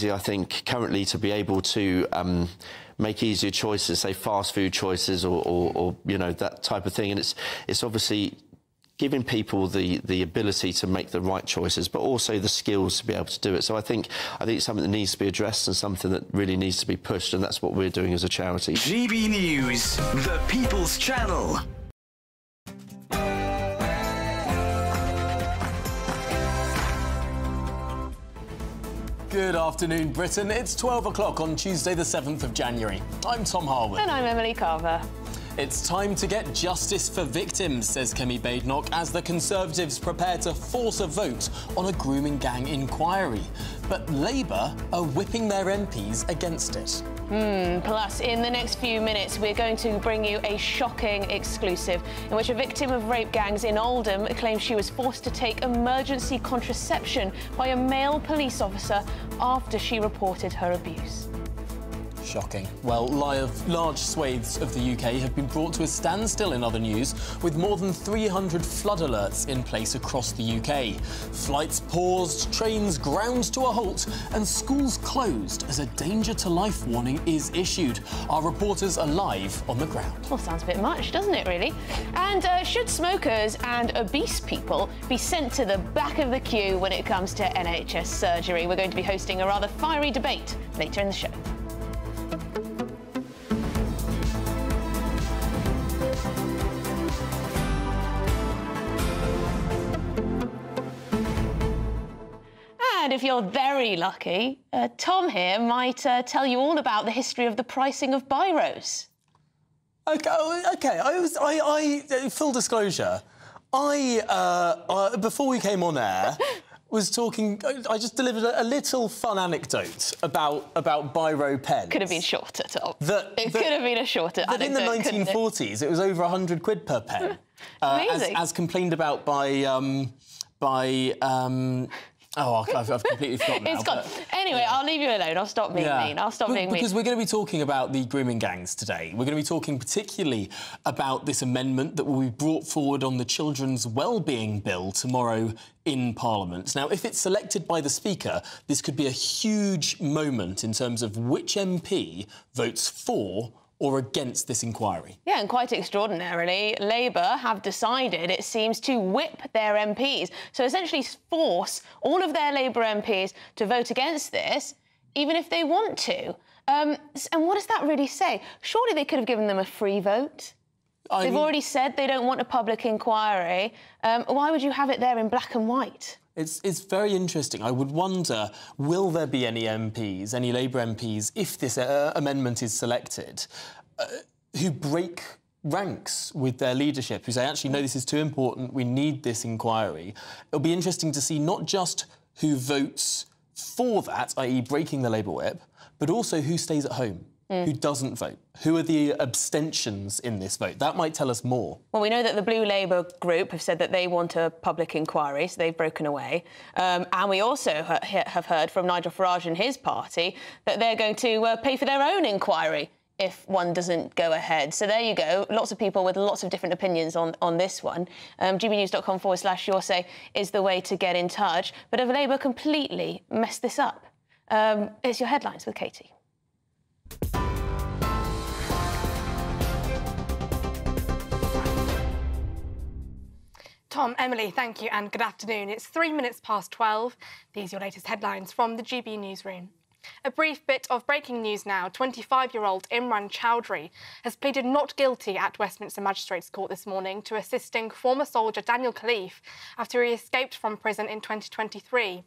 easy, I think, currently to be able to make easier choices, say fast food choices or you know, that type of thing. And it's obviously giving people the ability to make the right choices, but also the skills to be able to do it. So I think it's something that needs to be addressed and something that really needs to be pushed, and that's what we're doing as a charity. GB News, the People's Channel. Good afternoon, Britain. It's 12 o'clock on Tuesday, the 7th of January. I'm Tom Harwood. And I'm Emily Carver. It's time to get justice for victims, says Kemi Badenoch, as the Conservatives prepare to force a vote on a grooming gang inquiry. But Labour are whipping their MPs against it. Plus, in the next few minutes, we're going to bring you a shocking exclusive in which a victim of rape gangs in Oldham claims she was forced to take emergency contraception by a male police officer after she reported her abuse. Shocking. Well, large swathes of the UK have been brought to a standstill in other news, with more than 300 flood alerts in place across the UK. Flights paused, trains ground to a halt, and schools closed as a danger to life warning is issued. Our reporters are live on the ground. Well, sounds a bit much, doesn't it, really? And should smokers and obese people be sent to the back of the queue when it comes to NHS surgery? We're going to be hosting a rather fiery debate later in the show. And if you're very lucky, Tom here might tell you all about the history of the pricing of biros. OK. Full disclosure, before we came on air, was talking. I just delivered a little fun anecdote about biro pens. Could have been shorter, Tom. It could have been a shorter anecdote. In the 1940s, it was over 100 quid per pen. Amazing. As complained about by. Oh, I've completely forgotten now. It's gone. Anyway, yeah. I'll leave you alone. I'll stop being mean. I'll stop being mean. Because we're going to be talking about the grooming gangs today. We're going to be talking particularly about this amendment that will be brought forward on the Children's Wellbeing Bill tomorrow in Parliament. Now, if it's selected by the Speaker, this could be a huge moment in terms of which MP votes for or against this inquiry. Yeah, and quite extraordinarily, Labour have decided, it seems, to whip their MPs. So essentially force all of their Labour MPs to vote against this, even if they want to. And what does that really say? Surely they could have given them a free vote. They've already said they don't want a public inquiry. Why would you have it there in black and white? It's very interesting. I would wonder, will there be any MPs, any Labour MPs, if this amendment is selected, who break ranks with their leadership, who say, actually, no, this is too important, we need this inquiry. It'll be interesting to see not just who votes for that, i.e. breaking the Labour whip, but also who stays at home. Who doesn't vote? Who are the abstentions in this vote? That might tell us more. Well, we know that the Blue Labour group have said that they want a public inquiry, so they've broken away. And we also have heard from Nigel Farage and his party that they're going to pay for their own inquiry if one doesn't go ahead. So there you go. Lots of people with lots of different opinions on this one. gbnews.com/yoursay is the way to get in touch. But have Labour completely messed this up? It's your headlines with Katie. Tom, Emily, thank you and good afternoon. It's 3 minutes past 12. These are your latest headlines from the GB newsroom. A brief bit of breaking news now. 25-year-old Imran Chowdhury has pleaded not guilty at Westminster Magistrates Court this morning to assisting former soldier Daniel Khalif after he escaped from prison in 2023.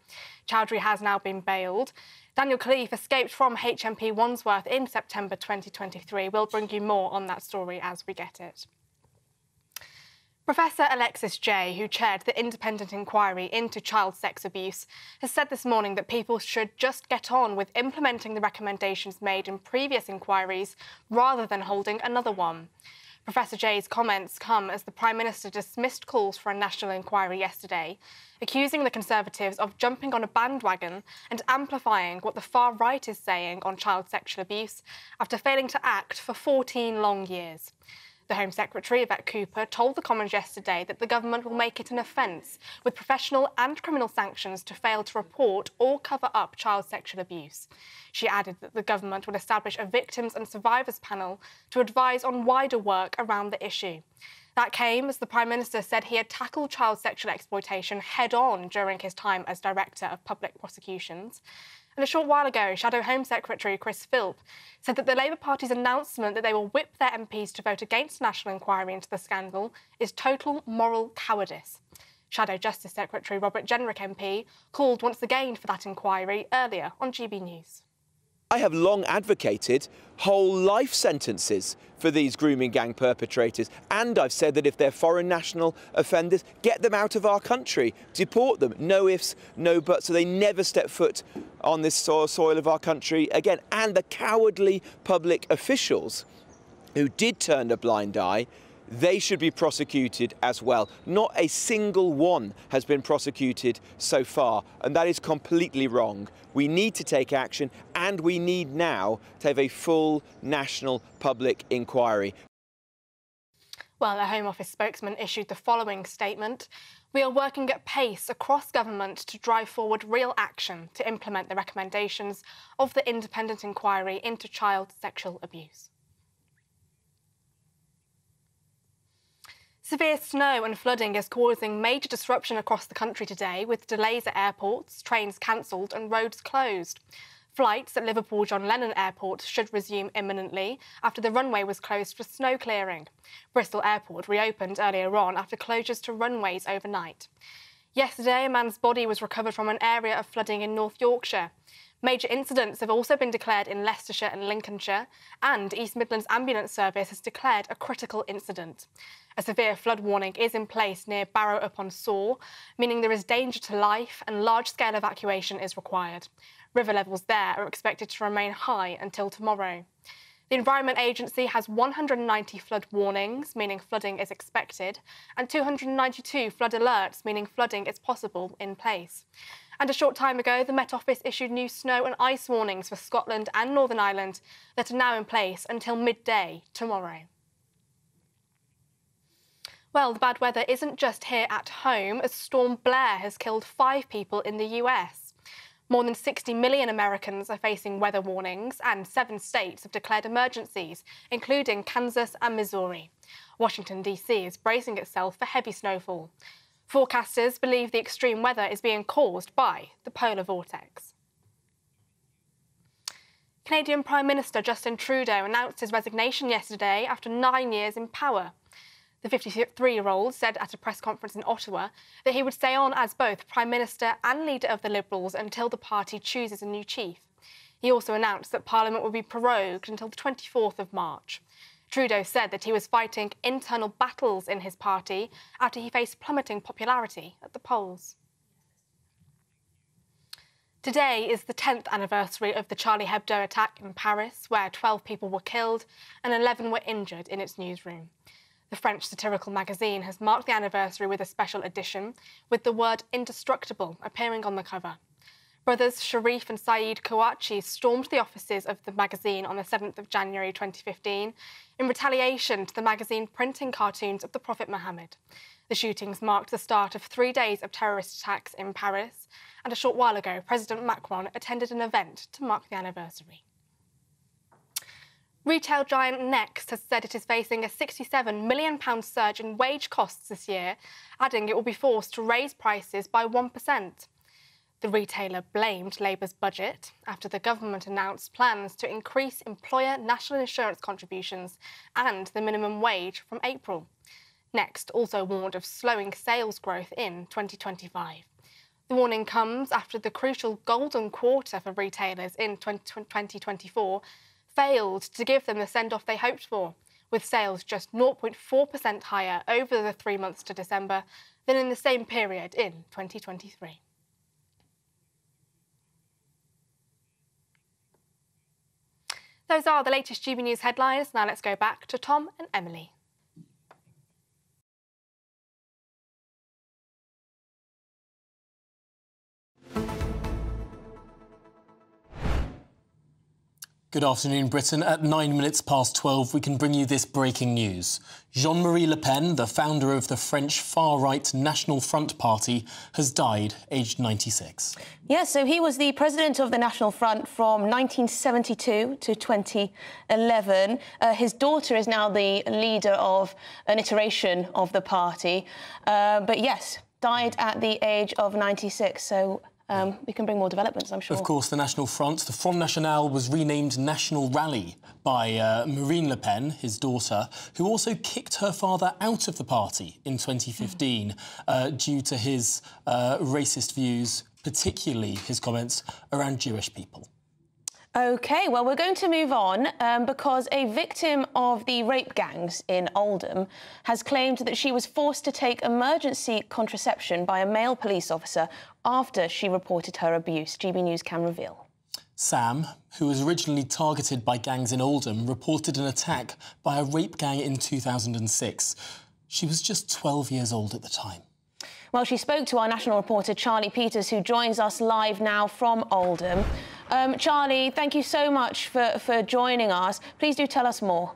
Chowdhury has now been bailed. Daniel Khalif escaped from HMP Wandsworth in September 2023. We'll bring you more on that story as we get it. Professor Alexis Jay, who chaired the independent inquiry into child sex abuse, has said this morning that people should just get on with implementing the recommendations made in previous inquiries rather than holding another one. Professor Jay's comments come as the Prime Minister dismissed calls for a national inquiry yesterday, accusing the Conservatives of jumping on a bandwagon and amplifying what the far right is saying on child sexual abuse after failing to act for 14 long years. The Home Secretary, Yvette Cooper, told the Commons yesterday that the government will make it an offence with professional and criminal sanctions to fail to report or cover up child sexual abuse. She added that the government would establish a victims and survivors panel to advise on wider work around the issue. That came as the Prime Minister said he had tackled child sexual exploitation head-on during his time as Director of Public Prosecutions. And a short while ago, Shadow Home Secretary Chris Philp said that the Labour Party's announcement that they will whip their MPs to vote against a national inquiry into the scandal is total moral cowardice. Shadow Justice Secretary Robert Jenrick MP called once again for that inquiry earlier on GB News. I have long advocated whole life sentences for these grooming gang perpetrators, and I've said that if they're foreign national offenders, get them out of our country, deport them, no ifs, no buts, so they never step foot on this soil of our country again. And the cowardly public officials who did turn a blind eye, they should be prosecuted as well. Not a single one has been prosecuted so far, and that is completely wrong. We need to take action, and we need now to have a full national public inquiry. Well, the Home Office spokesman issued the following statement. We are working at pace across government to drive forward real action to implement the recommendations of the independent inquiry into child sexual abuse. Severe snow and flooding is causing major disruption across the country today, with delays at airports, trains cancelled and roads closed. Flights at Liverpool John Lennon Airport should resume imminently after the runway was closed for snow clearing. Bristol Airport reopened earlier on after closures to runways overnight. Yesterday, a man's body was recovered from an area of flooding in North Yorkshire. Major incidents have also been declared in Leicestershire and Lincolnshire, and East Midlands Ambulance Service has declared a critical incident. A severe flood warning is in place near Barrow-upon-Soar, meaning there is danger to life and large-scale evacuation is required. River levels there are expected to remain high until tomorrow. The Environment Agency has 190 flood warnings, meaning flooding is expected, and 292 flood alerts, meaning flooding is possible, in place. And a short time ago, the Met Office issued new snow and ice warnings for Scotland and Northern Ireland that are now in place until midday tomorrow. Well, the bad weather isn't just here at home, as Storm Blair has killed 5 people in the US. More than 60 million Americans are facing weather warnings, and 7 states have declared emergencies, including Kansas and Missouri. Washington, D.C. is bracing itself for heavy snowfall. Forecasters believe the extreme weather is being caused by the polar vortex. Canadian Prime Minister Justin Trudeau announced his resignation yesterday after 9 years in power. The 53-year-old said at a press conference in Ottawa that he would stay on as both Prime Minister and leader of the Liberals until the party chooses a new chief. He also announced that Parliament would be prorogued until the 24th of March. Trudeau said that he was fighting internal battles in his party after he faced plummeting popularity at the polls. Today is the 10th anniversary of the Charlie Hebdo attack in Paris, where 12 people were killed and 11 were injured in its newsroom. The French satirical magazine has marked the anniversary with a special edition, with the word indestructible appearing on the cover. Brothers Sharif and Saeed Kouachi stormed the offices of the magazine on the 7th of January 2015 in retaliation to the magazine printing cartoons of the Prophet Muhammad. The shootings marked the start of 3 days of terrorist attacks in Paris, and a short while ago, President Macron attended an event to mark the anniversary. Retail giant Next has said it is facing a £67 million surge in wage costs this year, adding it will be forced to raise prices by 1%. The retailer blamed Labour's budget after the government announced plans to increase employer national insurance contributions and the minimum wage from April. Next also warned of slowing sales growth in 2025. The warning comes after the crucial golden quarter for retailers in 2024 failed to give them the send-off they hoped for, with sales just 0.4% higher over the 3 months to December than in the same period in 2023. Those are the latest GB News headlines. Now let's go back to Tom and Emily. Good afternoon, Britain. At 9 minutes past 12, we can bring you this breaking news. Jean-Marie Le Pen, the founder of the French far-right National Front Party, has died, aged 96. Yes, so he was the president of the National Front from 1972 to 2011. His daughter is now the leader of an iteration of the party. But yes, died at the age of 96, so... we can bring more developments, I'm sure. Of course, the National Front, the Front National, was renamed National Rally by Marine Le Pen, his daughter, who also kicked her father out of the party in 2015 due to his racist views, particularly his comments around Jewish people. OK, well, we're going to move on because a victim of the rape gangs in Oldham has claimed that she was forced to take emergency contraception by a male police officer after she reported her abuse. GB News can reveal. Sam, who was originally targeted by gangs in Oldham, reported an attack by a rape gang in 2006. She was just 12 years old at the time. Well, she spoke to our national reporter, Charlie Peters, who joins us live now from Oldham. Charlie, thank you so much for joining us. Please do tell us more.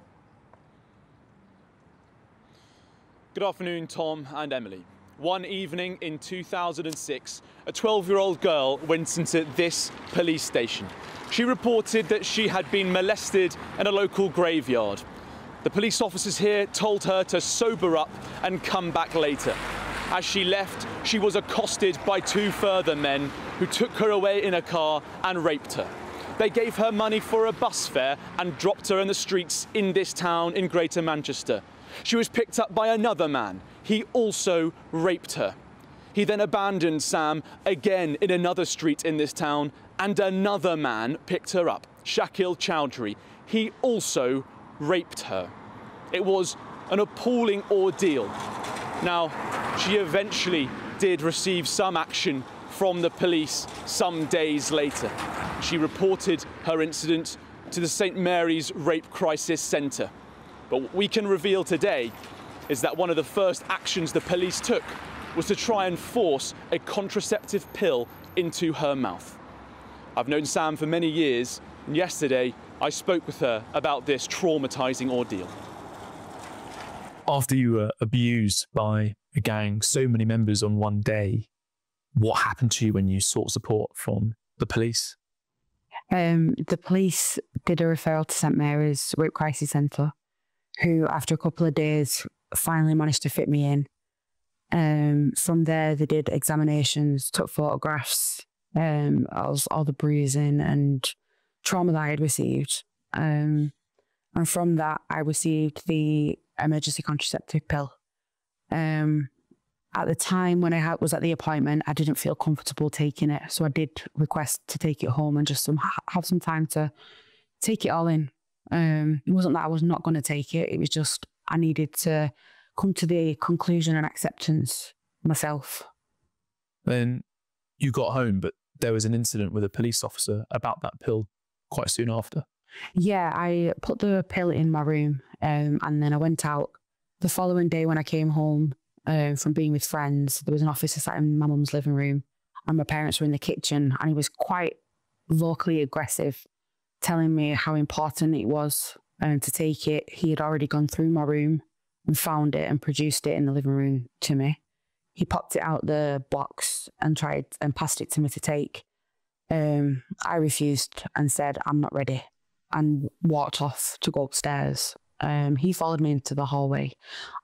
Good afternoon, Tom and Emily. One evening in 2006, a 12-year-old girl went into this police station. She reported that she had been molested in a local graveyard. The police officers here told her to sober up and come back later. As she left, she was accosted by two further men who took her away in a car and raped her. They gave her money for a bus fare and dropped her in the streets in this town in Greater Manchester. She was picked up by another man. He also raped her. He then abandoned Sam again in another street in this town, and another man picked her up, Shakil Chowdhury. He also raped her. It was an appalling ordeal. Now, she eventually did receive some action from the police some days later. She reported her incident to the St Mary's Rape Crisis Centre. But what we can reveal today is that one of the first actions the police took was to try and force a contraceptive pill into her mouth. I've known Sam for many years, and yesterday I spoke with her about this traumatising ordeal. After you were abused by a gang, so many members on one day, what happened to you when you sought support from the police? The police did a referral to St Mary's Rape Crisis Centre, who, after a couple of days, finally managed to fit me in. From there, they did examinations, took photographs of all the bruising and trauma that I had received. And from that, I received the emergency contraceptive pill. At the time when I was at the appointment, I didn't feel comfortable taking it. So I did request to take it home and just have some time to take it all in. It wasn't that I was not going to take it. It was just I needed to come to the conclusion and acceptance myself. Then you got home, but there was an incident with a police officer about that pill quite soon after. Yeah, I put the pill in my room and then I went out. The following day when I came home from being with friends, there was an officer sat in my mum's living room and my parents were in the kitchen, and he was quite vocally aggressive, telling me how important it was to take it. He had already gone through my room and found it and produced it in the living room to me. He popped it out the box and tried and passed it to me to take. I refused and said, I'm not ready, and walked off to go upstairs. He followed me into the hallway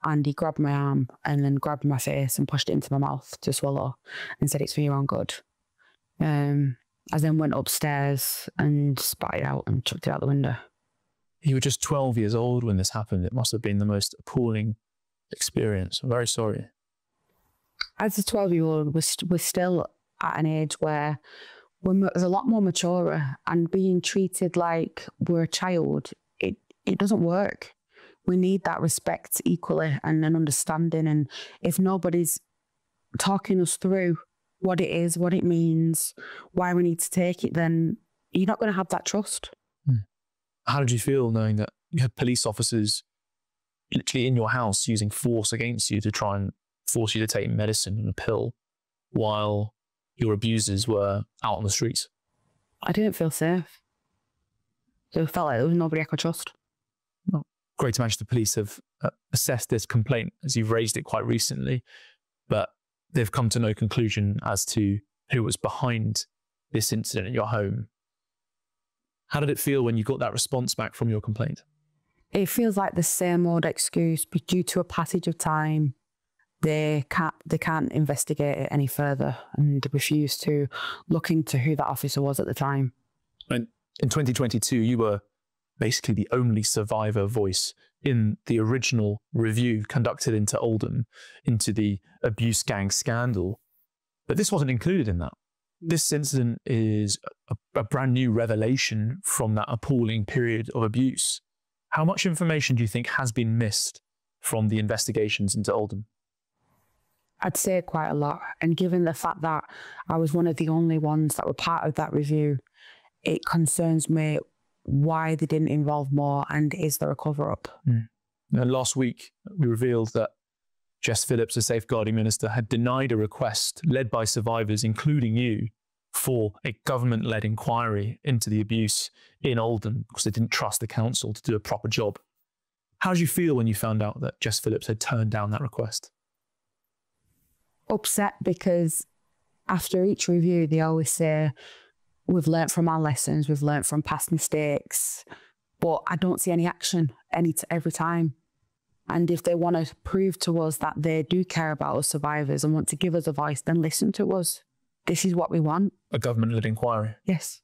and he grabbed my arm and then grabbed my face and pushed it into my mouth to swallow and said, it's for your own good. I then went upstairs and spat it out and chucked it out the window. You were just 12 years old when this happened. It must have been the most appalling experience. I'm very sorry. As a 12-year-old, we're still at an age where we're a lot more mature, and being treated like we're a child, it doesn't work. We need that respect equally and an understanding. And if nobody's talking us through what it is, what it means, why we need to take it, then you're not going to have that trust. How did you feel knowing that you had police officers literally in your house using force against you to try and force you to take medicine and a pill while your abusers were out on the streets? I didn't feel safe. So it felt like there was nobody I could trust. Well, Greater Manchester Police have assessed this complaint, as you've raised it quite recently, but they've come to no conclusion as to who was behind this incident at your home. How did it feel when you got that response back from your complaint? It feels like the same old excuse, but due to a passage of time, they can't investigate it any further and refuse to look into who that officer was at the time. And in 2022, you were basically the only survivor voice in the original review conducted into Oldham, into the abuse gang scandal. But this wasn't included in that. This incident is a brand new revelation from that appalling period of abuse. How much information do you think has been missed from the investigations into Oldham? I'd say quite a lot. And given the fact that I was one of the only ones that were part of that review, it concerns me why they didn't involve more, and is there a cover-up? And last week, we revealed that Jess Phillips, the safeguarding minister, had denied a request led by survivors, including you, for a government-led inquiry into the abuse in Oldham because they didn't trust the council to do a proper job. How did you feel when you found out that Jess Phillips had turned down that request? Upset, because after each review, they always say, we've learnt from our lessons, we've learnt from past mistakes, but I don't see any action every time. And if they want to prove to us that they do care about us survivors and want to give us a voice, then listen to us. This is what we want. A government-led inquiry? Yes.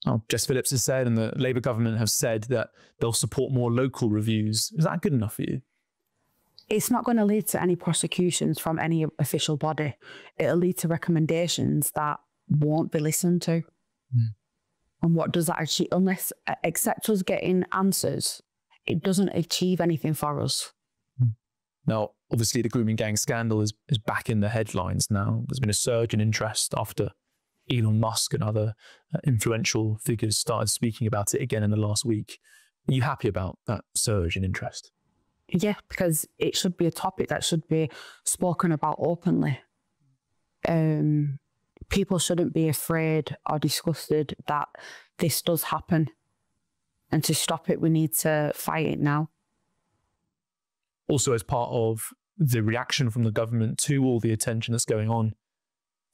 Oh, Jess Phillips has said, and the Labour government have said, that they'll support more local reviews. Is that good enough for you? It's not going to lead to any prosecutions from any official body. It'll lead to recommendations that won't be listened to. And what does that achieve? Unless, except us getting answers, it doesn't achieve anything for us. Now, obviously, the grooming gang scandal is back in the headlines now. There's been a surge in interest after Elon Musk and other influential figures started speaking about it again in the last week. Are you happy about that surge in interest? Yeah, because it should be a topic that should be spoken about openly. People shouldn't be afraid or disgusted that this does happen. And to stop it, we need to fight it now. Also, as part of the reaction from the government to all the attention that's going on,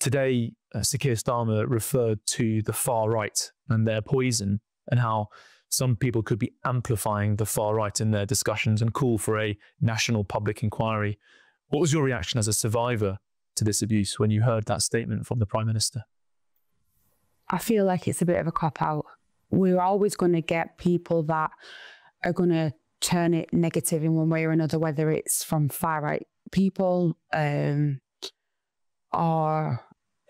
today, Sir Keir Starmer referred to the far right and their poison, and how some people could be amplifying the far right in their discussions, and call for a national public inquiry. What was your reaction as a survivor to this abuse when you heard that statement from the Prime Minister? I feel like it's a bit of a cop-out. We're always going to get people that are going to turn it negative in one way or another, whether it's from far-right people or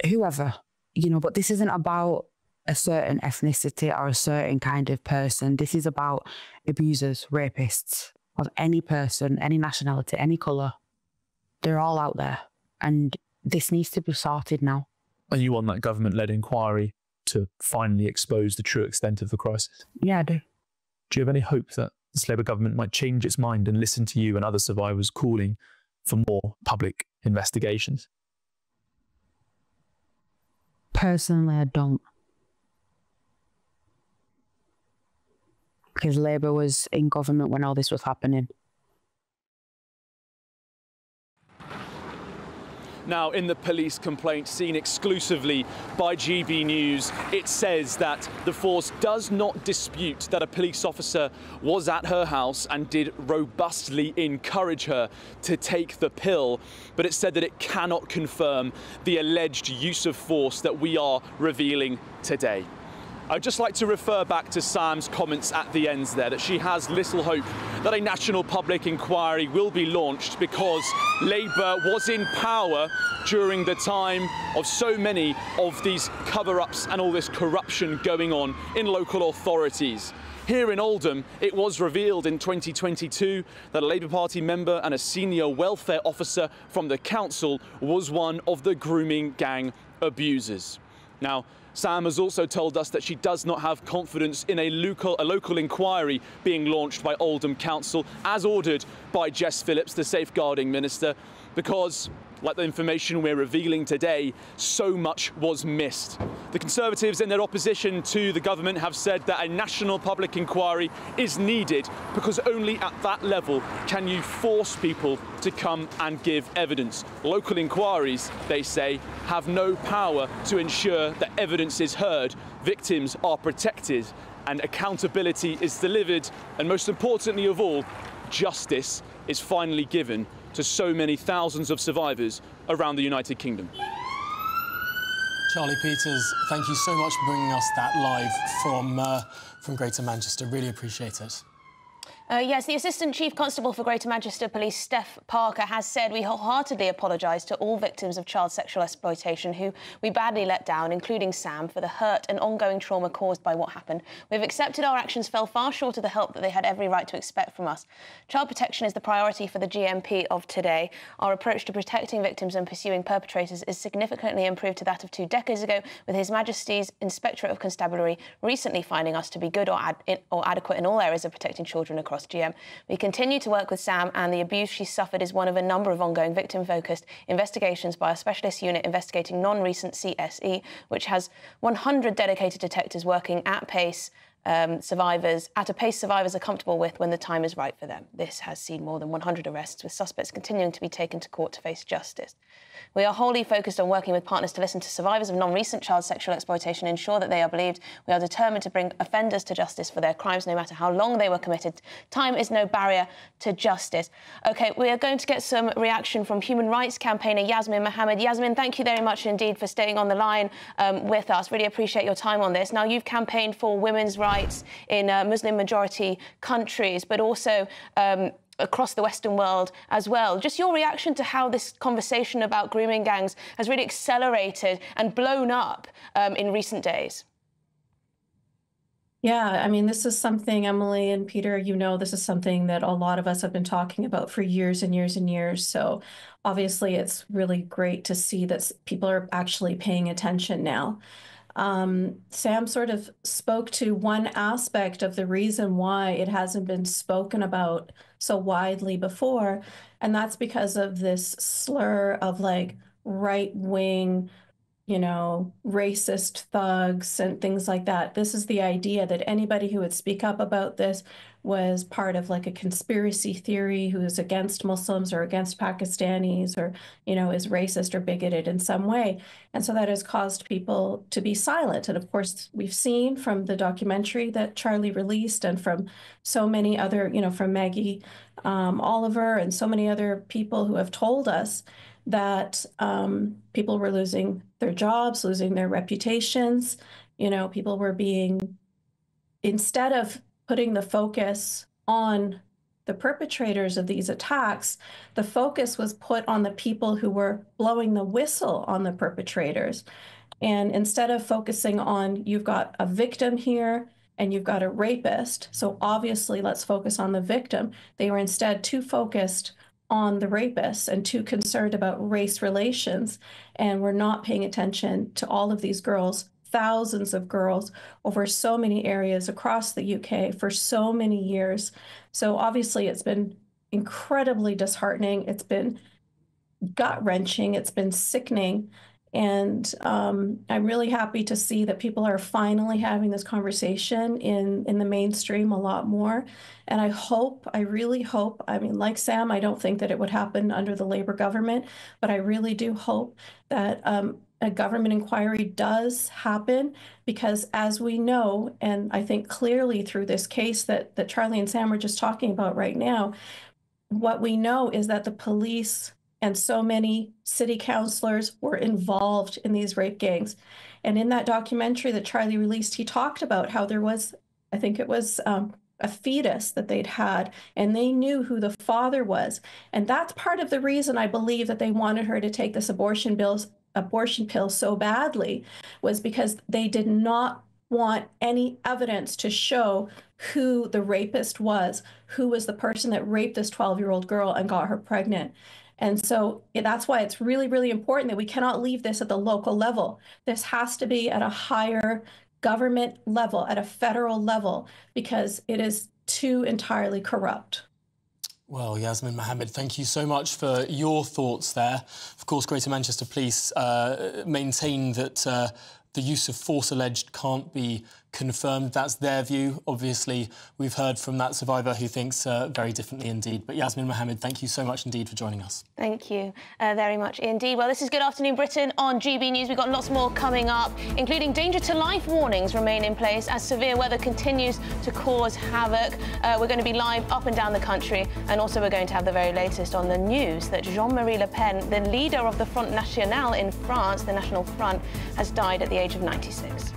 whoever, you know, but this isn't about a certain ethnicity or a certain kind of person. This is about abusers, rapists of any person, any nationality, any colour. They're all out there, and this needs to be sorted now. And you want that government-led inquiry to finally expose the true extent of the crisis? Yeah, I do. Do you have any hope that this Labour government might change its mind and listen to you and other survivors calling for more public investigations? Personally, I don't. Because Labour was in government when all this was happening. Now, in the police complaint seen exclusively by GBNews, it says that the force does not dispute that a police officer was at her house and did robustly encourage her to take the pill, but it said that it cannot confirm the alleged use of force that we are revealing today. I'd just like to refer back to Sam's comments at the ends there, that she has little hope that a national public inquiry will be launched because Labour was in power during the time of so many of these cover-ups and all this corruption going on in local authorities. Here in Oldham, it was revealed in 2022 that a Labour Party member and a senior welfare officer from the council was one of the grooming gang abusers. Now, Sam has also told us that she does not have confidence in a local inquiry being launched by Oldham Council, as ordered by Jess Phillips, the safeguarding minister, because like the information we're revealing today, so much was missed. The Conservatives in their opposition to the government have said that a national public inquiry is needed because only at that level can you force people to come and give evidence. Local inquiries, they say, have no power to ensure that evidence is heard, victims are protected and accountability is delivered, and most importantly of all, justice is finally given to so many thousands of survivors around the United Kingdom. Charlie Peters, thank you so much for bringing us that live from Greater Manchester. Really appreciate it. Yes, the Assistant Chief Constable for Greater Manchester Police, Steph Parker, has said we wholeheartedly apologise to all victims of child sexual exploitation who we badly let down, including Sam, for the hurt and ongoing trauma caused by what happened. We've accepted our actions fell far short of the help that they had every right to expect from us. Child protection is the priority for the GMP of today. Our approach to protecting victims and pursuing perpetrators is significantly improved to that of 2 decades ago, with His Majesty's Inspectorate of Constabulary recently finding us to be good or adequate in all areas of protecting children across GM. We continue to work with Sam, and the abuse she suffered is one of a number of ongoing victim-focused investigations by a specialist unit investigating non-recent CSE, which has 100 dedicated detectives working at a pace survivors are comfortable with when the time is right for them. This has seen more than 100 arrests, with suspects continuing to be taken to court to face justice. We are wholly focused on working with partners to listen to survivors of non-recent child sexual exploitation, ensure that they are believed. We are determined to bring offenders to justice for their crimes, no matter how long they were committed. Time is no barrier to justice. OK, we are going to get some reaction from human rights campaigner Yasmin Mohammed. Yasmin, thank you very much indeed for staying on the line with us. Really appreciate your time on this. Now, you've campaigned for women's rights in Muslim-majority countries, but also across the Western world as well. Just your reaction to how this conversation about grooming gangs has really accelerated and blown up in recent days. Yeah, I mean, this is something, Emily and Peter, you know, this is something that a lot of us have been talking about for years and years and years. So obviously it's really great to see that people are actually paying attention now. Sam sort of spoke to one aspect of the reason why it hasn't been spoken about so widely before, and that's because of this slur of like right-wing, you know, racist thugs and things like that. This is the idea that anybody who would speak up about this was part of like a conspiracy theory, who is against Muslims or against Pakistanis, or, you know, is racist or bigoted in some way. And so that has caused people to be silent. And of course, we've seen from the documentary that Charlie released and from so many other, you know, from Maggie Oliver and so many other people who have told us that people were losing their jobs, losing their reputations. You know, people were being, instead of putting the focus on the perpetrators of these attacks, the focus was put on the people who were blowing the whistle on the perpetrators. And instead of focusing on, you've got a victim here and you've got a rapist, so obviously let's focus on the victim, they were instead too focused on the rapists and too concerned about race relations, and we're not paying attention to all of these girls, thousands of girls over so many areas across the UK for so many years. So obviously it's been incredibly disheartening. It's been gut-wrenching. It's been sickening. And I'm really happy to see that people are finally having this conversation in the mainstream a lot more. And I really hope, I mean, like Sam, I don't think that it would happen under the Labour government, but I really do hope that a government inquiry does happen, because as we know, and I think clearly through this case that Charlie and Sam were just talking about right now, what we know is that the police and so many city councillors were involved in these rape gangs. And in that documentary that Charlie released, he talked about how there was, I think it was a fetus that they'd had, and they knew who the father was. And that's part of the reason I believe that they wanted her to take this abortion pill so badly, was because they did not want any evidence to show who the rapist was, who was the person that raped this 12-year-old girl and got her pregnant. And so that's why it's really, really important that we cannot leave this at the local level. This has to be at a higher government level, at a federal level, because it is too entirely corrupt. Well, Yasmin Mohammed, thank you so much for your thoughts there. Of course, Greater Manchester Police maintain that the use of force alleged can't be confirmed. That's their view. Obviously, we've heard from that survivor who thinks very differently indeed. But Yasmin Mohammed, thank you so much indeed for joining us. Thank you very much indeed. Well, this is Good Afternoon Britain on GB News. We've got lots more coming up, including danger to life warnings remain in place as severe weather continues to cause havoc. We're going to be live up and down the country, and also we're going to have the very latest on the news that Jean-Marie Le Pen, the leader of the Front National in France, the National Front, has died at the age of 96.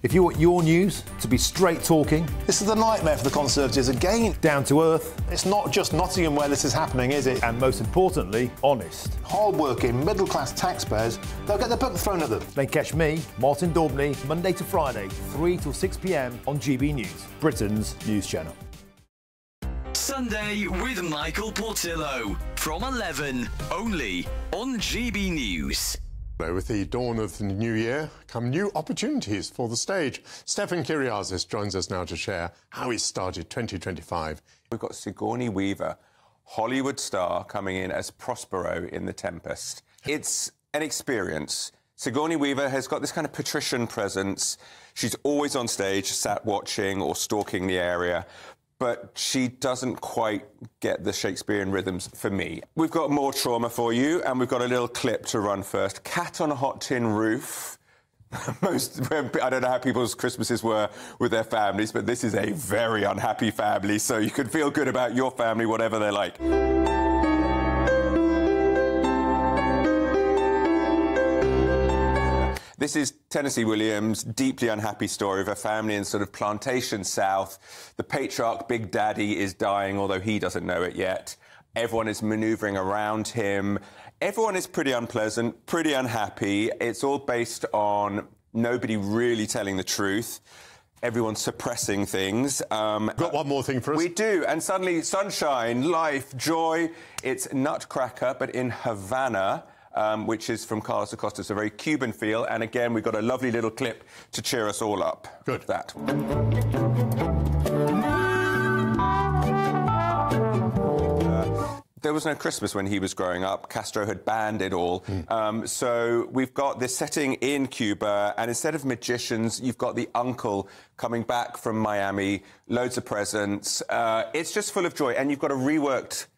If you want your news to be straight talking, this is a nightmare for the Conservatives again. down to earth, It's not just Nottingham where this is happening, is it? and most importantly, honest, Hard-working, middle-class taxpayers, they'll get the book thrown at them. then catch me, Martin Daubney, Monday to Friday, 3 till 6 p.m. on GB News, Britain's news channel. Sunday with Michael Portillo from 11, only on GB News. With the dawn of the new year come new opportunities for the stage. Stefan Kyriazis joins us now to share how he started 2025. We've got Sigourney Weaver, Hollywood star, coming in as Prospero in The Tempest. It's an experience. Sigourney Weaver has got this kind of patrician presence. She's always on stage, sat watching or stalking the area, but she doesn't quite get the Shakespearean rhythms for me. We've got more trauma for you, and we've got a little clip to run first. Cat on a Hot Tin Roof. I don't know how people's Christmases were with their families, but this is a very unhappy family, so you can feel good about your family, whatever they're like. This is Tennessee Williams' deeply unhappy story of a family in sort of plantation south. The patriarch, Big Daddy, is dying, although he doesn't know it yet. Everyone is manoeuvring around him. Everyone is pretty unpleasant, pretty unhappy. It's all based on nobody really telling the truth. Everyone's suppressing things. Got one more thing for us? We do, and suddenly sunshine, life, joy. It's Nutcracker, but in Havana. Which is from Carlos Acosta. It's a very Cuban feel. And again, we've got a lovely little clip to cheer us all up. Good. With that. There was no Christmas when he was growing up. Castro had banned it all. So we've got this setting in Cuba, and instead of magicians, you've got the uncle coming back from Miami, loads of presents. It's just full of joy, and you've got a reworked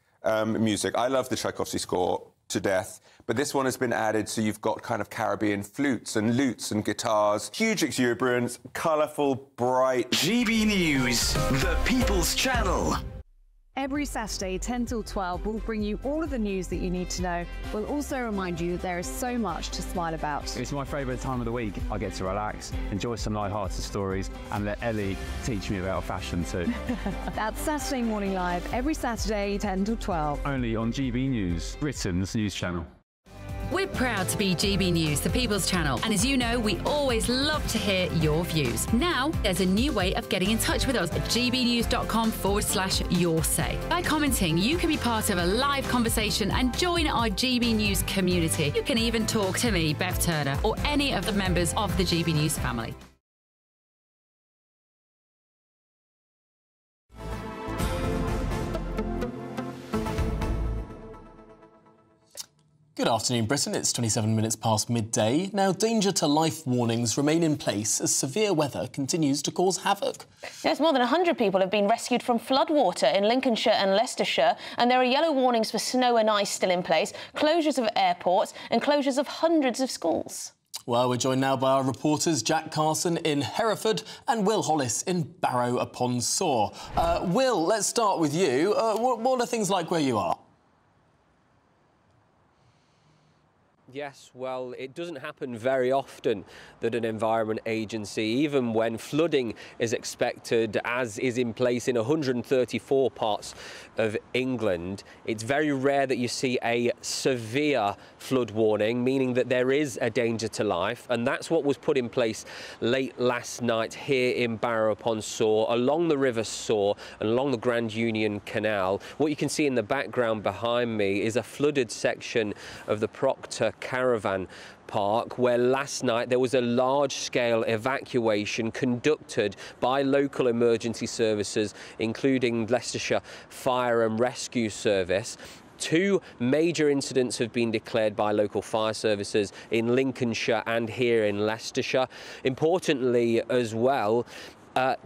music. I love the Tchaikovsky score to death, but this one has been added, so you've got kind of Caribbean flutes and lutes and guitars. Huge exuberance, colourful, bright. GB News, the People's Channel. Every Saturday, 10 till 12, we'll bring you all of the news that you need to know. We'll also remind you that there is so much to smile about. It's my favourite time of the week. I get to relax, enjoy some light-hearted stories, and let Ellie teach me about fashion too. That's Saturday Morning Live, every Saturday, 10 till 12. Only on GB News, Britain's news channel. We're proud to be GB News, the People's Channel, and as you know, we always love to hear your views. Now, there's a new way of getting in touch with us at gbnews.com/yoursay. By commenting, you can be part of a live conversation and join our GB News community. You can even talk to me, Bev Turner, or any of the members of the GB News family. Good afternoon, Britain. It's 27 minutes past midday. Now, danger to life warnings remain in place as severe weather continues to cause havoc. Yes, more than 100 people have been rescued from floodwater in Lincolnshire and Leicestershire, and there are yellow warnings for snow and ice still in place, closures of airports and closures of hundreds of schools. Well, we're joined now by our reporters Jack Carson in Hereford and Will Hollis in Barrow-upon-Soar. Will, let's start with you. What are things like where you are? Yes, well, it doesn't happen very often that an environment agency, even when flooding is expected, as is in place in 134 parts of England, it's very rare that you see a severe flood warning, meaning that there is a danger to life. And that's what was put in place late last night here in Barrow-upon-Soar, along the River Soar and along the Grand Union Canal. What you can see in the background behind me is a flooded section of the Proctor caravan park, where last night there was a large-scale evacuation conducted by local emergency services, including Leicestershire Fire and Rescue Service. 2 major incidents have been declared by local fire services in Lincolnshire and here in Leicestershire. Importantly as well,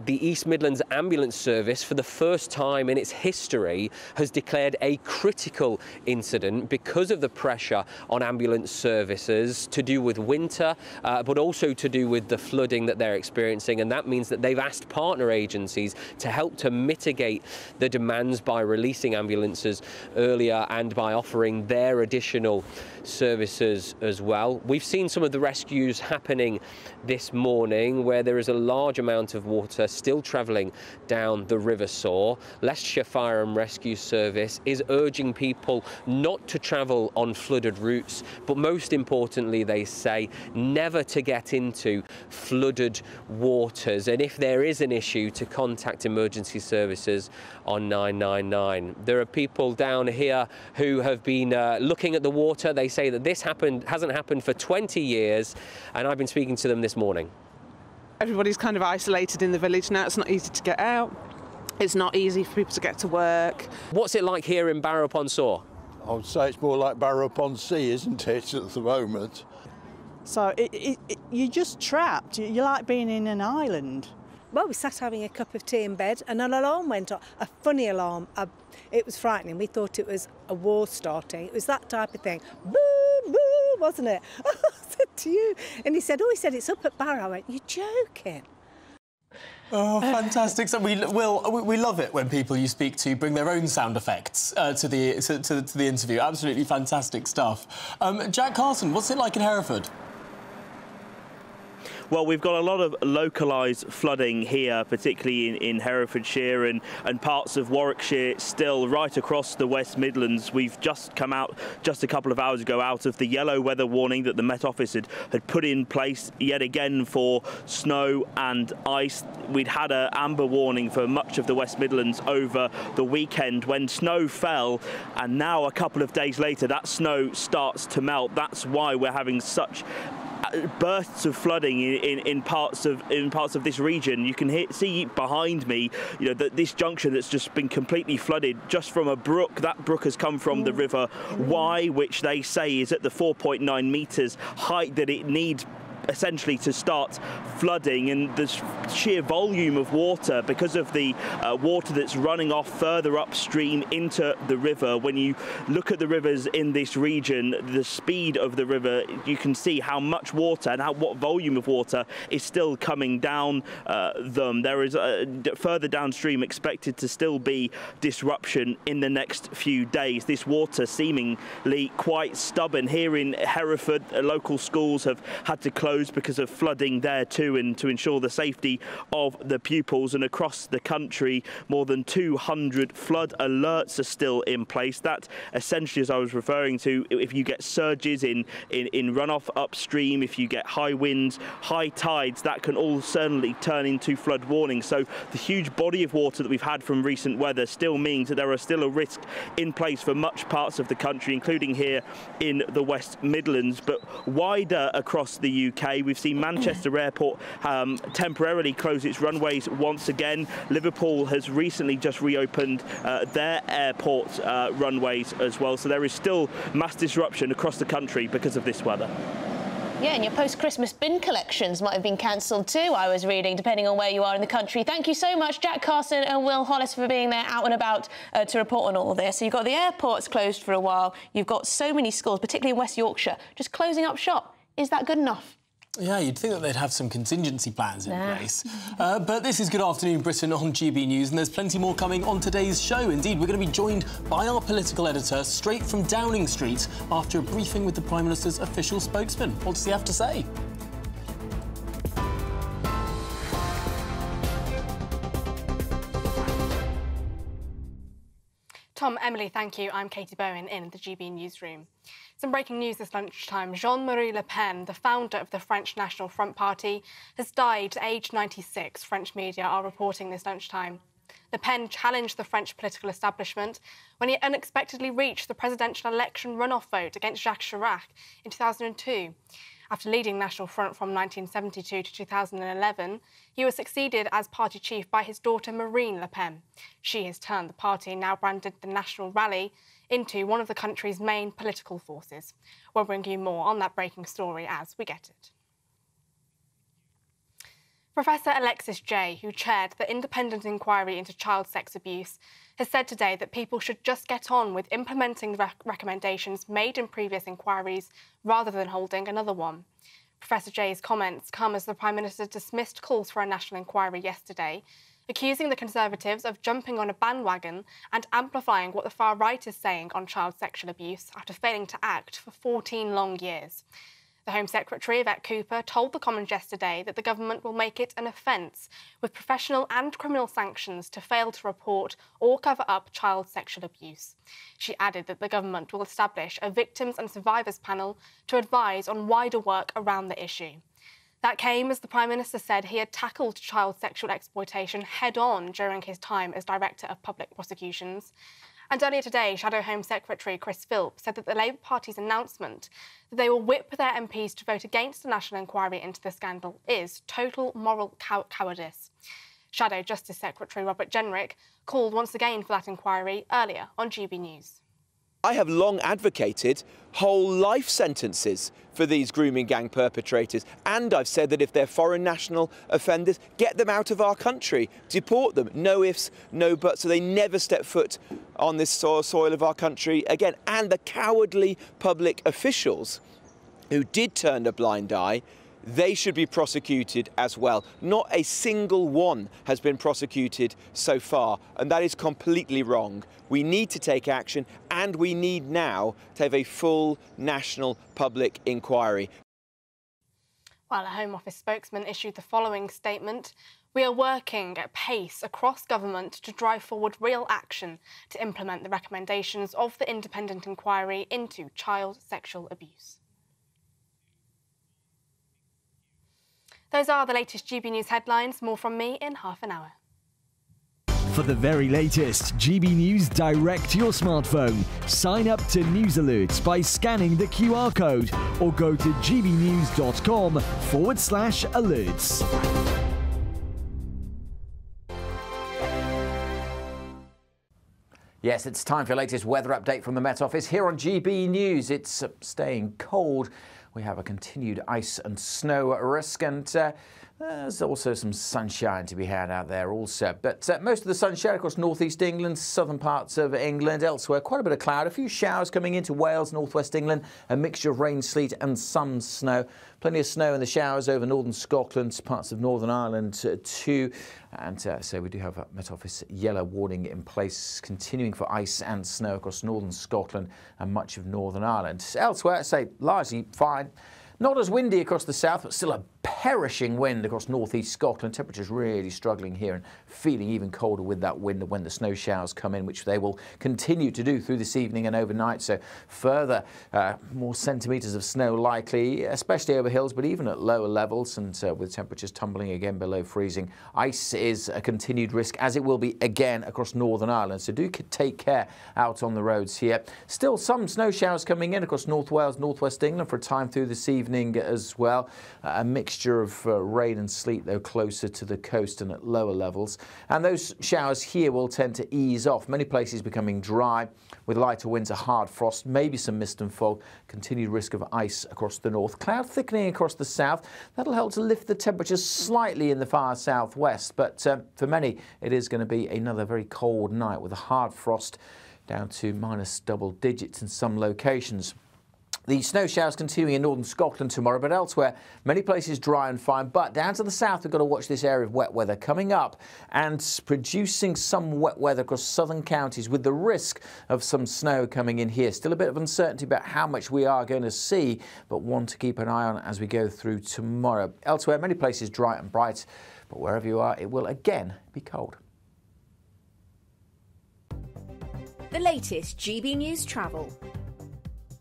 the East Midlands Ambulance Service, for the first time in its history, has declared a critical incident because of the pressure on ambulance services to do with winter, but also to do with the flooding that they're experiencing. And that means that they've asked partner agencies to help to mitigate the demands by releasing ambulances earlier and by offering their additional services as well. We've seen some of the rescues happening this morning, where there is a large amount of water still travelling down the River Soar. Leicestershire Fire and Rescue Service is urging people not to travel on flooded routes, but most importantly, they say, never to get into flooded waters. And if there is an issue, to contact emergency services on 999. There are people down here who have been looking at the water. They say that this hasn't happened for 20 years, and I've been speaking to them this morning. Everybody's kind of isolated in the village now. It's not easy to get out. It's not easy for people to get to work. What's it like here in Barrow-upon-Soar? I would say it's more like Barrow-upon-Sea, isn't it, at the moment? So you're just trapped. You're like being in an island. Well, we sat having a cup of tea in bed and an alarm went off, a funny alarm. It was frightening. We thought it was a war starting. It was that type of thing. Boo, boo, wasn't it? I said to you. And he said, it's up at Barrow. I went, you're joking. Oh, fantastic. So we love it when people you speak to bring their own sound effects to the interview. Absolutely fantastic stuff. Jack Carson, what's it like in Hereford? Well, we've got a lot of localised flooding here, particularly in Herefordshire and parts of Warwickshire, still right across the West Midlands. We've just come out, just a couple of hours ago, out of the yellow weather warning that the Met Office had put in place yet again for snow and ice. We'd had an amber warning for much of the West Midlands over the weekend when snow fell, and now a couple of days later that snow starts to melt. That's why we're having such bursts of flooding in parts of this region. You can see behind me, that this junction that's just been completely flooded just from a brook. That brook has come from the River Wye, which they say is at the 4.9 metres height that it needs essentially to start flooding, and the sheer volume of water because of the water that's running off further upstream into the river. When you look at the rivers in this region, the speed of the river, you can see how much water and what volume of water is still coming down them. There is further downstream expected to still be disruption in the next few days. This water seemingly quite stubborn. Here in Hereford, local schools have had to close because of flooding there too, and to ensure the safety of the pupils. And across the country, more than 200 flood alerts are still in place. That essentially, as I was referring to, if you get surges in runoff upstream, if you get high winds, high tides, that can all certainly turn into flood warnings. So the huge body of water that we've had from recent weather still means that there are still a risk in place for much parts of the country, including here in the West Midlands, but wider across the UK. We've seen Manchester Airport temporarily close its runways once again. Liverpool has recently just reopened their airport runways as well. So there is still mass disruption across the country because of this weather. Yeah, and your post-Christmas bin collections might have been cancelled too, I was reading, depending on where you are in the country. Thank you so much, Jack Carson and Will Hollis, for being there out and about to report on all this. So you've got the airports closed for a while. You've got so many schools, particularly in West Yorkshire, just closing up shop. Is that good enough? Yeah, you'd think that they'd have some contingency plans in place. But this is Good Afternoon Britain on GB News, and there's plenty more coming on today's show. Indeed, we're going to be joined by our political editor straight from Downing Street after a briefing with the Prime Minister's official spokesman. What does he have to say? Tom, Emily, thank you. I'm Katie Bowen in the GB newsroom. Some breaking news this lunchtime. Jean-Marie Le Pen, the founder of the French National Front Party, has died aged 96. French media are reporting this lunchtime. Le Pen challenged the French political establishment when he unexpectedly reached the presidential election runoff vote against Jacques Chirac in 2002. After leading National Front from 1972 to 2011, he was succeeded as party chief by his daughter Marine Le Pen. She has turned the party, now branded the National Rally, into one of the country's main political forces. We'll bring you more on that breaking story as we get it. Professor Alexis Jay, who chaired the independent inquiry into child sex abuse, has said today that people should just get on with implementing recommendations made in previous inquiries rather than holding another one. Professor Jay's comments come as the Prime Minister dismissed calls for a national inquiry yesterday, accusing the Conservatives of jumping on a bandwagon and amplifying what the far right is saying on child sexual abuse after failing to act for 14 long years. The Home Secretary, Yvette Cooper, told the Commons yesterday that the government will make it an offence with professional and criminal sanctions to fail to report or cover up child sexual abuse. She added that the government will establish a victims and survivors panel to advise on wider work around the issue. That came as the Prime Minister said he had tackled child sexual exploitation head-on during his time as Director of Public Prosecutions. And earlier today, Shadow Home Secretary Chris Philp said that the Labour Party's announcement that they will whip their MPs to vote against a national inquiry into the scandal is total moral cowardice. Shadow Justice Secretary Robert Jenrick called once again for that inquiry earlier on GB News. I have long advocated whole life sentences for these grooming gang perpetrators, and I've said that if they're foreign national offenders, get them out of our country, deport them, no ifs, no buts, so they never step foot on this soil of our country again. And the cowardly public officials who did turn a blind eye, they should be prosecuted as well. Not a single one has been prosecuted so far, and that is completely wrong. We need to take action, and we need now to have a full national public inquiry. While a Home Office spokesman issued the following statement: "We are working at pace across government to drive forward real action to implement the recommendations of the independent inquiry into child sexual abuse." Those are the latest GB News headlines. More from me in half an hour. For the very latest GB News direct to your smartphone, sign up to News Alerts by scanning the QR code or go to gbnews.com/alerts. Yes, it's time for your latest weather update from the Met Office here on GB News. It's staying cold. We have a continued ice and snow risk, and there's also some sunshine to be had out there also. But most of the sunshine across northeast England, southern parts of England, elsewhere, quite a bit of cloud, a few showers coming into Wales, northwest England, a mixture of rain, sleet and some snow. Plenty of snow in the showers over northern Scotland, parts of Northern Ireland too. And so we do have a Met Office yellow warning in place, continuing for ice and snow across northern Scotland and much of Northern Ireland. Elsewhere, I say largely fine. Not as windy across the south, but still a perishing wind across northeast Scotland. Temperatures really struggling here and feeling even colder with that wind when the snow showers come in, which they will continue to do through this evening and overnight. So further, more centimetres of snow likely, especially over hills, but even at lower levels, and with temperatures tumbling again below freezing. Ice is a continued risk, as it will be again across Northern Ireland. So do take care out on the roads here. Still some snow showers coming in across North Wales, northwest England for a time through this evening as well. A mixture of rain and sleet, though, closer to the coast and at lower levels. And those showers here will tend to ease off. Many places becoming dry with lighter winds, a hard frost, maybe some mist and fog, continued risk of ice across the north. Cloud thickening across the south. That'll help to lift the temperatures slightly in the far southwest. But for many, it is going to be another very cold night with a hard frost down to minus double digits in some locations. The snow showers continuing in northern Scotland tomorrow, but elsewhere, many places dry and fine. But down to the south, we've got to watch this area of wet weather coming up and producing some wet weather across southern counties with the risk of some snow coming in here. Still a bit of uncertainty about how much we are going to see, but one to keep an eye on as we go through tomorrow. Elsewhere, many places dry and bright, but wherever you are, it will again be cold. The latest GB News travel.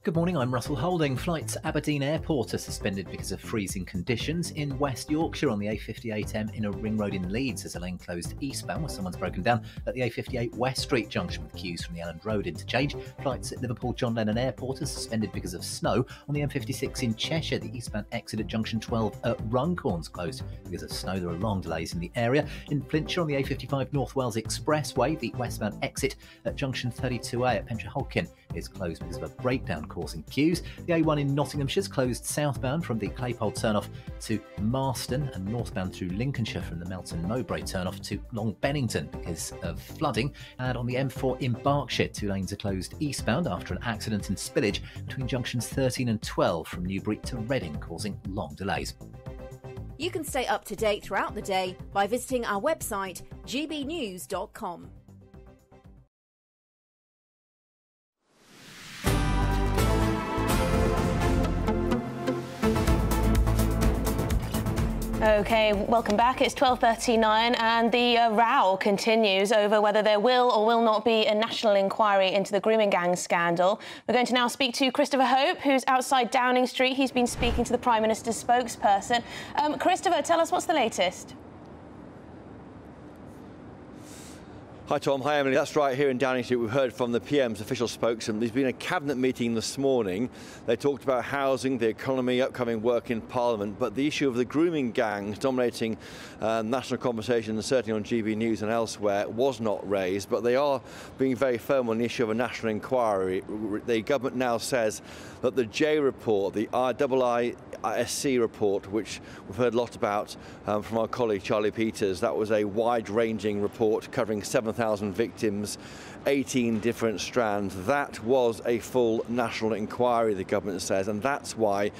Good morning, I'm Russell Holding. Flights to Aberdeen Airport are suspended because of freezing conditions. In West Yorkshire on the A58M in a ring road in Leeds, there's a lane closed eastbound where someone's broken down at the A58 West Street junction with queues from the Elland Road interchange. Flights at Liverpool John Lennon Airport are suspended because of snow. On the M56 in Cheshire, the eastbound exit at junction 12 at Runcorn's closed because of snow. There are long delays in the area. In Flintshire on the A55 North Wales Expressway, the westbound exit at junction 32A at Pentre-Holkin is closed because of a breakdown causing queues. The A1 in Nottinghamshire is closed southbound from the Claypole turnoff to Marston and northbound through Lincolnshire from the Melton Mowbray turnoff to Long Bennington because of flooding. And on the M4 in Berkshire, 2 lanes are closed eastbound after an accident and spillage between junctions 13 and 12 from Newbury to Reading, causing long delays. You can stay up to date throughout the day by visiting our website gbnews.com. OK, welcome back. It's 12:39 and the row continues over whether there will or will not be a national inquiry into the grooming gang scandal. We're going to now speak to Christopher Hope, who's outside Downing Street. He's been speaking to the Prime Minister's spokesperson. Christopher, tell us what's the latest. Hi Tom, hi Emily. That's right, here in Downing Street we've heard from the PM's official spokesman. There's been a cabinet meeting this morning. They talked about housing, the economy, upcoming work in Parliament, but the issue of the grooming gangs dominating national conversation, certainly on GB News and elsewhere, was not raised, but they are being very firm on the issue of a national inquiry. The government now says that the J report, the IISc report, which we've heard a lot about from our colleague Charlie Peters, that was a wide-ranging report covering 7,000 victims, 18 different strands. That was a full national inquiry, the government says, and that's why,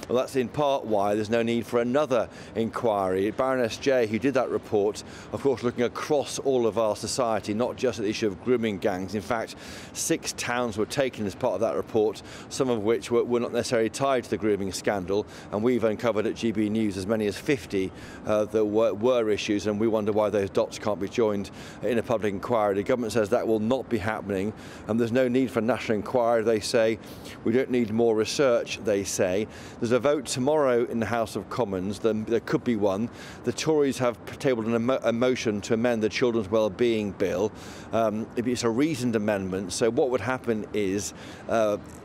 well, that's in part why there's no need for another inquiry. Baroness J, who did that report, of course looking across all of our society, not just at the issue of grooming gangs. In fact, 6 towns were taken as part of that report, some of which were not necessarily tied to the grooming scandal, and we've uncovered at GB News as many as 50 that were issues, and we wonder why those dots can't be joined in a public inquiry. The government says that will not be happening, and there's no need for a national inquiry, they say. We don't need more research, they say. There's a vote tomorrow in the House of Commons. There could be one. The Tories have tabled a motion to amend the Children's Wellbeing Bill. It's a reasoned amendment, so what would happen is,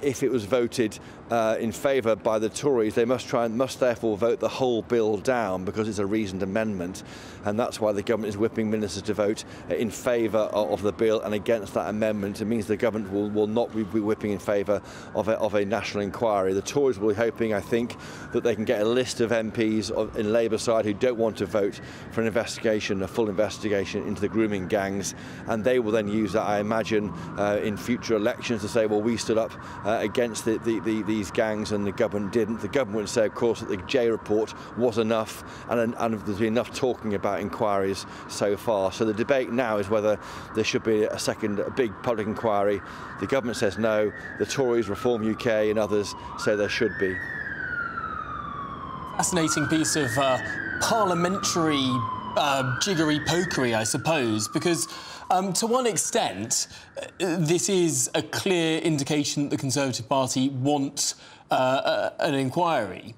if it was voted in favour by the Tories, they must therefore vote the whole bill down because it's a reasoned amendment, and that's why the government is whipping ministers to vote in favour of the bill and against that amendment. It means the government will not be whipping in favour of a national inquiry. The Tories will be hoping, I think, that they can get a list of MPs in Labour side who don't want to vote for an investigation, a full investigation into the grooming gangs, and they will then use that, I imagine, in future elections to say, well, we stood up against these gangs and the government didn't. The government would say, of course, that the J report was enough, and there's been enough talking about inquiries so far. So the debate now is whether there should be a big public inquiry. The government says no. The Tories, Reform UK and others say there should be. Fascinating piece of parliamentary jiggery-pokery, I suppose, because to one extent, this is a clear indication that the Conservative Party want an inquiry.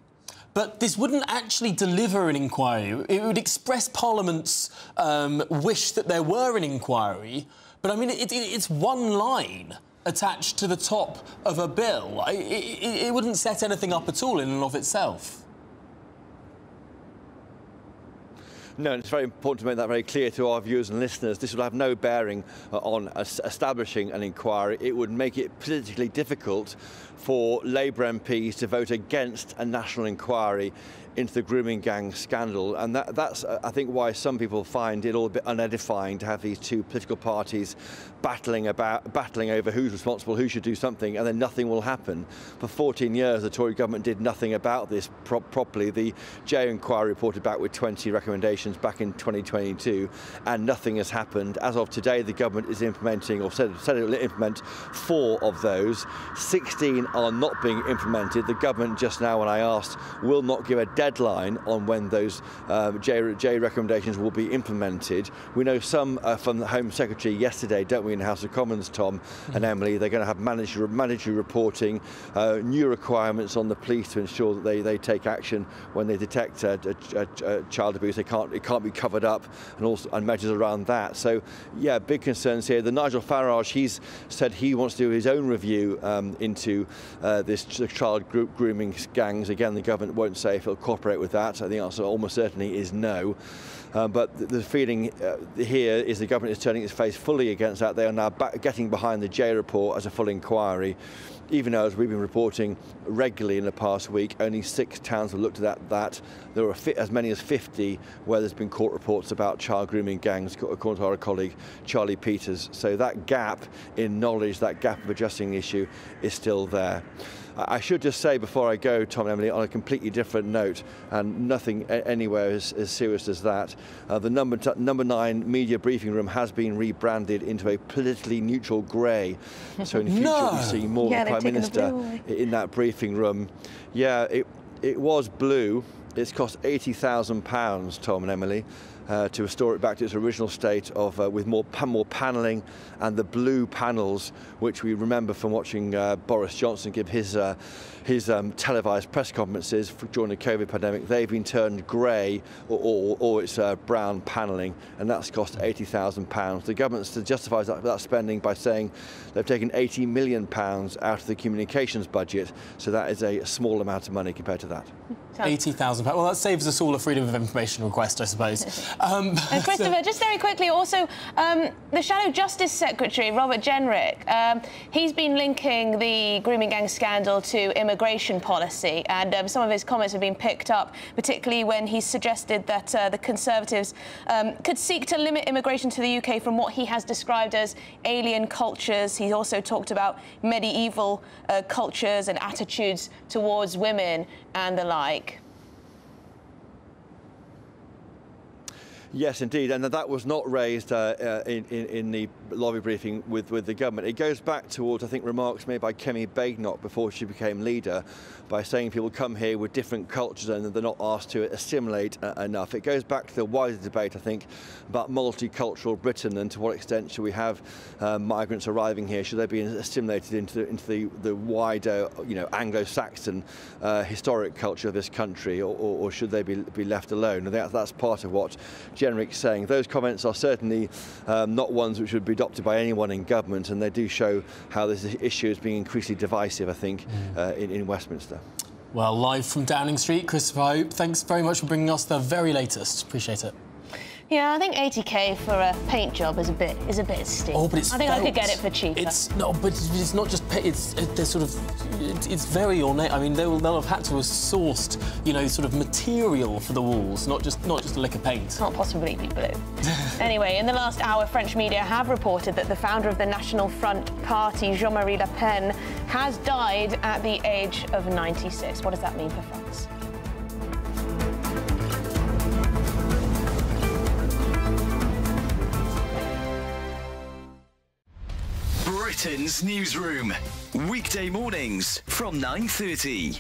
But this wouldn't actually deliver an inquiry. It would express Parliament's wish that there were an inquiry. But, I mean, it's one line attached to the top of a bill. It wouldn't set anything up at all in and of itself. No, and it's very important to make that very clear to our viewers and listeners. This will have no bearing on establishing an inquiry. It would make it politically difficult for Labour MPs to vote against a national inquiry into the grooming gang scandal, and that's I think why some people find it all a bit unedifying to have these two political parties battling over who's responsible, who should do something, and then nothing will happen. For 14 years the Tory government did nothing about this properly. The J inquiry reported back with 20 recommendations back in 2022 and nothing has happened. As of today the government is implementing, or said it will implement 4 of those. 16 are not being implemented. The government just now, when I asked, will not give a deadline on when those J recommendations will be implemented. We know some from the Home Secretary yesterday, don't we, in the House of Commons, Tom and Emily, they're going to have mandatory reporting, new requirements on the police to ensure that they take action when they detect child abuse. It can't be covered up, and measures around that. So, yeah, big concerns here. The Nigel Farage, he's said he wants to do his own review into this child grooming gangs. Again, the government won't say if it'll cooperate with that. I think the answer almost certainly is no. But the feeling here is the government is turning its face fully against that. They are now getting behind the J report as a full inquiry. Even though, as we've been reporting regularly in the past week, only 6 towns have looked at that. There are as many as 50 where there's been court reports about child grooming gangs, according to our colleague Charlie Peters. So that gap in knowledge, that gap of addressing the issue is still there. I should just say before I go, Tom and Emily, on a completely different note, and nothing anywhere as serious as that, the number 9 media briefing room has been rebranded into a politically neutral grey. So in future we see more of the Prime Minister in that briefing room. Yeah, it was blue. It's cost £80,000, Tom and Emily, to restore it back to its original state of with more panelling and the blue panels, which we remember from watching Boris Johnson give his televised press conferences during the COVID pandemic. They've been turned grey or it's brown panelling, and that's cost £80,000. The government justifies that spending by saying they've taken £80 million out of the communications budget, so that is a small amount of money compared to that. £80,000. Well, that saves us all a freedom of information request, I suppose. And Christopher, just very quickly, also, the Shadow Justice Secretary, Robert Jenrick, he's been linking the grooming gang scandal to immigration policy, and some of his comments have been picked up, particularly when he suggested that the Conservatives could seek to limit immigration to the UK from what he has described as alien cultures. He also talked about medieval cultures and attitudes towards women and the like. Yes, indeed, and that was not raised in the lobby briefing with the government. It goes back towards, I think, remarks made by Kemi Badenoch before she became leader, by saying people come here with different cultures and they're not asked to assimilate enough. It goes back to the wider debate, I think, about multicultural Britain and to what extent should we have migrants arriving here? Should they be assimilated into the wider, Anglo-Saxon historic culture of this country, or should they be left alone? I think that's part of what Jenrick's saying. Those comments are certainly not ones which would be adopted by anyone in government, and they do show how this issue is being increasingly divisive, I think, in Westminster. Well, live from Downing Street, Christopher Hope, thanks very much for bringing us the very latest. Appreciate it. Yeah, I think 80k for a paint job is a bit steep. Oh, but it's I think I could get it for cheaper. But it's not just paint. It's very ornate. I mean, they'll have had to have sourced, sort of material for the walls, not just a lick of paint. Can't possibly be blue. Anyway, in the last hour, French media have reported that the founder of the National Front Party, Jean-Marie Le Pen, has died at the age of 96. What does that mean for France? Britain's newsroom, weekday mornings from 9:30.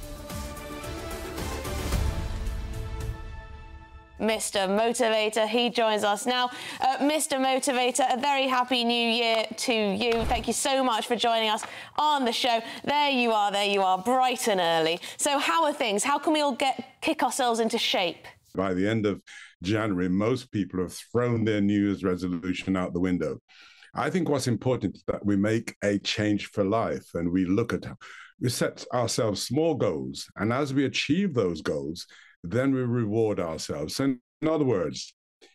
Mr. Motivator, he joins us now. Mr. Motivator, a very happy new year to you. Thank you so much for joining us on the show. There you are, bright and early. So how are things? How can we all kick ourselves into shape? By the end of January, most people have thrown their New Year's resolution out the window. I think what's important is that we make a change for life, and we set ourselves small goals, and as we achieve those goals, then we reward ourselves. And in other words,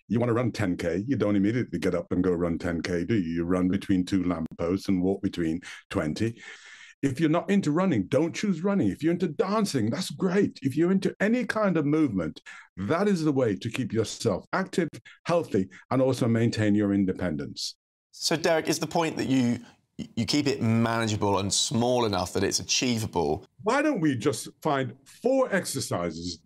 you want to run 10K, you don't immediately get up and go run 10K, do you? You run between 2 lampposts and walk between 20. If you're not into running, don't choose running. If you're into dancing, that's great. If you're into any kind of movement, that is the way to keep yourself active, healthy, and also maintain your independence. So, Derek, is the point that you keep it manageable and small enough that it's achievable? Why don't we just find 4 exercises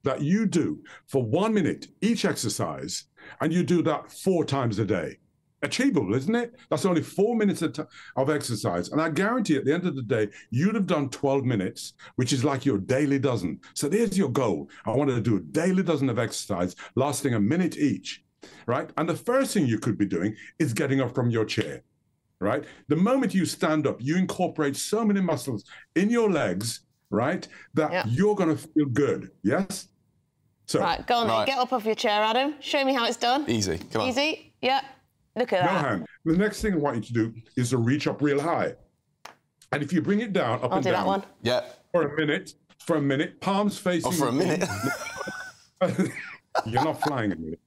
that you do for 1 minute each exercise, and you do that 4 times a day? achievable, isn't it? That's only 4 minutes of exercise. And I guarantee at the end of the day, you'd have done 12 minutes, which is like your daily dozen. So there's your goal. I wanted to do a daily dozen of exercise lasting a minute each, right? And the first thing you could be doing is getting up from your chair, right? The moment you stand up, you incorporate so many muscles in your legs, right, that you're going to feel good, yes? So, right, go on then. Get up off your chair, Adam. Show me how it's done. Easy, come on. Easy, yeah. Look at no that. hand. The next thing I want you to do is to reach up real high. And if you bring it down, up I'll and do down. that one. Yeah. For a minute, palms facing. Oh, for a minute? You're not flying a minute.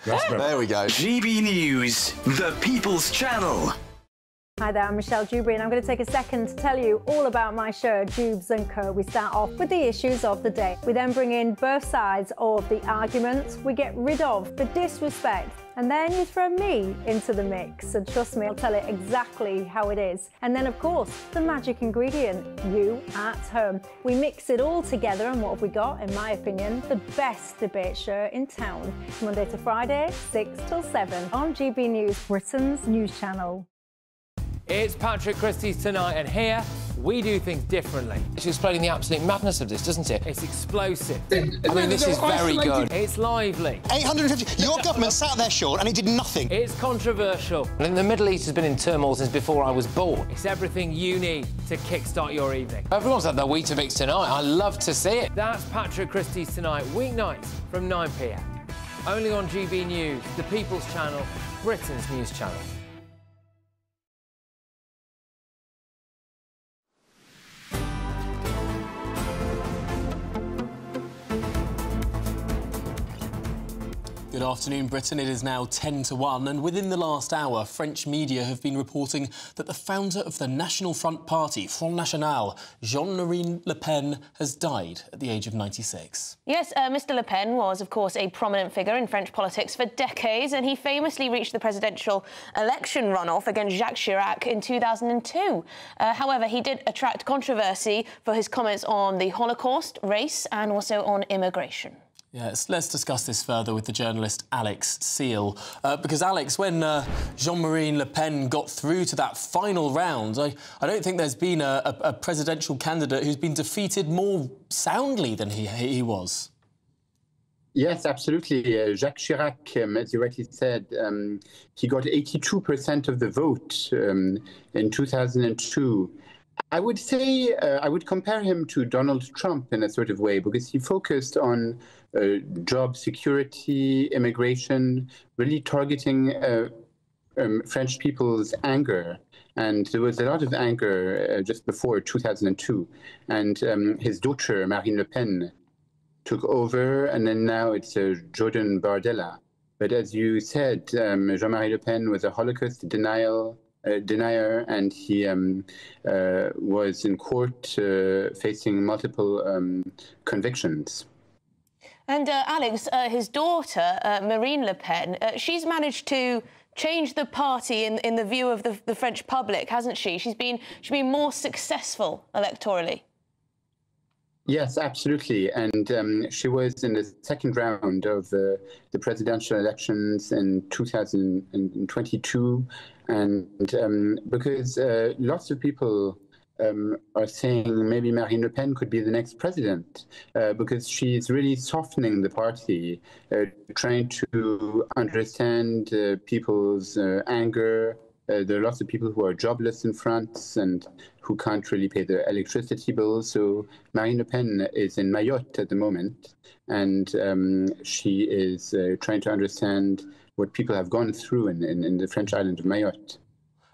That's better. There we go. GB News, the People's Channel. Hi there, I'm Michelle Dewberry and I'm going to take a second to tell you all about my show, Dubes & Co. We start off with the issues of the day. We then bring in both sides of the arguments. We get rid of the disrespect. And then you throw me into the mix. And trust me, I'll tell it exactly how it is. And then, of course, the magic ingredient, you at home. We mix it all together and what have we got, in my opinion, the best debate show in town. Monday to Friday, 6 till 7 on GB News, Britain's news channel. It's Patrick Christie's Tonight, and here we do things differently. It's explaining the absolute madness of this, doesn't it? It's explosive. I mean, this is very good. It's lively. 850. Your government sat there, Sean, and it did nothing. It's controversial. And the Middle East has been in turmoil since before I was born. It's everything you need to kickstart your evening. Everyone's had their Weetabix tonight. I love to see it. That's Patrick Christie's Tonight, weeknights from 9 p.m. Only on GB News, the People's Channel, Britain's news channel. Good afternoon, Britain. It is now 10 to 1, and within the last hour, French media have been reporting that the founder of the National Front Party, Front National, Jean-Marie Le Pen, has died at the age of 96. Yes, Mr Le Pen was, of course, a prominent figure in French politics for decades, and he famously reached the presidential election runoff against Jacques Chirac in 2002. However, he did attract controversy for his comments on the Holocaust, race, and also on immigration. Yes, let's discuss this further with the journalist Alex Seal. Because, Alex, when Jean-Marie Le Pen got through to that final round, I don't think there's been a presidential candidate who's been defeated more soundly than he was. Yes, absolutely. Jacques Chirac, as you rightly said, he got 82% of the vote in 2002. I would say I would compare him to Donald Trump in a sort of way, because he focused on job security, immigration, really targeting French people's anger. And there was a lot of anger just before 2002. And his daughter, Marine Le Pen, took over, and then now it's Jordan Bardella. But as you said, Jean-Marie Le Pen was a Holocaust denier, and he was in court facing multiple convictions. And Alex, his daughter, Marine Le Pen, she's managed to change the party in the view of the French public, hasn't she? She's been more successful electorally. Yes, absolutely. And she was in the second round of the presidential elections in 2022. And because lots of people are saying maybe Marine Le Pen could be the next president, because she's really softening the party, trying to understand people's anger. There are lots of people who are jobless in France and who can't really pay their electricity bills. So Marine Le Pen is in Mayotte at the moment, and she is trying to understand what people have gone through in the French island of Mayotte.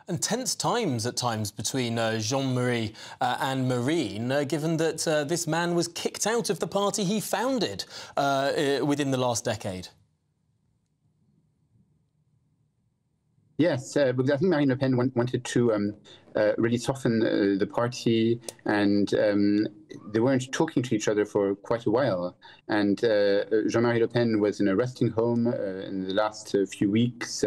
And tense times at times between Jean-Marie and Marine, given that this man was kicked out of the party he founded within the last decade. Yes, because I think Marine Le Pen wanted to really soften the party, and they weren't talking to each other for quite a while. And Jean-Marie Le Pen was in a resting home in the last few weeks,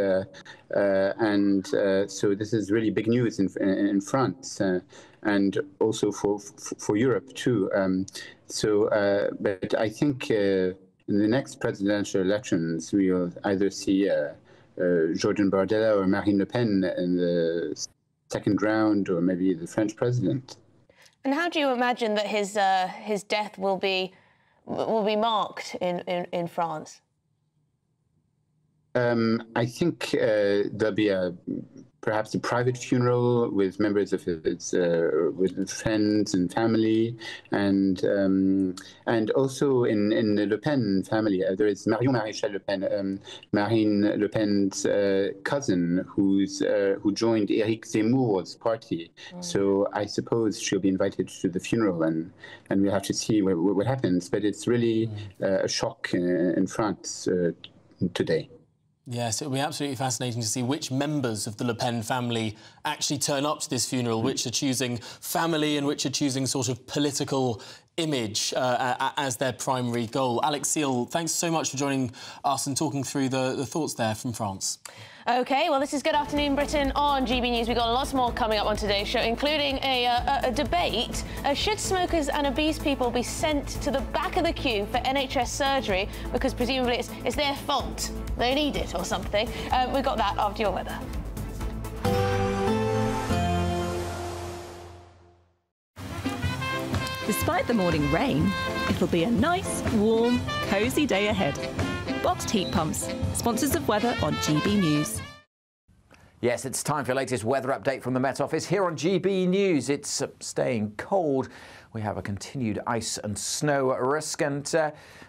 and so this is really big news in France, and also for Europe too. But I think in the next presidential elections, we'll either see Jordan Bardella or Marine Le Pen in the second round, or maybe the French president. And how do you imagine that his death will be marked in France? I think there'll be perhaps a private funeral with members of his with friends and family, and also in the Le Pen family there is Marion Maréchal Le Pen, Marine Le Pen's cousin, who joined Éric Zemmour's party. So I suppose she'll be invited to the funeral, and we'll have to see what happens. But it's really a shock in France today. Yes, it'll be absolutely fascinating to see which members of the Le Pen family actually turn up to this funeral, which are choosing family and which are choosing sort of political image as their primary goal. Alex Seal, thanks so much for joining us and talking through the thoughts there from France. OK, well, this is Good Afternoon Britain on GB News. We've got lots more coming up on today's show, including a debate. Should smokers and obese people be sent to the back of the queue for NHS surgery because presumably it's their fault? They need it or something. We've got that after your weather. Despite the morning rain, it'll be a nice, warm, cosy day ahead. Boxed heat pumps, sponsors of weather on GB News. Yes, it's time for your latest weather update from the Met Office here on GB News. It's staying cold. We have a continued ice and snow risk, and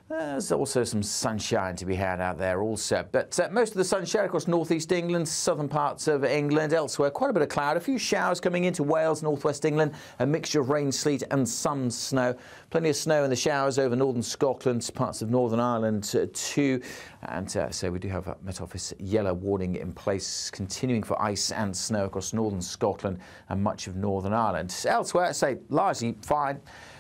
there's also some sunshine to be had out there also. But most of the sunshine across northeast England, southern parts of England, elsewhere, quite a bit of cloud. A few showers coming into Wales, northwest England, a mixture of rain, sleet and some snow. Plenty of snow in the showers over northern Scotland, parts of Northern Ireland too. And so we do have a Met Office yellow warning in place, continuing for ice and snow across northern Scotland and much of Northern Ireland. Elsewhere, say largely fine.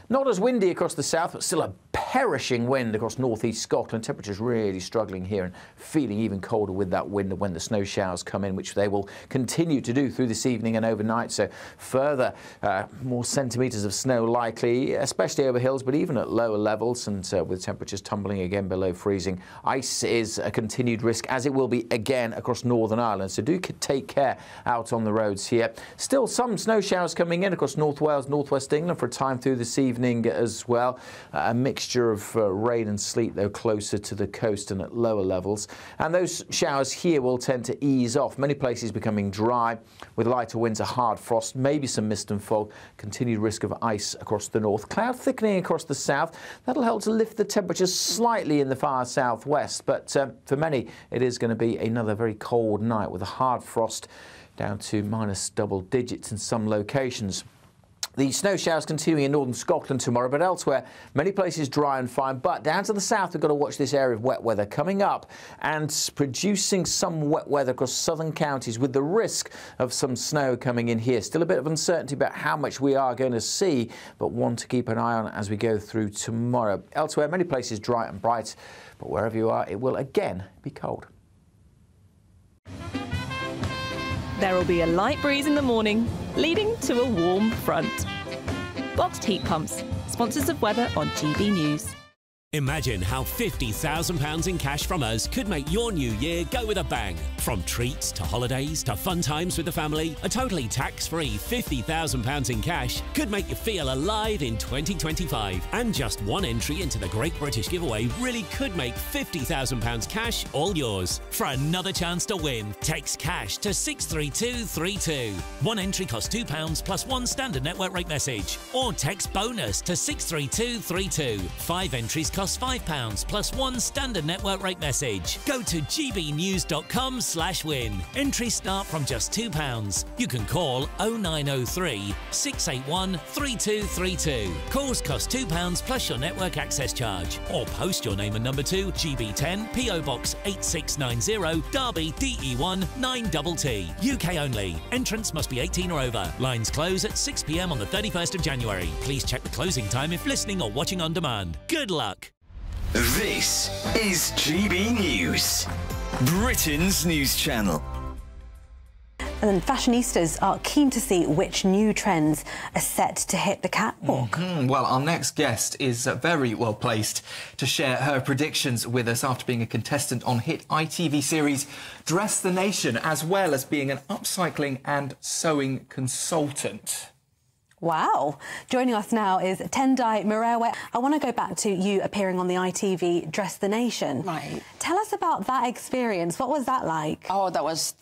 Not as windy across the south, but still a perishing wind across northeast Scotland. Temperatures really struggling here and feeling even colder with that wind when the snow showers come in, which they will continue to do through this evening and overnight. So further, more centimetres of snow likely, especially over hills, but even at lower levels, and with temperatures tumbling again below freezing. Ice is a continued risk, as it will be again across Northern Ireland. So do take care out on the roads here. Still some snow showers coming in across North Wales, northwest England for a time through this evening as well. A mixture of rain and sleet, though, closer to the coast and at lower levels. And those showers here will tend to ease off. Many places becoming dry with lighter winds, a hard frost, maybe some mist and fog. Continued risk of ice across the north. Cloud thickening across the south. That'll help to lift the temperatures slightly in the far southwest. But for many, it is going to be another very cold night with a hard frost down to minus double digits in some locations. The snow showers continuing in northern Scotland tomorrow, but elsewhere, many places dry and fine. But down to the south, we've got to watch this area of wet weather coming up and producing some wet weather across southern counties with the risk of some snow coming in here. Still a bit of uncertainty about how much we are going to see, but one to keep an eye on as we go through tomorrow. Elsewhere, many places dry and bright, but wherever you are, it will again be cold. There will be a light breeze in the morning, leading to a warm front. Boxed heat pumps, sponsors of weather on GB News. Imagine how £50,000 in cash from us could make your new year go with a bang. From treats to holidays to fun times with the family, a totally tax-free £50,000 in cash could make you feel alive in 2025. And just one entry into the Great British Giveaway really could make £50,000 cash all yours. For another chance to win, text cash to 63232. One entry costs £2 plus one standard network rate message. Or text bonus to 63232. 5 entries cost £5 plus one standard network rate message. Go to gbnews.com/win. Entries start from just £2. You can call 0903 681 3232. Calls cost £2 plus your network access charge. Or post your name and number to GB10 PO Box 8690 Derby DE1 9TT. UK only. Entrance must be 18 or over. Lines close at 6 p.m. on the 31st of January. Please check the closing time if listening or watching on demand. Good luck. This is GB News, Britain's news channel. And fashionistas are keen to see which new trends are set to hit the catwalk. Well, our next guest is very well placed to share her predictions with us after being a contestant on hit ITV series Dress the Nation, as well as being an upcycling and sewing consultant. Wow. Joining us now is Tendai Murewe. I want to go back to you appearing on the ITV Dress the Nation. Right. Tell us about that experience. What was that like? Oh, that was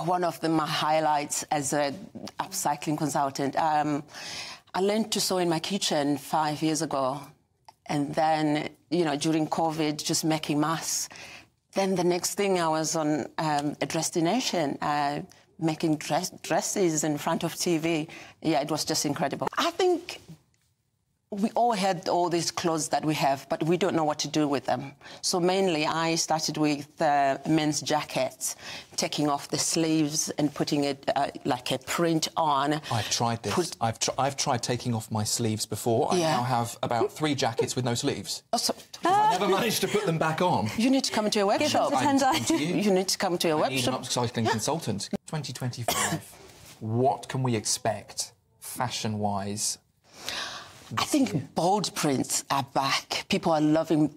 one of my highlights as an upcycling consultant. I learned to sew in my kitchen 5 years ago. And then, you know, during COVID, just making masks. Then the next thing I was on a Dress the Nation, making dresses in front of TV. Yeah, it was just incredible. I think we all had all these clothes that we have, but we don't know what to do with them. So mainly I started with men's jackets, taking off the sleeves and putting it like a print on. I've tried this. I've tried taking off my sleeves before. I now have about 3 jackets with no sleeves. Oh, so I never managed to put them back on. You need to come to a workshop. You need to come to a workshop. I need an upcycling consultant. 2025. What can we expect, fashion-wise? I think bold prints are back. People are loving.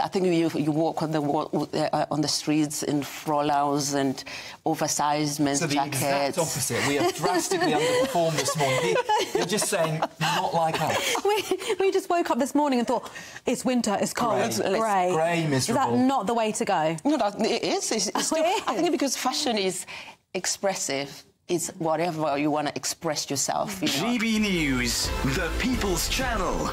I think you walk on the streets in frollals and oversized men's jackets. So the exact opposite. We have drastically underperformed this morning. You're just saying not like us. We just woke up this morning and thought it's winter, it's cold, it's grey. Grey, miserable. Is that not the way to go? No, it is. It's still, I think because fashion is expressive. It's whatever you want to express yourself. You know? GB News, the People's Channel.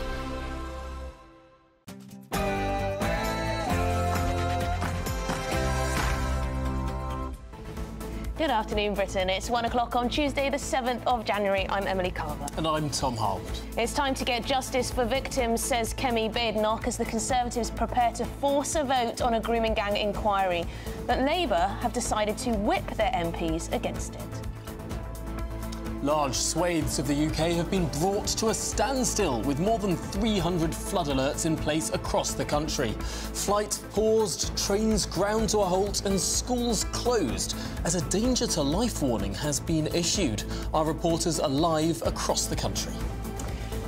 Good afternoon, Britain. It's 1 o'clock on Tuesday, the 7th of January. I'm Emily Carver. And I'm Tom Harwood. It's time to get justice for victims, says Kemi Badenoch, as the Conservatives prepare to force a vote on a grooming gang inquiry. But Labour have decided to whip their MPs against it. Large swathes of the UK have been brought to a standstill, with more than 300 flood alerts in place across the country. Flights paused, trains ground to a halt and schools closed as a danger to life warning has been issued. Our reporters are live across the country.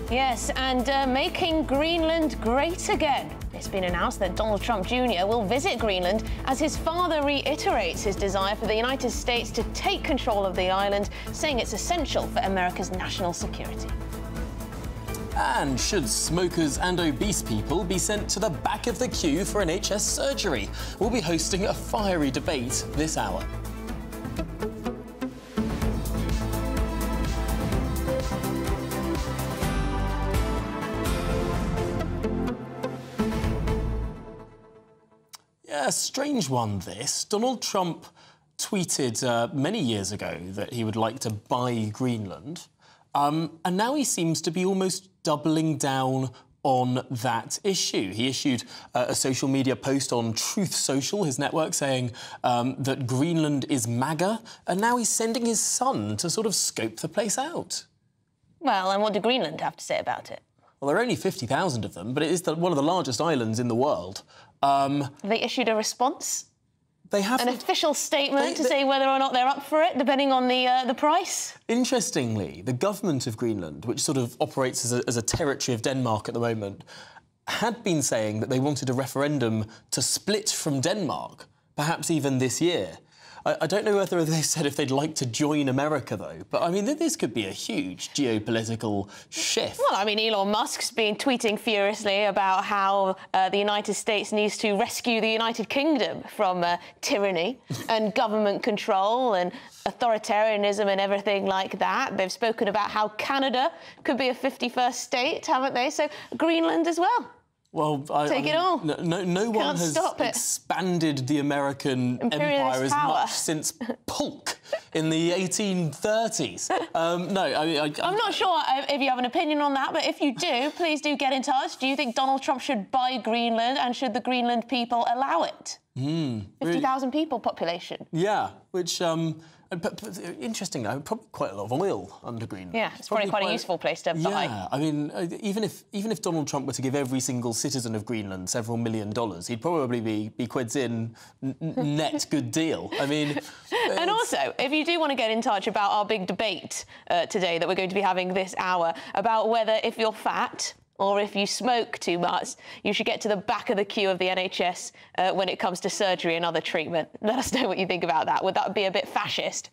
Yes, and making Greenland great again. It's been announced that Donald Trump Jr. will visit Greenland as his father reiterates his desire for the United States to take control of the island, saying it's essential for America's national security. And should smokers and obese people be sent to the back of the queue for NHS surgery? We'll be hosting a fiery debate this hour. A strange one, this. Donald Trump tweeted many years ago that he would like to buy Greenland, and now he seems to be almost doubling down on that issue. He issued a social media post on Truth Social, his network, saying that Greenland is MAGA, and now he's sending his son to sort of scope the place out. Well, and what do Greenland have to say about it? Well, there are only 50,000 of them, but it is one of the largest islands in the world. They issued a response? They have an official statement to say whether or not they're up for it, depending on the price? Interestingly, the government of Greenland, which sort of operates as a territory of Denmark at the moment, had been saying that they wanted a referendum to split from Denmark, perhaps even this year. I don't know whether they said if they'd like to join America, though. But, I mean, this could be a huge geopolitical shift. Well, I mean, Elon Musk's been tweeting furiously about how the United States needs to rescue the United Kingdom from tyranny and government control and authoritarianism and everything like that. They've spoken about how Canada could be a 51st state, haven't they? So Greenland as well. Well, Take it all. No one has expanded the American empire as much since Polk in the 1830s. I'm not sure if you have an opinion on that, but if you do, please do get in touch. Do you think Donald Trump should buy Greenland, and should the Greenland people allow it? 50,000 people population. Yeah, which But interestingly, probably quite a lot of oil under Greenland. Yeah, it's probably quite a useful place to buy. Yeah, I mean, even if Donald Trump were to give every single citizen of Greenland several $1 million, he'd probably be quids in net good deal. I mean... And also, if you do want to get in touch about our big debate today that we're going to be having this hour about whether if you're fat or if you smoke too much, you should get to the back of the queue of the NHS when it comes to surgery and other treatment. Let us know what you think about that. Would that be a bit fascist?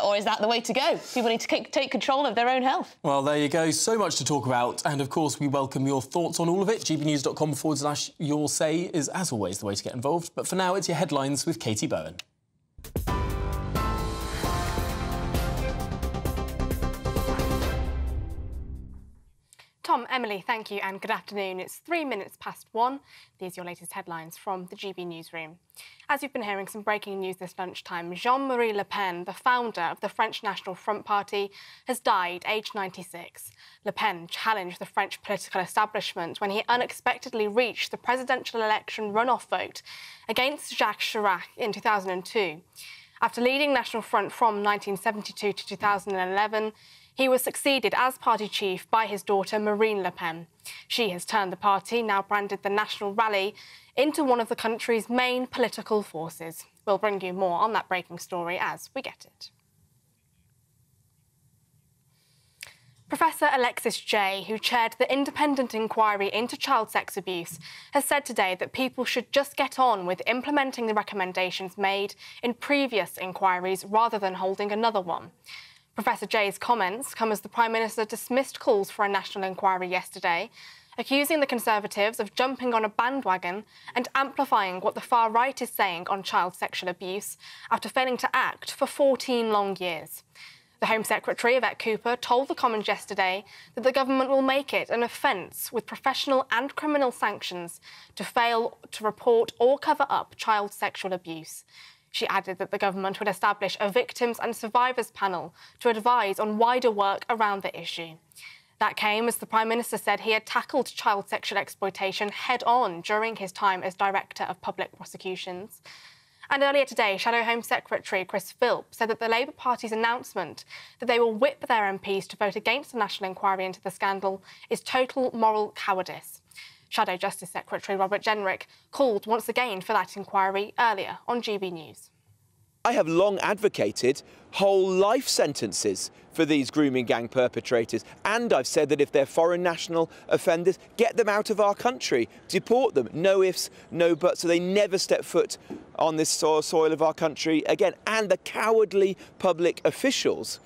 Or is that the way to go? People need to take control of their own health. Well, there you go. So much to talk about. And, of course, we welcome your thoughts on all of it. gbnews.com/your say is, as always, the way to get involved. But for now, it's your headlines with Katie Bowen. Tom, Emily, thank you and good afternoon. It's 3 minutes past 1. These are your latest headlines from the GB Newsroom. As you've been hearing some breaking news this lunchtime, Jean-Marie Le Pen, the founder of the French National Front Party, has died, aged 96. Le Pen challenged the French political establishment when he unexpectedly reached the presidential election runoff vote against Jacques Chirac in 2002. After leading National Front from 1972 to 2011, he was succeeded as party chief by his daughter, Marine Le Pen. She has turned the party, now branded the National Rally, into one of the country's main political forces. We'll bring you more on that breaking story as we get it. Professor Alexis Jay, who chaired the independent inquiry into child sex abuse, has said today that people should just get on with implementing the recommendations made in previous inquiries rather than holding another one. Professor Jay's comments come as the Prime Minister dismissed calls for a national inquiry yesterday, accusing the Conservatives of jumping on a bandwagon and amplifying what the far right is saying on child sexual abuse after failing to act for 14 long years. The Home Secretary, Yvette Cooper, told the Commons yesterday that the government will make it an offence with professional and criminal sanctions to fail to report or cover up child sexual abuse. She added that the government would establish a victims and survivors panel to advise on wider work around the issue. That came as the Prime Minister said he had tackled child sexual exploitation head-on during his time as Director of Public Prosecutions. And earlier today, Shadow Home Secretary Chris Philp said that the Labour Party's announcement that they will whip their MPs to vote against a national inquiry into the scandal is total moral cowardice. Shadow Justice Secretary Robert Jenrick called once again for that inquiry earlier on GB News. I have long advocated whole life sentences for these grooming gang perpetrators, and I've said that if they're foreign national offenders, get them out of our country, deport them, no ifs, no buts, so they never step foot on this soil of our country again. And the cowardly public officials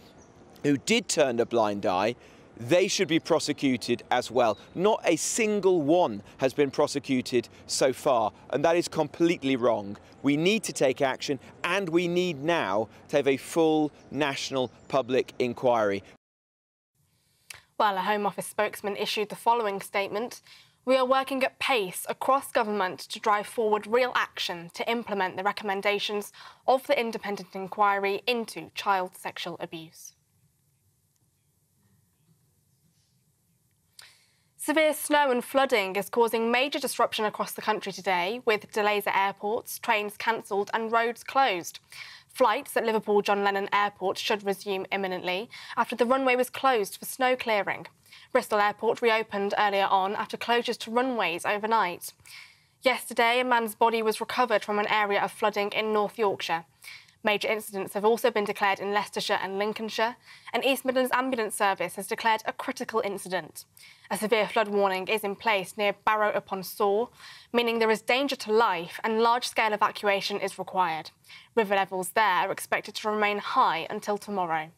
who did turn a blind eye, they should be prosecuted as well. Not a single one has been prosecuted so far, and that is completely wrong. We need to take action, and we need now to have a full national public inquiry. Well, a Home Office spokesman issued the following statement. We are working at pace across government to drive forward real action to implement the recommendations of the independent inquiry into child sexual abuse. Severe snow and flooding is causing major disruption across the country today, with delays at airports, trains cancelled and roads closed. Flights at Liverpool John Lennon Airport should resume imminently after the runway was closed for snow clearing. Bristol Airport reopened earlier on after closures to runways overnight. Yesterday, a man's body was recovered from an area of flooding in North Yorkshire. Major incidents have also been declared in Leicestershire and Lincolnshire, and East Midlands Ambulance Service has declared a critical incident. A severe flood warning is in place near Barrow-upon-Soar, meaning there is danger to life and large-scale evacuation is required. River levels there are expected to remain high until tomorrow.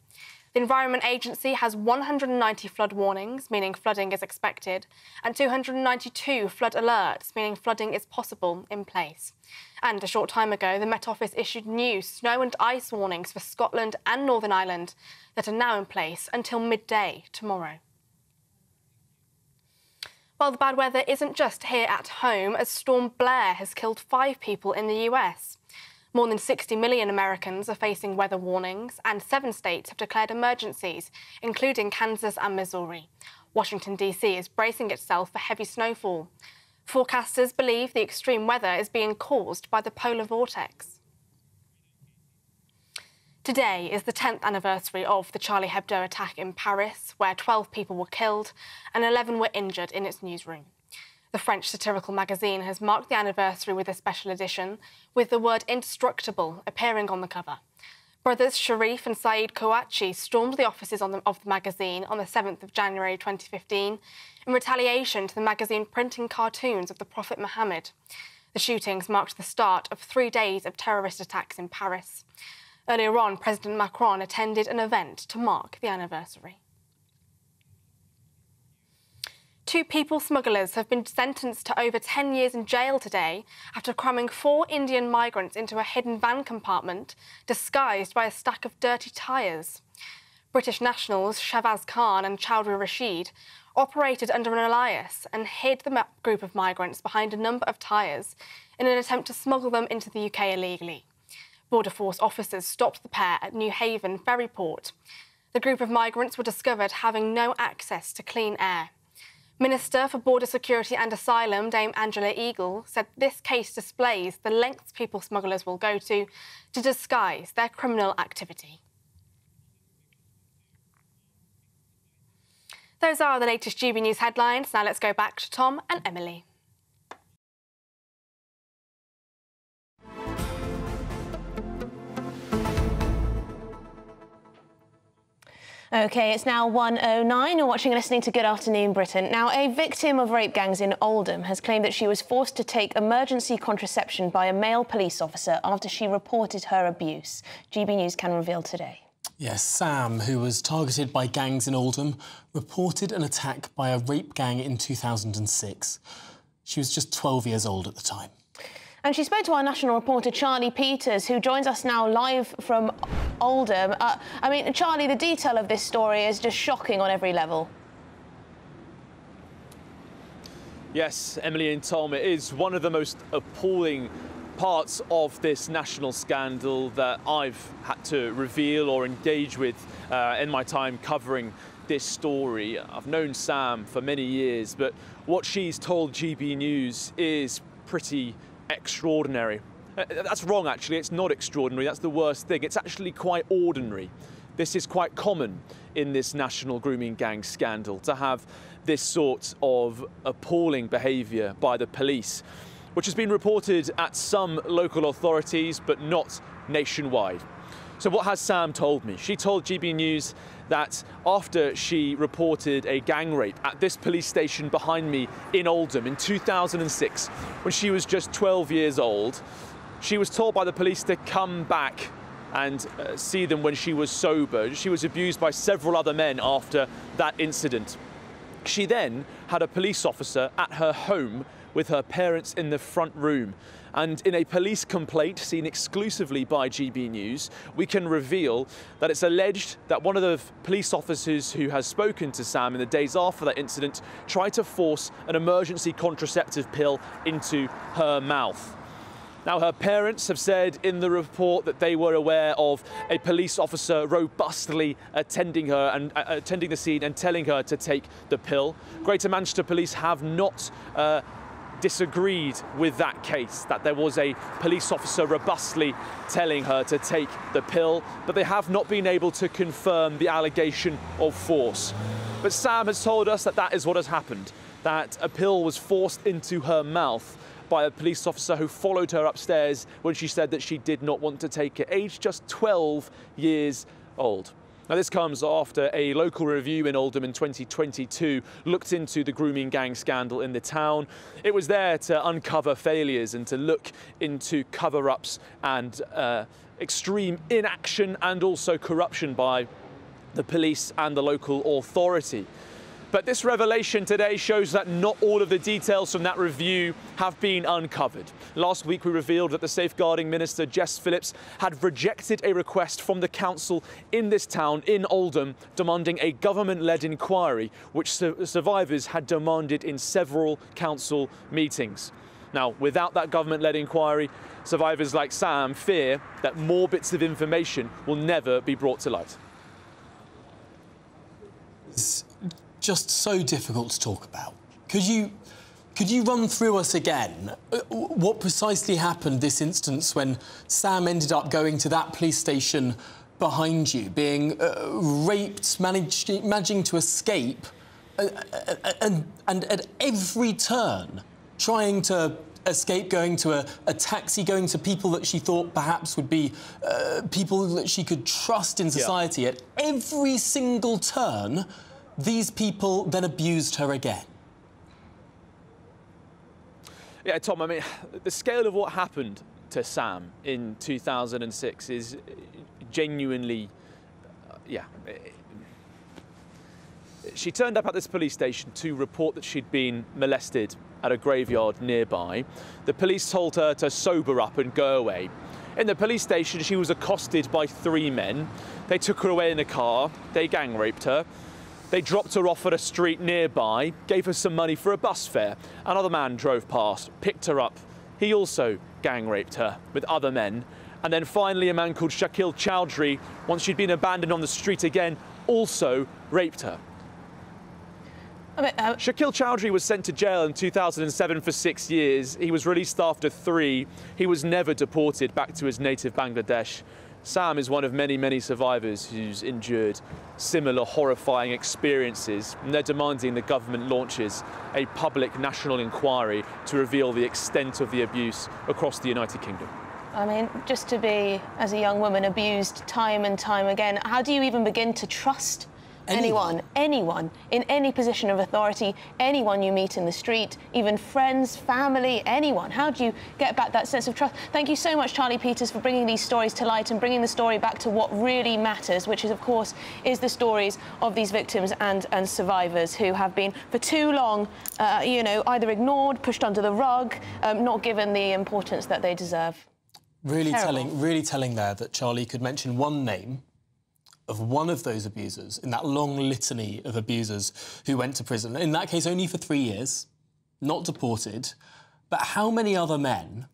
The Environment Agency has 190 flood warnings, meaning flooding is expected, and 292 flood alerts, meaning flooding is possible, in place. And a short time ago, the Met Office issued new snow and ice warnings for Scotland and Northern Ireland that are now in place until midday tomorrow. Well, the bad weather isn't just here at home, as Storm Blair has killed 5 people in the US. More than 60 million Americans are facing weather warnings, and 7 states have declared emergencies, including Kansas and Missouri. Washington, D.C. is bracing itself for heavy snowfall. Forecasters believe the extreme weather is being caused by the polar vortex. Today is the 10th anniversary of the Charlie Hebdo attack in Paris, where 12 people were killed and 11 were injured in its newsroom. The French satirical magazine has marked the anniversary with a special edition, with the word indestructible appearing on the cover. Brothers Sharif and Saeed Kouachi stormed the offices of the magazine on the 7th of January 2015 in retaliation to the magazine printing cartoons of the Prophet Muhammad. The shootings marked the start of 3 days of terrorist attacks in Paris. Earlier on, President Macron attended an event to mark the anniversary. 2 people smugglers have been sentenced to over 10 years in jail today after cramming 4 Indian migrants into a hidden van compartment disguised by a stack of dirty tyres. British nationals Shahbaz Khan and Chowdhury Rashid operated under an alias and hid the group of migrants behind a number of tyres in an attempt to smuggle them into the UK illegally. Border Force officers stopped the pair at New Haven ferry port. The group of migrants were discovered having no access to clean air. Minister for Border Security and Asylum, Dame Angela Eagle, said this case displays the lengths people smugglers will go to disguise their criminal activity. Those are the latest GB News headlines. Now let's go back to Tom and Emily. OK, it's now 1:09. You're watching and listening to Good Afternoon Britain. Now, a victim of rape gangs in Oldham has claimed that she was forced to take emergency contraception by a male police officer after she reported her abuse. GB News can reveal today. Yes, Sam, who was targeted by gangs in Oldham, reported an attack by a rape gang in 2006. She was just 12 years old at the time. And she spoke to our national reporter, Charlie Peters, who joins us now live from Oldham. I mean, Charlie, the detail of this story is just shocking on every level. Yes, Emily and Tom, it is one of the most appalling parts of this national scandal that I've had to reveal or engage with in my time covering this story. I've known Sam for many years, but what she's told GB News is pretty extraordinary. That's wrong, actually. It's not extraordinary. That's the worst thing. It's actually quite ordinary. This is quite common in this national grooming gang scandal, to have this sort of appalling behaviour by the police, which has been reported at some local authorities, but not nationwide. So what has Sam told me? She told GB News that after she reported a gang rape at this police station behind me in Oldham in 2006, when she was just 12 years old, she was told by the police to come back and see them when she was sober. She was abused by several other men after that incident. She then had a police officer at her home with her parents in the front room. And in a police complaint seen exclusively by GB News, we can reveal that it's alleged that one of the police officers who has spoken to Sam in the days after that incident tried to force an emergency contraceptive pill into her mouth. Now, her parents have said in the report that they were aware of a police officer robustly attending her and attending the scene and telling her to take the pill. Greater Manchester Police have not disagreed with that case, that there was a police officer robustly telling her to take the pill, but they have not been able to confirm the allegation of force. But Sam has told us that that is what has happened, that a pill was forced into her mouth by a police officer who followed her upstairs when she said that she did not want to take it, aged just 12 years old. Now, this comes after a local review in Oldham in 2022 looked into the grooming gang scandal in the town. It was there to uncover failures and to look into cover-ups and extreme inaction and also corruption by the police and the local authority. But this revelation today shows that not all of the details from that review have been uncovered. Last week, we revealed that the Safeguarding Minister, Jess Phillips, had rejected a request from the council in this town, in Oldham, demanding a government-led inquiry, which survivors had demanded in several council meetings. Now, without that government-led inquiry, survivors like Sam fear that more bits of information will never be brought to light. It's just so difficult to talk about. Could you run through us again what precisely happened this instance when Sam ended up going to that police station behind you, being raped, managing to escape, and at every turn trying to escape, going to a taxi, going to people that she thought perhaps would be people that she could trust in society. At every single turn, these people then abused her again. Yeah, Tom, I mean, the scale of what happened to Sam in 2006 is genuinely, She turned up at this police station to report that she'd been molested at a graveyard nearby. The police told her to sober up and go away. In the police station, she was accosted by 3 men. They took her away in a car. They gang raped her. They dropped her off at a street nearby, gave her some money for a bus fare. Another man drove past, picked her up. He also gang raped her with other men. And then finally, a man called Shakil Chowdhury, once she'd been abandoned on the street again, also raped her. Shakil Chowdhury was sent to jail in 2007 for 6 years. He was released after 3. He was never deported back to his native Bangladesh. Sam is one of many, many survivors who's endured similar horrifying experiences, and they're demanding the government launches a public national inquiry to reveal the extent of the abuse across the United Kingdom. I mean, just to be, as a young woman, abused time and time again, how do you even begin to trust anyone in any position of authority, anyone you meet in the street, even friends, family, anyone? How do you get back that sense of trust? Thank you so much, Charlie Peters, for bringing these stories to light and bringing the story back to what really matters, which is, of course, is the stories of these victims and survivors who have been for too long, you know, either ignored, pushed under the rug, not given the importance that they deserve. Really telling there that Charlie could mention one name of one of those abusers in that long litany of abusers who went to prison. In that case, only for 3 years, not deported. But how many other men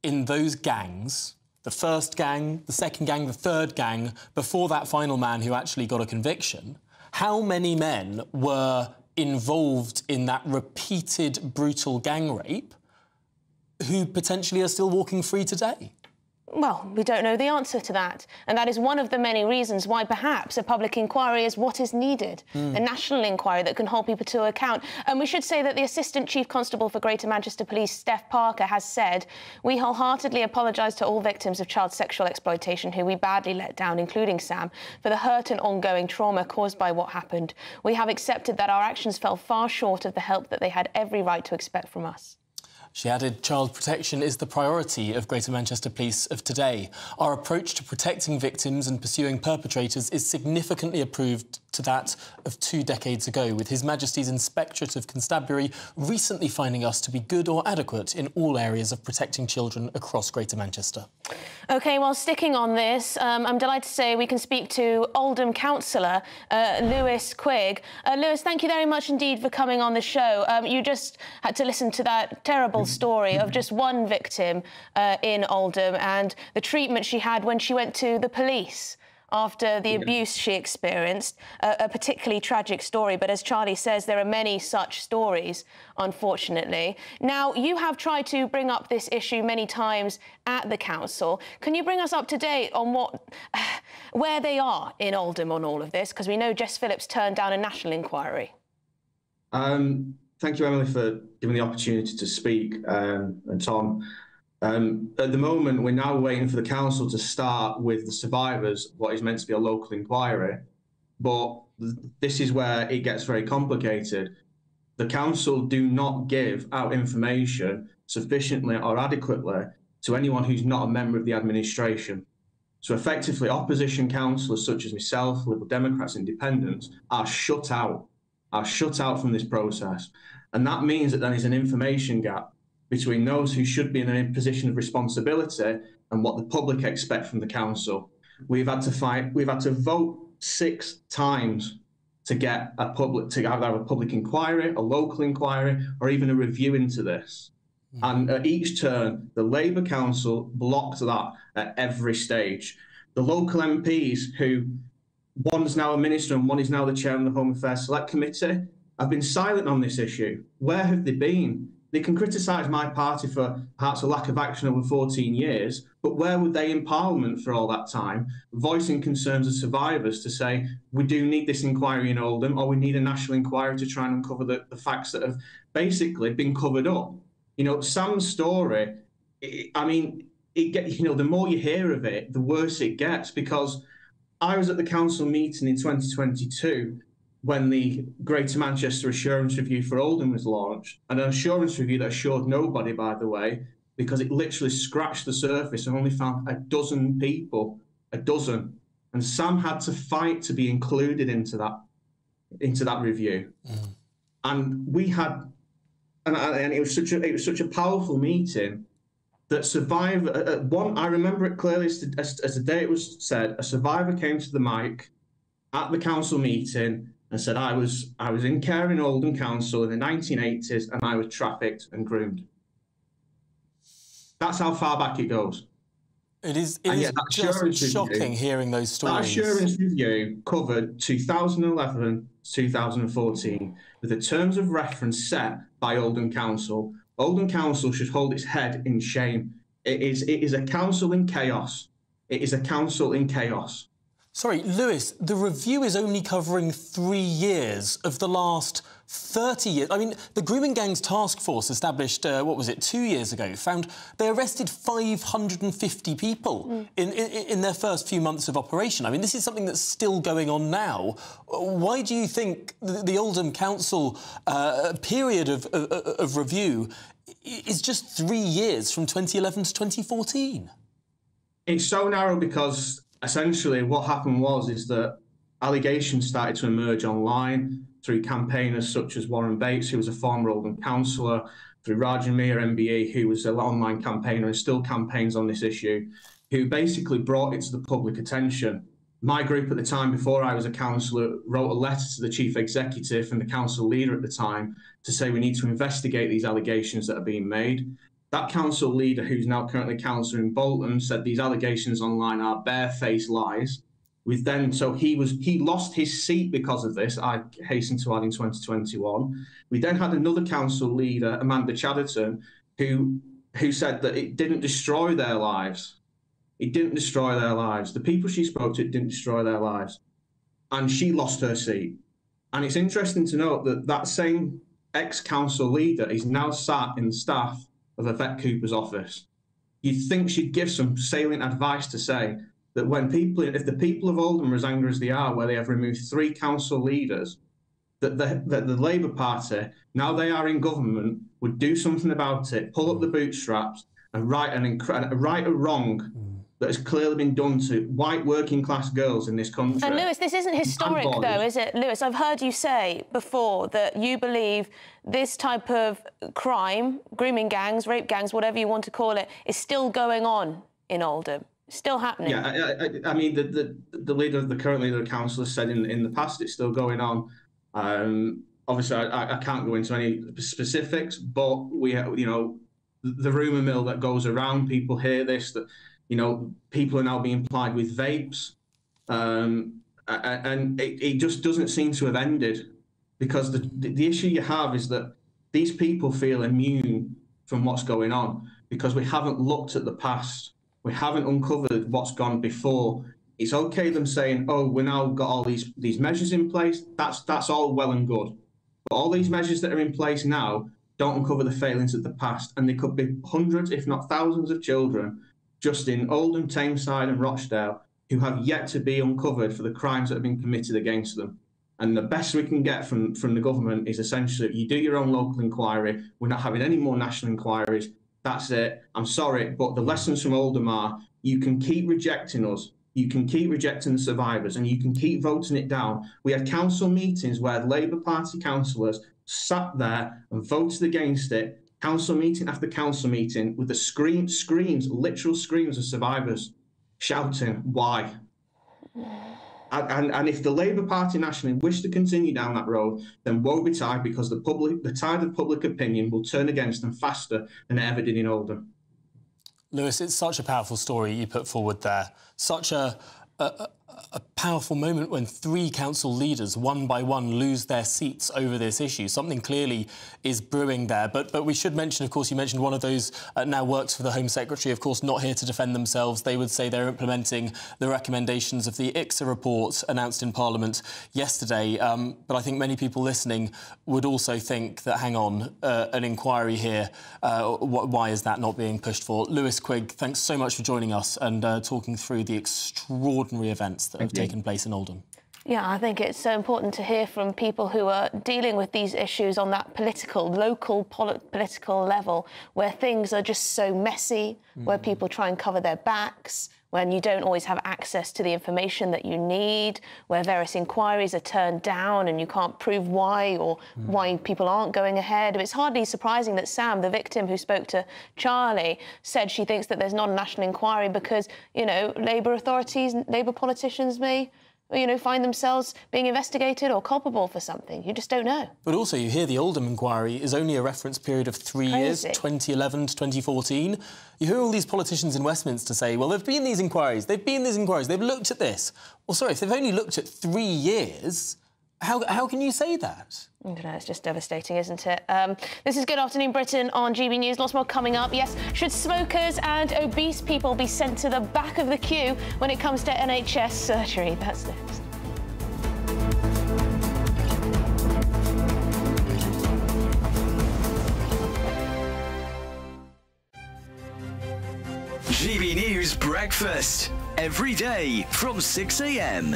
in those gangs, the first gang, the second gang, the third gang, before that final man who actually got a conviction, how many men were involved in that repeated brutal gang rape who potentially are still walking free today? Well, we don't know the answer to that. And that is one of the many reasons why perhaps a public inquiry is what is needed, a national inquiry that can hold people to account. And we should say that the Assistant Chief Constable for Greater Manchester Police, Steph Parker, has said, "We wholeheartedly apologise to all victims of child sexual exploitation who we badly let down, including Sam, for the hurt and ongoing trauma caused by what happened. We have accepted that our actions fell far short of the help that they had every right to expect from us." She added, child protection is the priority of Greater Manchester Police of today. Our approach to protecting victims and pursuing perpetrators is significantly improved to that of 2 decades ago, with His Majesty's Inspectorate of Constabulary recently finding us to be good or adequate in all areas of protecting children across Greater Manchester. OK, well, sticking on this, I'm delighted to say we can speak to Oldham councillor Lewis Quigg. Lewis, thank you very much indeed for coming on the show. You just had to listen to that terrible story of just one victim in Oldham and the treatment she had when she went to the police after the abuse she experienced. A particularly tragic story, but as Charlie says, there are many such stories, unfortunately. Now, you have tried to bring up this issue many times at the council. Can you bring us up to date on where they are in Oldham on all of this? Because we know Jess Phillips turned down a national inquiry. Thank you, Emily, for giving the opportunity to speak, and Tom. At the moment, we're now waiting for the council to start with the survivors, what is meant to be a local inquiry. But this is where it gets very complicated. The council do not give out information sufficiently or adequately to anyone who's not a member of the administration. So effectively, opposition councillors such as myself, Liberal Democrats, Independents, are shut out from this process. And that means that there is an information gap between those who should be in a position of responsibility and what the public expect from the council. We've had to vote 6 times to get a public inquiry, a local inquiry, or even a review into this. And at each turn, the Labour Council blocked that at every stage. The local MPs, who one is now a minister and one is now the chair of the Home Affairs Select Committee, have been silent on this issue. Where have they been? They can criticise my party for perhaps a lack of action over 14 years, but where were they in Parliament for all that time, voicing concerns of survivors to say, we do need this inquiry in Oldham, or we need a national inquiry to try and uncover the facts that have basically been covered up. You know, Sam's story, I mean, the more you hear of it, the worse it gets, because I was at the council meeting in 2022 when the Greater Manchester Assurance Review for Oldham was launched, an assurance review that assured nobody, by the way, because it literally scratched the surface and only found a dozen people, a dozen. And Sam had to fight to be included into that review. And we had, and it was such a powerful meeting that Survivor, I remember it clearly as the day it was said, a survivor came to the mic at the council meeting and said, I was in care in Oldham Council in the 1980s and I was trafficked and groomed. That's how far back it goes. It is just shocking hearing those stories. That assurance review covered 2011 to 2014 with the terms of reference set by Oldham Council. Oldham Council should hold its head in shame. It is a council in chaos. It is a council in chaos. Sorry, Lewis, the review is only covering 3 years of the last 30 years. I mean, the Grooming Gangs Task Force established, 2 years ago, found they arrested 550 people in their first few months of operation. I mean, this is something that's still going on now. Why do you think the Oldham Council period of review is just 3 years from 2011 to 2014? It's so narrow because essentially what happened is that allegations started to emerge online through campaigners such as Warren Bates, who was a former Oldham councillor, through Rajan Mir MBE, who was an online campaigner and still campaigns on this issue, who basically brought it to the public attention. My group at the time, before I was a councillor, wrote a letter to the chief executive and the council leader at the time to say we need to investigate these allegations that are being made. That council leader, who's now currently councillor in Bolton, said these allegations online are barefaced lies. So he lost his seat because of this, I hasten to add, in 2021. We then had another council leader, Amanda Chatterton, who said that it didn't destroy their lives. It didn't destroy their lives. The people she spoke to, it didn't destroy their lives. And she lost her seat. And it's interesting to note that that same ex-council leader is now sat in the staff of Yvette Cooper's office. You'd think she'd give some salient advice to say that if the people of Oldham are as angry as they are, where they have removed 3 council leaders, that the Labour Party, now they are in government, would do something about it, pull up the bootstraps and right a wrong that has clearly been done to white working class girls in this country. And Lewis, this isn't historic though, is it? Lewis, I've heard you say before that you believe this type of crime, grooming gangs, rape gangs, whatever you want to call it, is still going on in Oldham. Still happening. Yeah, I mean, the leader, the current leader of the council has said in the past it's still going on. Obviously, I can't go into any specifics, but the rumour mill that goes around, people hear this, that, people are now being plied with vapes. And it just doesn't seem to have ended, because the issue you have is that these people feel immune from what's going on because we haven't looked at the past. We haven't uncovered what's gone before. It's okay them saying, oh, we now got all these measures in place. That's all well and good. But all these measures that are in place now don't uncover the failings of the past. And there could be hundreds, if not thousands of children just in Oldham, Tameside and Rochdale who have yet to be uncovered for the crimes that have been committed against them. And the best we can get from the government is essentially, you do your own local inquiry. We're not having any more national inquiries. That's it. I'm sorry, but the lessons from Oldham are, you can keep rejecting us, you can keep rejecting the survivors, and you can keep voting it down. We had council meetings where Labour Party councillors sat there and voted against it, council meeting after council meeting, with the screams, literal screams of survivors shouting, why? And if the Labour Party nationally wish to continue down that road, then woe betide, because the tide of public opinion will turn against them faster than it ever did in Oldham. Lewis, it's such a powerful story you put forward there. Such a powerful moment when 3 council leaders, one by one, lose their seats over this issue. Something clearly is brewing there. But we should mention, of course, you mentioned one of those now works for the Home Secretary, of course, not here to defend themselves. They would say they're implementing the recommendations of the ICSA report announced in Parliament yesterday. But I think many people listening would also think that, hang on, an inquiry here, why is that not being pushed for? Lewis Quigg, thanks so much for joining us and talking through the extraordinary events that have taken place in Oldham. Yeah, I think it's so important to hear from people who are dealing with these issues on that local political level, where things are just so messy, where people try and cover their backs, when you don't always have access to the information that you need, where various inquiries are turned down and you can't prove why or why people aren't going ahead. It's hardly surprising that Sam, the victim who spoke to Charlie, said she thinks that there's not a national inquiry because, you know, Labour authorities, Labour politicians may, you know, find themselves being investigated or culpable for something. You just don't know. But also, you hear the Oldham inquiry is only a reference period of 3 years, 2011 to 2014. You hear all these politicians in Westminster say, well, there've been these inquiries, they've looked at this. Well, sorry, if they've only looked at 3 years, how can you say that? I don't know, it's just devastating, isn't it? This is Good Afternoon Britain on GB News. Lots more coming up. Yes, should smokers and obese people be sent to the back of the queue when it comes to NHS surgery? That's next. GB News Breakfast. Every day from 6 a.m.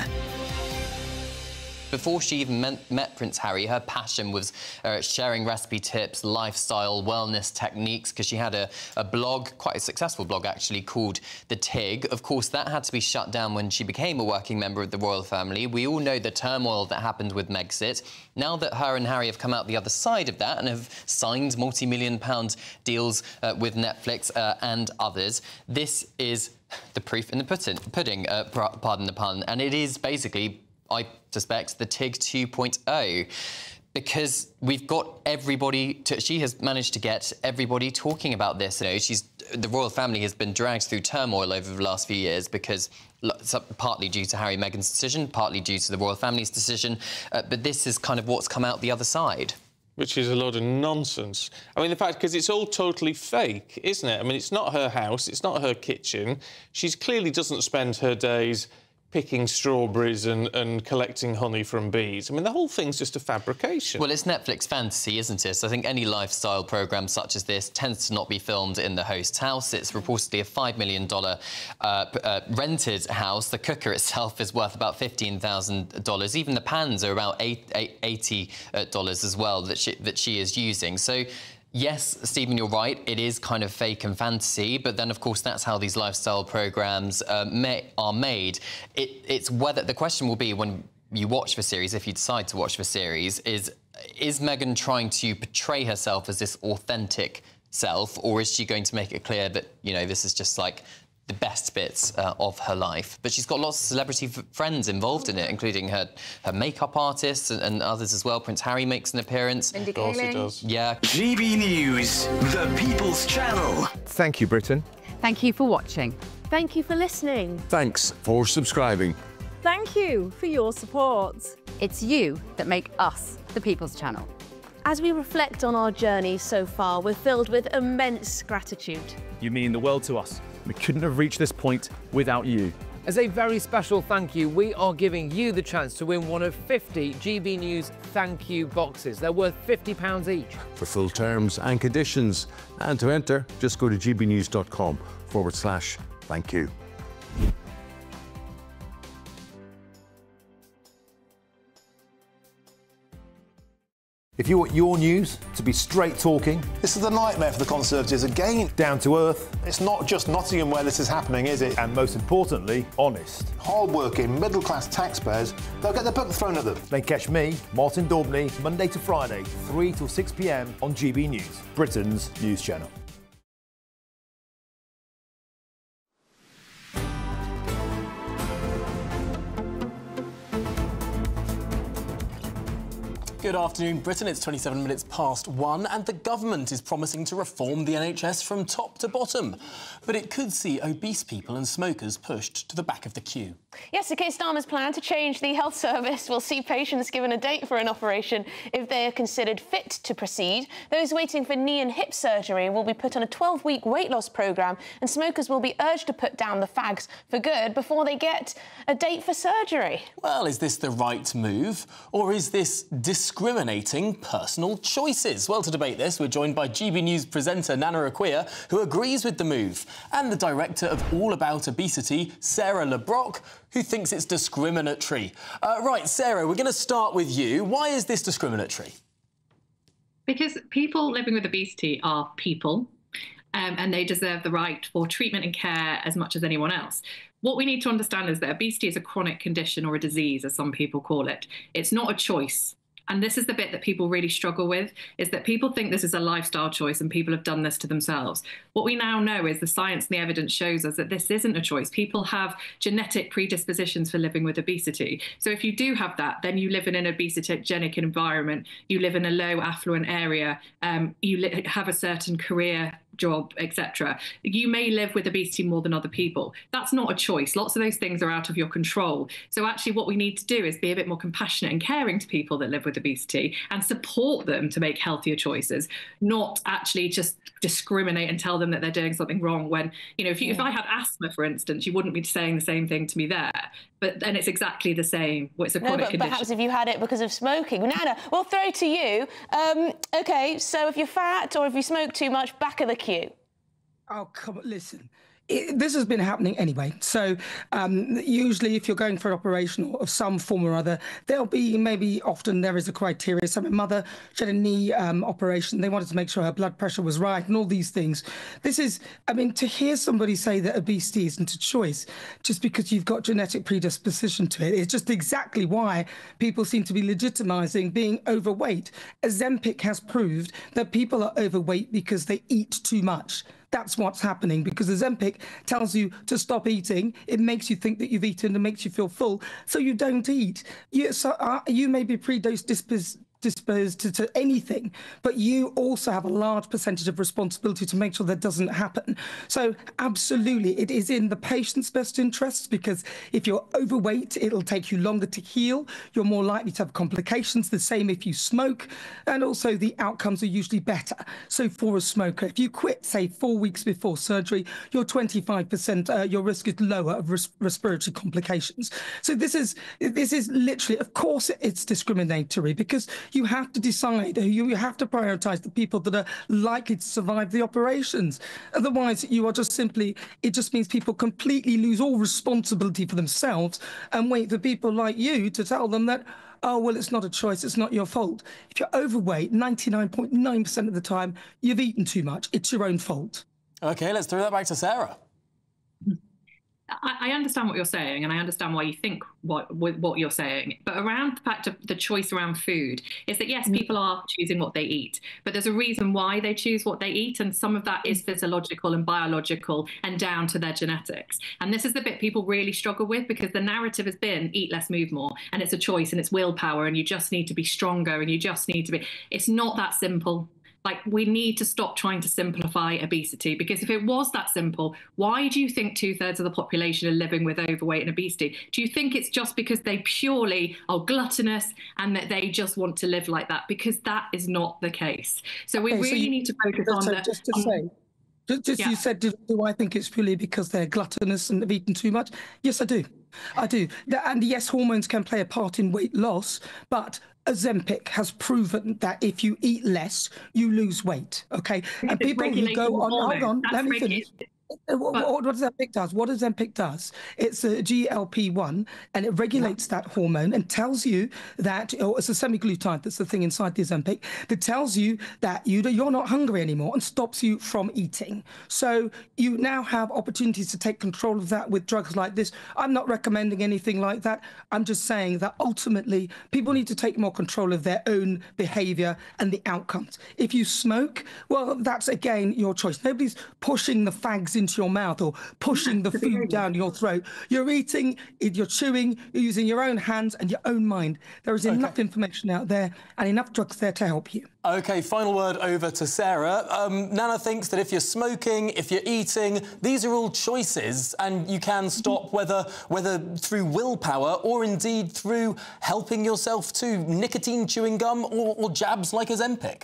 Before she even met Prince Harry, her passion was sharing recipe tips, lifestyle, wellness techniques, because she had a blog, quite a successful blog actually, called The Tig. Of course, that had to be shut down when she became a working member of the royal family. We all know the turmoil that happened with Megxit. Now that her and Harry have come out the other side of that and have signed multi-million-pound deals with Netflix and others, this is the proof in the pudding, pardon the pun, and it is basically, I suspect, the TIG 2.0, because we've got everybody, she has managed to get everybody talking about this. You know, the royal family has been dragged through turmoil over the last few years because partly due to Harry and Meghan's decision, partly due to the royal family's decision, but this is kind of what's come out the other side. Which is a load of nonsense. I mean, the fact, because it's all totally fake, isn't it? I mean, it's not her house, it's not her kitchen. She clearly doesn't spend her days picking strawberries and collecting honey from bees. I mean, the whole thing's just a fabrication. Well, it's Netflix fantasy, isn't it? So I think any lifestyle programme such as this tends to not be filmed in the host's house. It's reportedly a $5 million rented house. The cooker itself is worth about $15,000. Even the pans are about $80 as well that she is using. So yes, Stephen, you're right. It is kind of fake and fantasy, but then, of course, that's how these lifestyle programmes are made. It's whether the question will be when you watch the series, if you decide to watch the series, is Meghan trying to portray herself as this authentic self, or is she going to make it clear that, you know, this is just like the best bits of her life? But she's got lots of celebrity friends involved in it, including her makeup artists and others as well. Prince Harry makes an appearance. Of course he does. Yeah. GB News, the People's Channel. Thank you, Britain. Thank you for watching. Thank you for listening. Thanks for subscribing. Thank you for your support. It's you that make us the People's Channel. As we reflect on our journey so far, we're filled with immense gratitude. You mean the world to us. We couldn't have reached this point without you. As a very special thank you, we are giving you the chance to win one of 50 GB News thank you boxes. They're worth £50 each. For full terms and conditions, and to enter, just go to gbnews.com/thank you. If you want your news to be straight talking... This is a nightmare for the Conservatives again. Down to earth. It's not just Nottingham where this is happening, is it? And most importantly, honest. Hard-working, middle-class taxpayers, they'll get the book thrown at them. Then catch me, Martin Daubney, Monday to Friday, 3 till 6 p.m. on GB News, Britain's news channel. Good afternoon, Britain. It's 27 minutes past 1, and the government is promising to reform the NHS from top to bottom. But it could see obese people and smokers pushed to the back of the queue. Yes, the Keir Starmer's plan to change the health service will see patients given a date for an operation if they are considered fit to proceed. Those waiting for knee and hip surgery will be put on a 12-week weight loss programme, and smokers will be urged to put down the fags for good before they get a date for surgery. Well, is this the right move, or is this discriminating personal choices? Well, to debate this, we're joined by GB News presenter Nana Akua, who agrees with the move, and the director of All About Obesity, Sarah LeBrock, who thinks it's discriminatory. Right, Sarah, we're going to start with you. Why is this discriminatory? Because people living with obesity are people, and they deserve the right for treatment and care as much as anyone else. What we need to understand is that obesity is a chronic condition, or a disease, as some people call it. It's not a choice. And this is the bit that people really struggle with, is that people think this is a lifestyle choice and people have done this to themselves. What we now know is the science and the evidence shows us that this isn't a choice. People have genetic predispositions for living with obesity. So if you do have that, then you live in an obesogenic environment, you live in a low affluent area, you have a certain career, job, etc. You may live with obesity more than other people. That's not a choice. Lots of those things are out of your control. So actually what we need to do is be a bit more compassionate and caring to people that live with obesity and support them to make healthier choices, not actually just discriminate and tell them that they're doing something wrong when, you know, if I had asthma, for instance, you wouldn't be saying the same thing to me there. But then it's exactly the same. Well, it's a chronic condition. Perhaps if you had it because of smoking. Nana, we'll throw to you. OK, so if you're fat or if you smoke too much, back of the queue. Oh, come on, listen. This has been happening anyway. So usually if you're going for an operation of some form or other, there'll be often there is a criteria. So my mother, she had a knee operation. They wanted to make sure her blood pressure was right and all these things. This is, I mean, to hear somebody say that obesity isn't a choice just because you've got genetic predisposition to it, it's just exactly why people seem to be legitimizing being overweight. Ozempic has proved that people are overweight because they eat too much. That's what's happening, because Ozempic tells you to stop eating. It makes you think that you've eaten and makes you feel full, so you don't eat. You may be predisposed to anything, but you also have a large percentage of responsibility to make sure that doesn't happen. So absolutely, it is in the patient's best interests, because if you're overweight, it'll take you longer to heal. You're more likely to have complications, the same if you smoke, and also the outcomes are usually better. So for a smoker, if you quit, say, 4 weeks before surgery, your 25%, your risk is lower of respiratory complications. So this is literally, of course, it's discriminatory, because you have to decide, you have to prioritise the people that are likely to survive the operations. Otherwise, you are just simply, it just means people completely lose all responsibility for themselves and wait for people like you to tell them that, oh, well, it's not a choice, it's not your fault. If you're overweight, 99.9% of the time, you've eaten too much. It's your own fault. OK, let's throw that back to Sarah. I understand what you're saying, and I understand why you think what you're saying. But around the fact of the choice around food is that, yes, people are choosing what they eat, but there's a reason why they choose what they eat. And some of that is physiological and biological and down to their genetics. And this is the bit people really struggle with, because the narrative has been eat less, move more. And it's a choice and it's willpower, and you just need to be stronger and you just need to be. It's not that simple. Like, we need to stop trying to simplify obesity, because if it was that simple, why do you think 2/3 of the population are living with overweight and obesity? Do you think it's just because they purely are gluttonous and that they just want to live like that? Because that is not the case. So we really need to focus on that. Just to say, yeah. You said, do I think it's purely because they're gluttonous and have eaten too much? Yes, I do. I do. And yes, hormones can play a part in weight loss, but Ozempic has proven that if you eat less, you lose weight, OK? And people who go on... Hold on, let me finish. What Ozempic does, what Ozempic does, it's a GLP-1, and it regulates that hormone and tells you that, or it's a semaglutide, that's the thing inside the Ozempic, that tells you that you're not hungry anymore and stops you from eating. So you now have opportunities to take control of that with drugs like this. I'm not recommending anything like that. I'm just saying that ultimately people need to take more control of their own behaviour and the outcomes. If you smoke, well, that's again your choice. Nobody's pushing the fags drugs into your mouth or pushing the food down your throat. You're eating, you're chewing, you're using your own hands and your own mind. There is enough information out there and enough drugs there to help you. OK, final word over to Sarah. Nana thinks that if you're smoking, if you're eating, these are all choices and you can stop whether through willpower or indeed through helping yourself to nicotine chewing gum or jabs like Ozempic.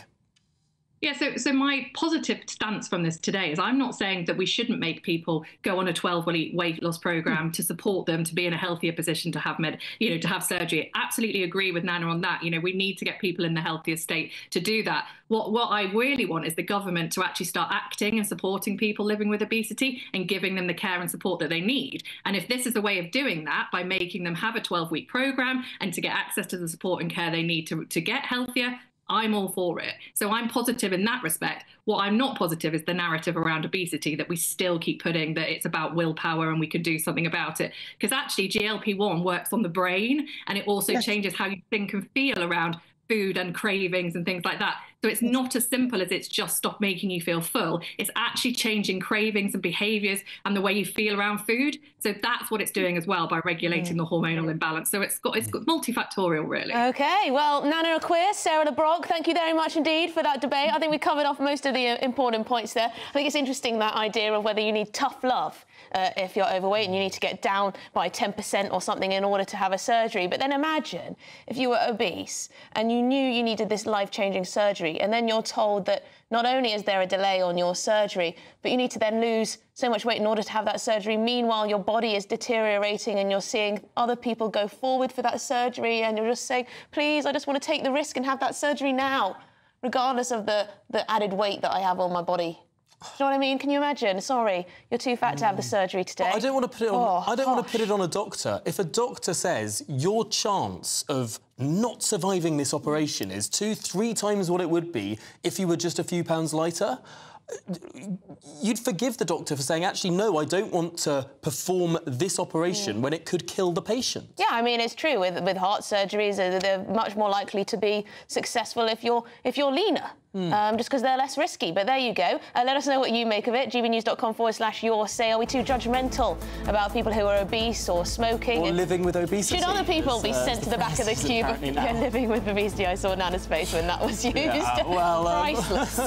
Yeah, so my positive stance from this today is I'm not saying that we shouldn't make people go on a 12-week weight loss program to support them to be in a healthier position to have to have surgery. Absolutely agree with Nana on that. We need to get people in the healthier state to do that. What I really want is the government to actually start acting and supporting people living with obesity and giving them the care and support that they need. And if this is a way of doing that by making them have a 12-week program and to get access to the support and care they need to get healthier, I'm all for it. So I'm positive in that respect. What I'm not positive is the narrative around obesity, that we still keep putting that it's about willpower and we can do something about it. Because actually GLP-1 works on the brain and it also changes how you think and feel around food and cravings and things like that. So it's not as simple as it's just stop making you feel full. It's actually changing cravings and behaviours and the way you feel around food. So that's what it's doing as well by regulating the hormonal imbalance. So it's got multifactorial, really. OK, well, Nana Aquia, Sarah Le Brocq, thank you very much indeed for that debate. I think we covered off most of the important points there. I think it's interesting, that idea of whether you need tough love if you're overweight and you need to get down by 10% or something in order to have a surgery. But then imagine if you were obese and you knew you needed this life-changing surgery, and then you're told that not only is there a delay on your surgery, but you need to then lose so much weight in order to have that surgery. Meanwhile, your body is deteriorating and you're seeing other people go forward for that surgery and you're just saying, please, I just want to take the risk and have that surgery now, regardless of the added weight that I have on my body. Do you know what I mean? Can you imagine? Sorry, you're too fat to have the surgery today. I don't want to put it on. I don't want to put it on a doctor. If a doctor says your chance of not surviving this operation is 2-3 times what it would be if you were just a few pounds lighter, you'd forgive the doctor for saying, actually, no, I don't want to perform this operation when it could kill the patient. Yeah, I mean, it's true with heart surgeries, they're much more likely to be successful if you're leaner. Just because they're less risky. But there you go. Let us know what you make of it. gbnews.com/your say. Are we too judgmental about people who are obese or smoking? Or living with obesity? Should other people be sent to the back of the queue for living with obesity? I saw Nana's face when that was used. Yeah, well, priceless.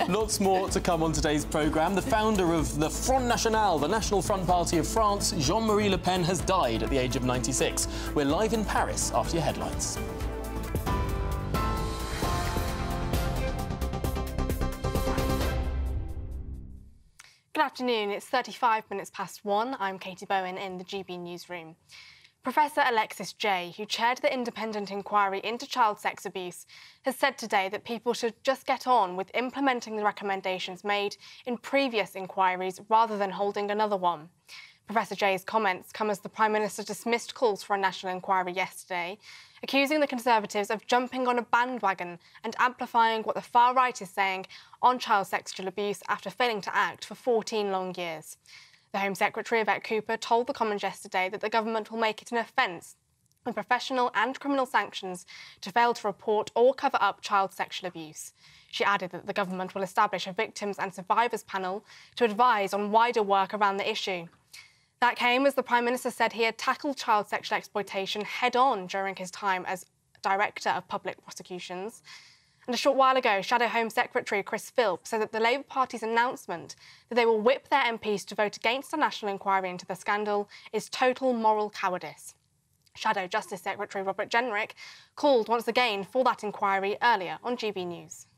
Lots more to come on today's programme. The founder of the Front National, the National Front Party of France, Jean-Marie Le Pen, has died at the age of 96. We're live in Paris after your headlines. Good afternoon, it's 35 minutes past 1. I'm Katie Bowen in the GB newsroom. Professor Alexis Jay, who chaired the independent inquiry into child sex abuse, has said today that people should just get on with implementing the recommendations made in previous inquiries rather than holding another one. Professor Jay's comments come as the Prime Minister dismissed calls for a national inquiry yesterday, accusing the Conservatives of jumping on a bandwagon and amplifying what the far right is saying on child sexual abuse after failing to act for 14 long years. The Home Secretary, Yvette Cooper, told the Commons yesterday that the government will make it an offence with professional and criminal sanctions to fail to report or cover up child sexual abuse. She added that the government will establish a victims and survivors panel to advise on wider work around the issue. That came as the Prime Minister said he had tackled child sexual exploitation head-on during his time as Director of Public Prosecutions. And a short while ago, Shadow Home Secretary Chris Philp said that the Labour Party's announcement that they will whip their MPs to vote against a national inquiry into the scandal is total moral cowardice. Shadow Justice Secretary Robert Jenrick called once again for that inquiry earlier on GB News.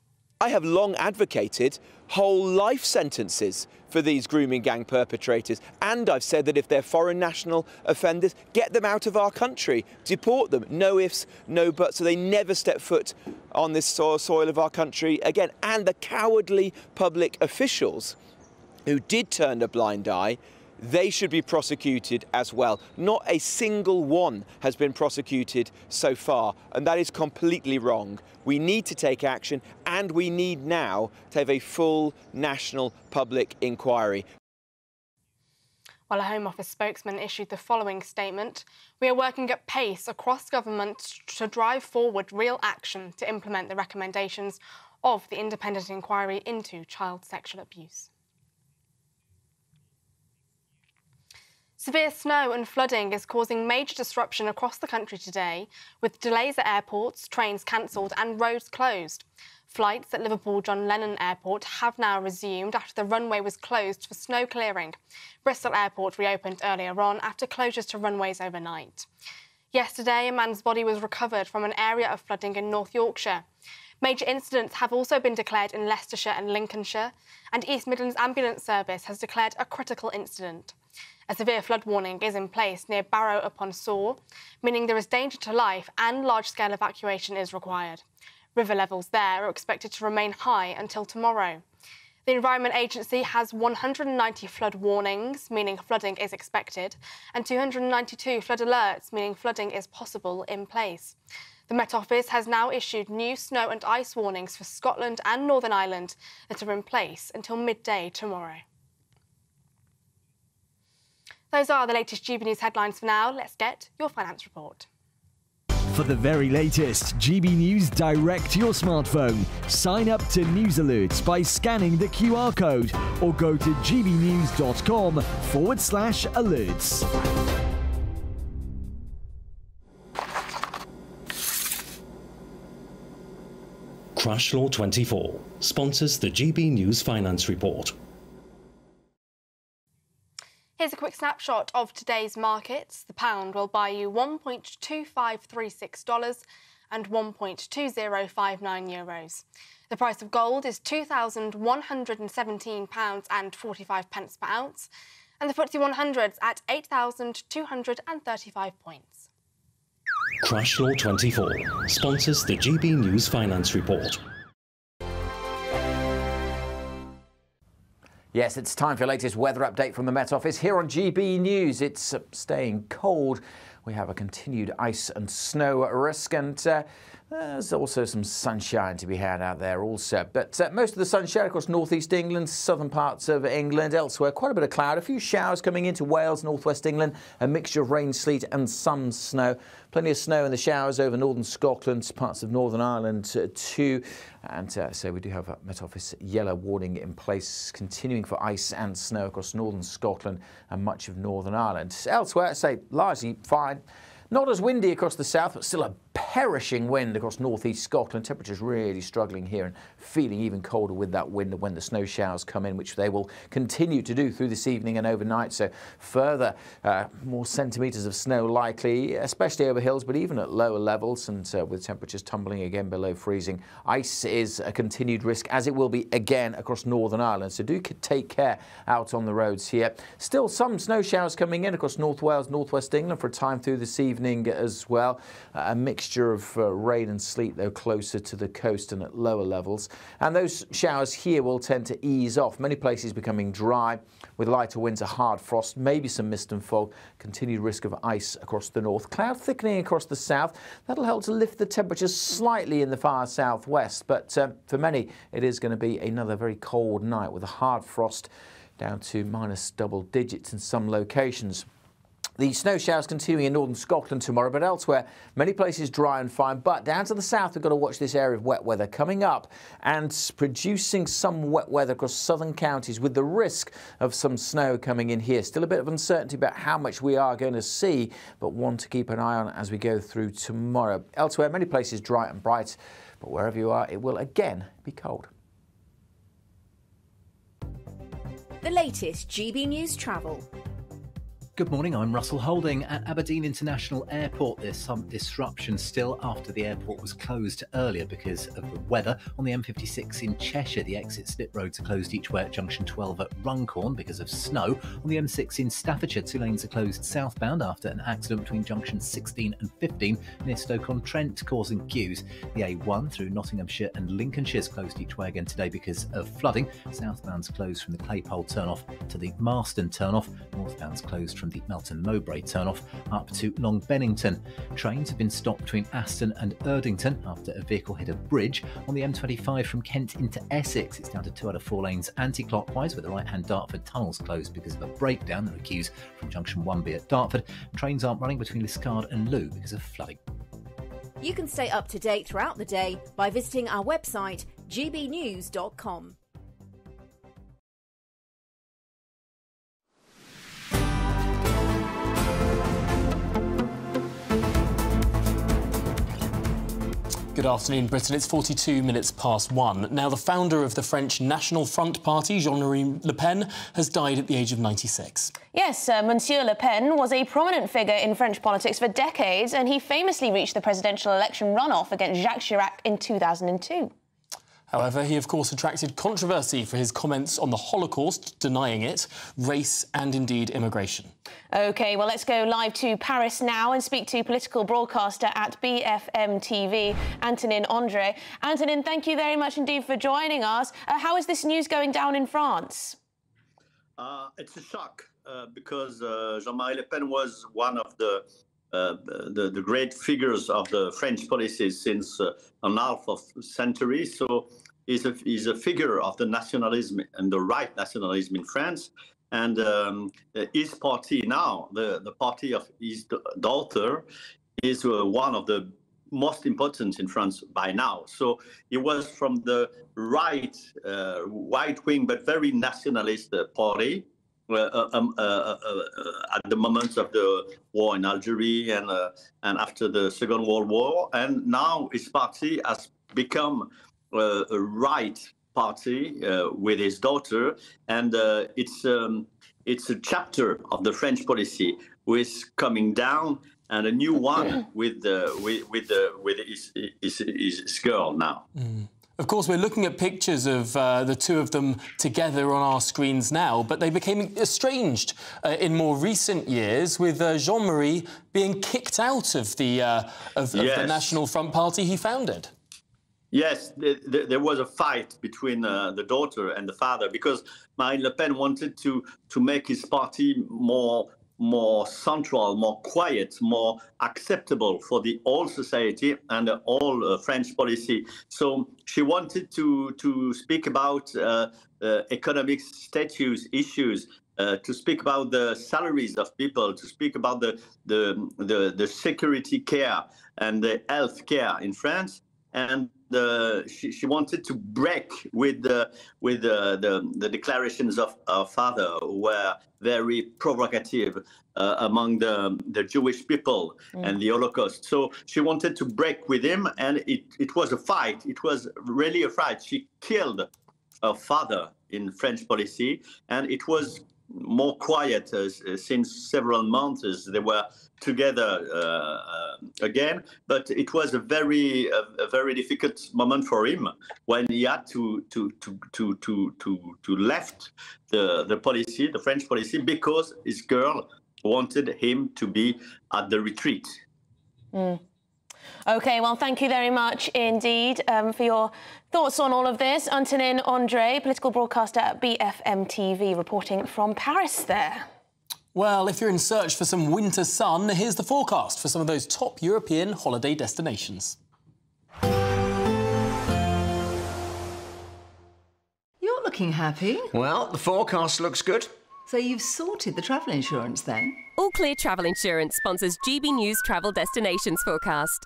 I have long advocated whole life sentences for these grooming gang perpetrators, and I've said that if they're foreign national offenders, get them out of our country, deport them, no ifs, no buts, so they never step foot on this soil of our country again. And the cowardly public officials who did turn a blind eye, they should be prosecuted as well. Not a single one has been prosecuted so far, and that is completely wrong. We need to take action, and we need now to have a full national public inquiry. While a Home Office spokesman issued the following statement, "We are working at pace across government to drive forward real action to implement the recommendations of the independent inquiry into child sexual abuse." Severe snow and flooding is causing major disruption across the country today, with delays at airports, trains cancelled and roads closed. Flights at Liverpool John Lennon Airport have now resumed after the runway was closed for snow clearing. Bristol Airport reopened earlier on after closures to runways overnight. Yesterday, a man's body was recovered from an area of flooding in North Yorkshire. Major incidents have also been declared in Leicestershire and Lincolnshire, and East Midlands Ambulance Service has declared a critical incident. A severe flood warning is in place near Barrow-upon-Soar, meaning there is danger to life and large-scale evacuation is required. River levels there are expected to remain high until tomorrow. The Environment Agency has 190 flood warnings, meaning flooding is expected, and 292 flood alerts, meaning flooding is possible, in place. The Met Office has now issued new snow and ice warnings for Scotland and Northern Ireland that are in place until midday tomorrow. Those are the latest GB News headlines for now. Let's get your finance report. For the very latest GB News direct to your smartphone, sign up to News Alerts by scanning the QR code or go to gbnews.com/alerts. Crash Law 24 sponsors the GB News Finance Report. Here's a quick snapshot of today's markets. The pound will buy you $1.2536 and €1.2059 euros. The price of gold is £2,117.45 per ounce, and the FTSE 100's at 8,235 points. Crash Law 24 sponsors the GB News Finance Report. Yes, it's time for your latest weather update from the Met Office here on GB News. It's staying cold. We have a continued ice and snow risk, and there's also some sunshine to be had out there also. But most of the sunshine across northeast England, southern parts of England, elsewhere, quite a bit of cloud. A few showers coming into Wales, northwest England, a mixture of rain, sleet and some snow. Plenty of snow in the showers over northern Scotland, parts of Northern Ireland too. And so we do have a Met Office yellow warning in place, continuing for ice and snow across northern Scotland and much of Northern Ireland. Elsewhere, say largely fine. Not as windy across the south, but still a perishing wind across northeast Scotland. Temperatures really struggling here and feeling even colder with that wind when the snow showers come in, which they will continue to do through this evening and overnight. So further, more centimetres of snow likely, especially over hills, but even at lower levels, and with temperatures tumbling again below freezing. Ice is a continued risk, as it will be again across Northern Ireland. So do take care out on the roads here. Still some snow showers coming in across North Wales, northwest England for a time through this evening as well. A mixture of rain and sleet, though, closer to the coast and at lower levels. And those showers here will tend to ease off. Many places becoming dry with lighter winds, a hard frost, maybe some mist and fog, continued risk of ice across the north. Cloud thickening across the south. That'll help to lift the temperatures slightly in the far southwest. But for many, it is going to be another very cold night with a hard frost down to minus double digits in some locations. The snow showers continuing in northern Scotland tomorrow, but elsewhere, many places dry and fine. But down to the south, we've got to watch this area of wet weather coming up and producing some wet weather across southern counties with the risk of some snow coming in here. Still a bit of uncertainty about how much we are going to see, but one to keep an eye on as we go through tomorrow. Elsewhere, many places dry and bright, but wherever you are, it will again be cold. The latest GB News travel. Good morning, I'm Russell Holding. At Aberdeen International Airport, there's some disruption still after the airport was closed earlier because of the weather. On the M56 in Cheshire, the exit slip roads are closed each way at junction 12 at Runcorn because of snow. On the M6 in Staffordshire, two lanes are closed southbound after an accident between junctions 16 and 15 near Stoke-on-Trent, causing queues. The A1 through Nottinghamshire and Lincolnshire is closed each way again today because of flooding. Southbound's closed from the Claypole turn-off to the Marston turn-off. Northbound's closed from the Melton Mowbray turn-off up to Long Bennington. Trains have been stopped between Aston and Erdington after a vehicle hit a bridge. On the M25 from Kent into Essex, it's down to 2 out of 4 lanes anti-clockwise, with the right-hand Dartford tunnels closed because of a breakdown. There are queues from junction 1B at Dartford. Trains aren't running between Liscard and Loo because of flooding. You can stay up to date throughout the day by visiting our website, gbnews.com. Good afternoon, Britain. It's 42 minutes past 1. Now, the founder of the French National Front Party, Jean-Marie Le Pen, has died at the age of 96. Yes, Monsieur Le Pen was a prominent figure in French politics for decades, and he famously reached the presidential election runoff against Jacques Chirac in 2002. However, he, of course, attracted controversy for his comments on the Holocaust, denying it, race and, indeed, immigration. OK, well, let's go live to Paris now and speak to political broadcaster at BFM TV, Antonin André. Antonin, thank you very much indeed for joining us. How is this news going down in France? It's a shock because Jean-Marie Le Pen was one of the great figures of the French policies since an half of a century. So he's a figure of the nationalism and the right nationalism in France. And his party now, the party of his daughter, is one of the most important in France by now. So he was from the right wing, but very nationalist party. At the moment of the war in Algeria and after the Second World War, and now his party has become a right party with his daughter, and it's a chapter of the French policy which is coming down, and a new one with his girl now. Mm. Of course, we're looking at pictures of the two of them together on our screens now, but they became estranged in more recent years, with Jean-Marie being kicked out of the the National Front Party he founded. Yes, there was a fight between the daughter and the father because Marine Le Pen wanted to make his party more central, more quiet, more acceptable for the whole society and the whole French policy. So she wanted to speak about economic status issues, to speak about the salaries of people, to speak about the security care and the health care in France. And she wanted to break with the declarations of her father, who were very provocative among the Jewish people and the Holocaust. So she wanted to break with him, and it was a fight. It was really a fight. She killed her father in French policy, and it was more quiet since several months as they were together again. But it was a very difficult moment for him when he had to left the policy, the French policy, because his girl wanted him to be at the retreat. Mm. OK, well, thank you very much indeed for your thoughts on all of this. Antonin André, political broadcaster at BFM TV, reporting from Paris there. Well, if you're in search for some winter sun, here's the forecast for some of those top European holiday destinations. You're looking happy. Well, the forecast looks good. So you've sorted the travel insurance then? All Clear Travel Insurance sponsors GB News Travel Destinations Forecast.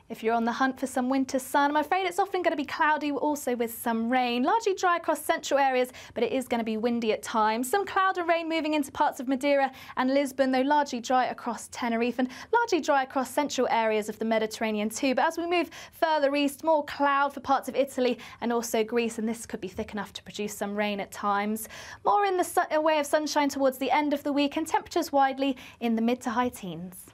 If you're on the hunt for some winter sun, I'm afraid it's often going to be cloudy, also with some rain. Largely dry across central areas, but it is going to be windy at times. Some cloud and rain moving into parts of Madeira and Lisbon, though largely dry across Tenerife and largely dry across central areas of the Mediterranean too. But as we move further east, more cloud for parts of Italy and also Greece, and this could be thick enough to produce some rain at times. More in the way of sunshine towards the end of the week, and temperatures widely in the mid to high teens.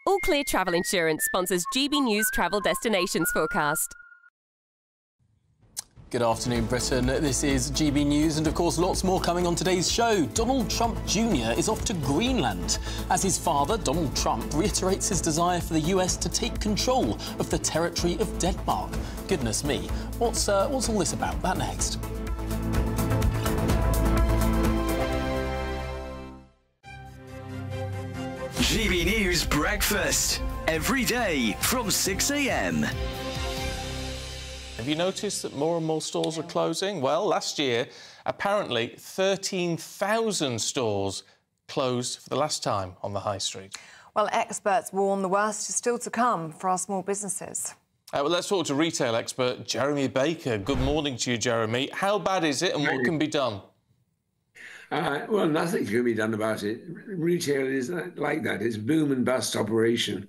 All Clear Travel Insurance sponsors GB News Travel Destinations Forecast. Good afternoon, Britain. This is GB News, and of course lots more coming on today's show. Donald Trump Jr. is off to Greenland as his father, Donald Trump, reiterates his desire for the US to take control of the territory of Denmark. Goodness me, what's all this about? That next. GB News Breakfast, every day from 6 a.m. Have you noticed that more and more stores are closing? Well, last year, apparently 13,000 stores closed for the last time on the high street. Well, experts warn the worst is still to come for our small businesses. Well, let's talk to retail expert Jeremy Baker. Good morning to you, Jeremy. How bad is it and what can be done? Well, nothing can be done about it. Retail is like that. It's a boom and bust operation.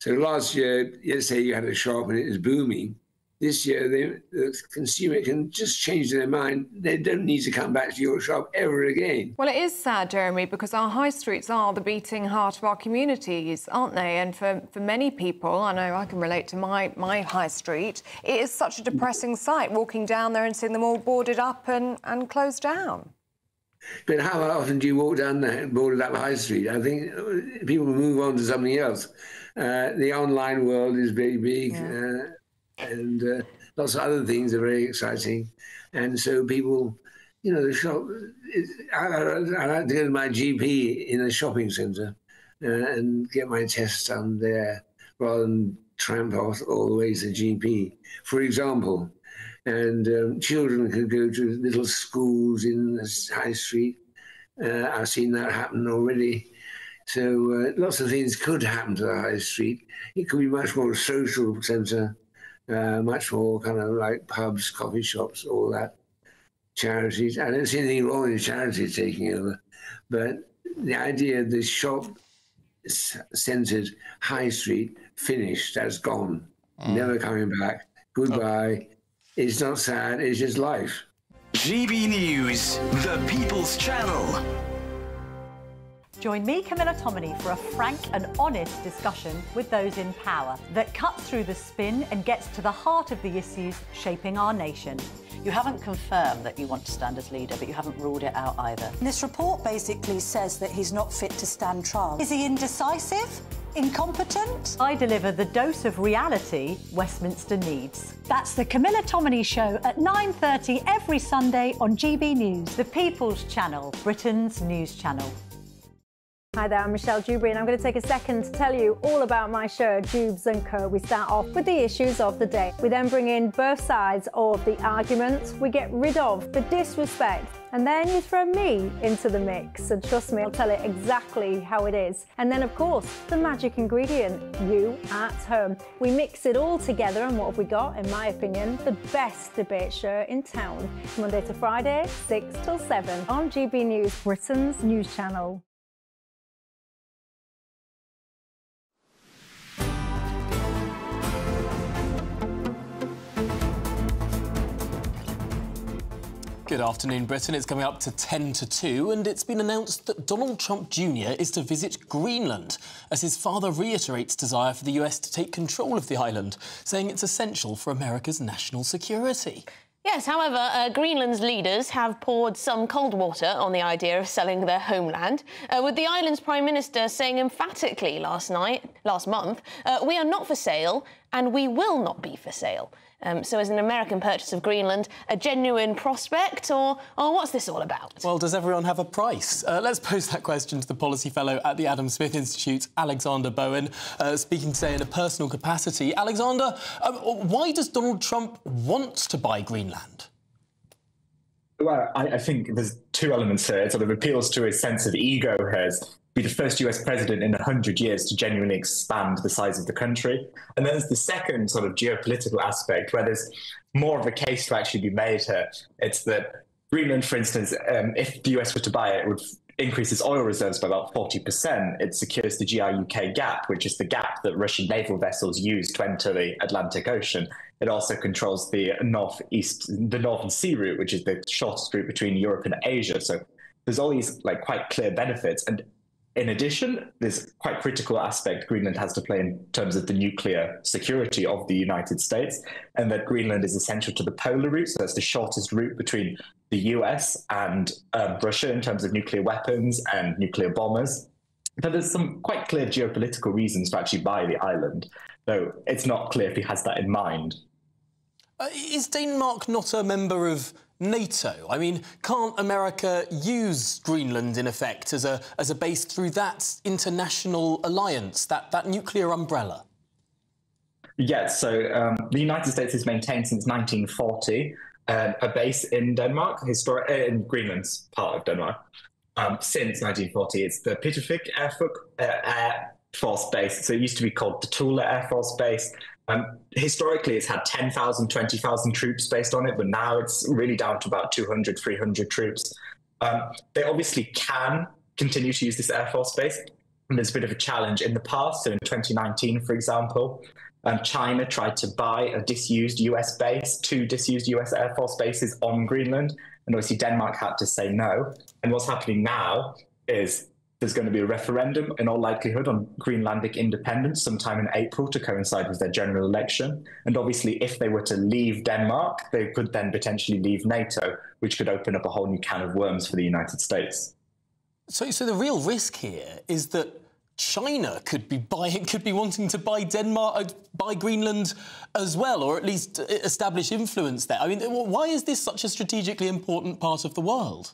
So last year, let's say you had a shop and it was booming. This year, the consumer can just change their mind. They don't need to come back to your shop ever again. Well, it is sad, Jeremy, because our high streets are the beating heart of our communities, aren't they? And for many people, I know I can relate to my high street, it is such a depressing sight, walking down there and seeing them all boarded up and closed down. But how often do you walk down that boarded up high street? I think people move on to something else. The online world is very big. Yeah. And lots of other things are very exciting. And so people, you know, the shop, I like to go to my GP in a shopping centre and get my tests done there rather than tramp off all the way to the GP, for example. And children could go to little schools in the high street. I've seen that happen already. So lots of things could happen to the high street. It could be much more a social centre. Much more kind of like pubs, coffee shops, all that. Charities. I don't see anything wrong with charities taking over, but the idea of this shop-centred high street finished, that's gone. Never coming back. Goodbye. It's not sad, it's just life. GB News, the People's Channel. Join me, Camilla Tominey, for a frank and honest discussion with those in power that cuts through the spin and gets to the heart of the issues shaping our nation. You haven't confirmed that you want to stand as leader, but you haven't ruled it out either. This report basically says that he's not fit to stand trial. Is he indecisive? Incompetent? I deliver the dose of reality Westminster needs. That's the Camilla Tominey Show at 9:30 every Sunday on GB News. The People's Channel, Britain's news channel. Hi there, I'm Michelle Dewberry and I'm going to take a second to tell you all about my show, Dubes & Co. We start off with the issues of the day. We then bring in both sides of the argument. We get rid of the disrespect. And then you throw me into the mix. And trust me, I'll tell it exactly how it is. And then, of course, the magic ingredient, you at home. We mix it all together and what have we got, in my opinion, the best debate show in town. Monday to Friday, 6 till 7 on GB News, Britain's news channel. Good afternoon, Britain. It's coming up to 10 to 2, and it's been announced that Donald Trump Jr. is to visit Greenland, as his father reiterates desire for the US to take control of the island, saying it's essential for America's national security. Yes, however, Greenland's leaders have poured some cold water on the idea of selling their homeland, with the island's Prime Minister saying emphatically last month, we are not for sale and we will not be for sale. So is an American purchase of Greenland a genuine prospect, or what's this all about? Well, does everyone have a price? Let's pose that question to the policy fellow at the Adam Smith Institute, Alexander Bowen, speaking today in a personal capacity. Alexander, why does Donald Trump want to buy Greenland? Well, I think there's two elements here. It sort of appeals to his sense of ego here. Be the first US president in 100 years to genuinely expand the size of the country. And then there's the second sort of geopolitical aspect where there's more of a case to actually be made here. It's that Greenland, for instance, if the US were to buy it, it would increase its oil reserves by about 40%. It secures the GI-UK gap, which is the gap that Russian naval vessels use to enter the Atlantic Ocean. It also controls the Northern Sea route, which is the shortest route between Europe and Asia. So there's all these quite clear benefits. And in addition, there's quite critical aspect Greenland has to play in terms of the nuclear security of the United States, and that Greenland is essential to the polar route. So that's the shortest route between the US and Russia in terms of nuclear weapons and nuclear bombers. But there's some quite clear geopolitical reasons to actually buy the island, though it's not clear if he has that in mind. Is Denmark not a member of NATO? I mean, can't America use Greenland, in effect, as a base through that international alliance, that nuclear umbrella? Yes, so the United States has maintained since 1940 a base in Denmark, in Greenland's part of Denmark. Since 1940, it's the Pituffik Air Force Base. So it used to be called the Thule Air Force Base. Historically, it's had 10,000, 20,000 troops based on it, but now it's really down to about 200, 300 troops. They obviously can continue to use this Air Force base. And there's a bit of a challenge in the past. So in 2019, for example, China tried to buy a disused US base, 2 disused US Air Force bases on Greenland. And obviously Denmark had to say no. And what's happening now is there's going to be a referendum in all likelihood on Greenlandic independence sometime in April to coincide with their general election. And obviously, if they were to leave Denmark, they could then potentially leave NATO, which could open up a whole new can of worms for the United States. So the real risk here is that China could be wanting to buy Denmark, buy Greenland as well, or at least establish influence there. I mean, why is this such a strategically important part of the world?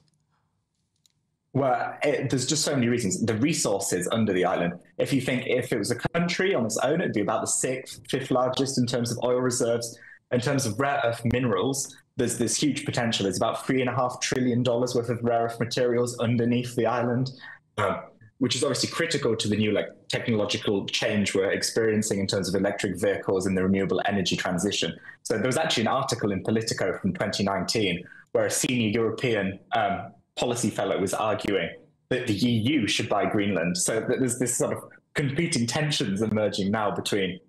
Well, there's just so many reasons. The resources under the island. If you think if it was a country on its own, it'd be about the 5th largest in terms of oil reserves. In terms of rare earth minerals, there's this huge potential. There's about $3.5 trillion worth of rare earth materials underneath the island, which is obviously critical to the new technological change we're experiencing in terms of electric vehicles and the renewable energy transition. So there was actually an article in Politico from 2019 where a senior European policy fellow was arguing that the EU should buy Greenland. So there's this sort of competing tensions emerging now between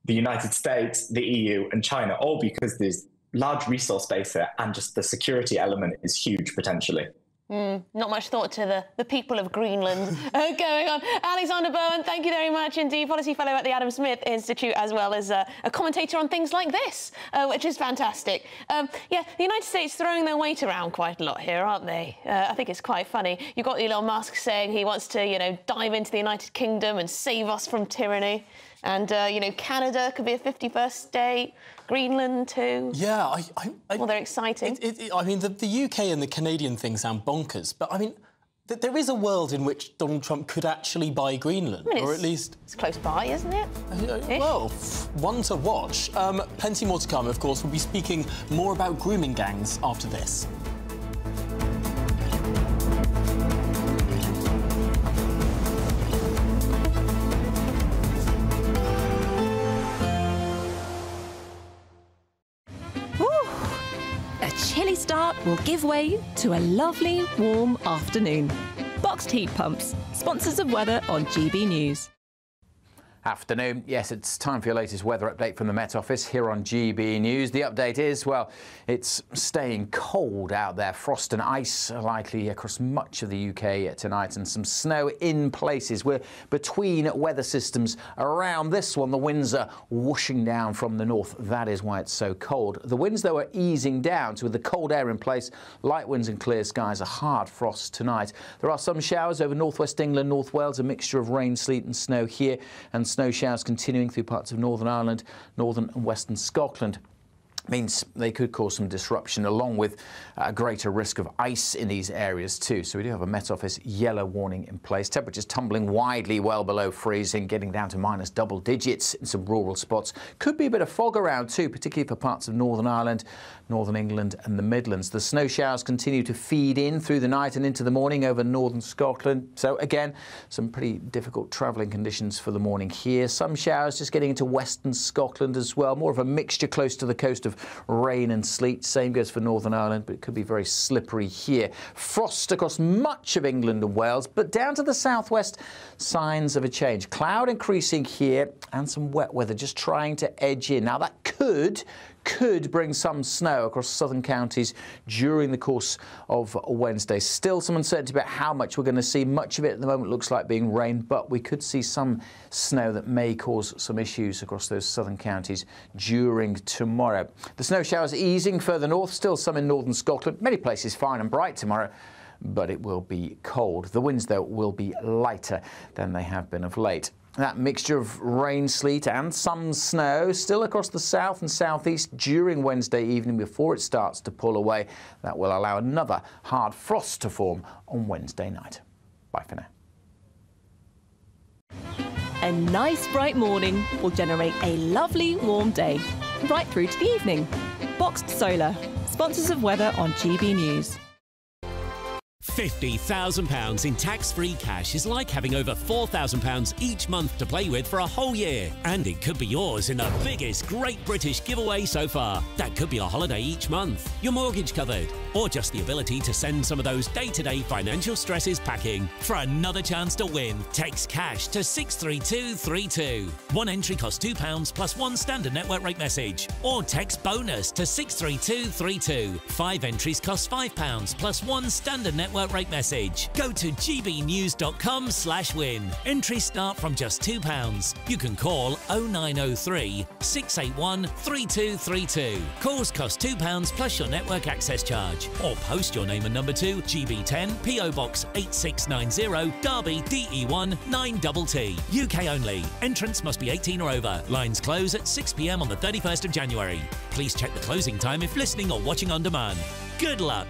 the United States, the EU, and China, all because there's large resource base here and just the security element is huge potentially. Not much thought to the people of Greenland going on. Alexander Bowen, thank you very much indeed. Policy fellow at the Adam Smith Institute, as well as a commentator on things like this, which is fantastic. Yeah, the United States throwing their weight around quite a lot here, aren't they? I think it's quite funny. You've got Elon Musk saying he wants to, you know, dive into the United Kingdom and save us from tyranny. And, you know, Canada could be a 51st state. Greenland too. Yeah, well, they're exciting. I mean, the UK and the Canadian thing sound bonkers, but I mean, there is a world in which Donald Trump could actually buy Greenland, I mean, or at least it's close by, isn't it? Well, one to watch. Plenty more to come, of course. We'll be speaking more about grooming gangs after this. Chilly start will give way to a lovely, warm afternoon. Boxed heat pumps, sponsors of weather on GB News. Afternoon. Yes, it's time for your latest weather update from the Met Office here on GB News. The update is, well, it's staying cold out there. Frost and ice are likely across much of the UK tonight and some snow in places. We're between weather systems around this one. The winds are whooshing down from the north. That is why it's so cold. The winds, though, are easing down. So with the cold air in place, light winds and clear skies, a hard frost tonight. There are some showers over northwest England, North Wales, a mixture of rain, sleet and snow here, and snow showers continuing through parts of Northern Ireland, northern and western Scotland. Means they could cause some disruption, along with a greater risk of ice in these areas too. So we do have a Met Office yellow warning in place. Temperatures tumbling widely well below freezing, getting down to minus double digits in some rural spots. Could be a bit of fog around too, particularly for parts of Northern Ireland, Northern England and the Midlands. The snow showers continue to feed in through the night and into the morning over northern Scotland. So again, some pretty difficult travelling conditions for the morning here. Some showers just getting into western Scotland as well. More of a mixture close to the coast of rain and sleet. Same goes for Northern Ireland, but it could be very slippery here. Frost across much of England and Wales, but down to the southwest, signs of a change. Cloud increasing here and some wet weather just trying to edge in. Now that could bring some snow across southern counties during the course of Wednesday. Still some uncertainty about how much we're going to see. Much of it at the moment looks like being rain, but we could see some snow that may cause some issues across those southern counties during tomorrow. The snow showers easing further north, still some in northern Scotland. Many places fine and bright tomorrow, but it will be cold. The winds, though, will be lighter than they have been of late. That mixture of rain, sleet and some snow still across the south and southeast during Wednesday evening before it starts to pull away. That will allow another hard frost to form on Wednesday night. Bye for now. A nice bright morning will generate a lovely warm day, right through to the evening. Boxed Solar, sponsors of weather on GB News. £50,000 in tax-free cash is like having over £4,000 each month to play with for a whole year. And it could be yours in the biggest Great British giveaway so far. That could be a holiday each month, your mortgage covered, or just the ability to send some of those day-to-day financial stresses packing. For another chance to win, text cash to 63232. One entry costs £2 plus one standard network rate message. Or text bonus to 63232. 5 entries cost £5 plus one standard network rate message. Go to gbnews.com/win. Entries start from just £2. You can call 0903 681 3232. Calls cost £2 plus your network access charge. Or post your name and number to GB10 PO Box 8690 Derby DE1 9TT. UK only. Entrance must be 18 or over. Lines close at 6 p.m. on the 31st of January. Please check the closing time if listening or watching on demand. Good luck.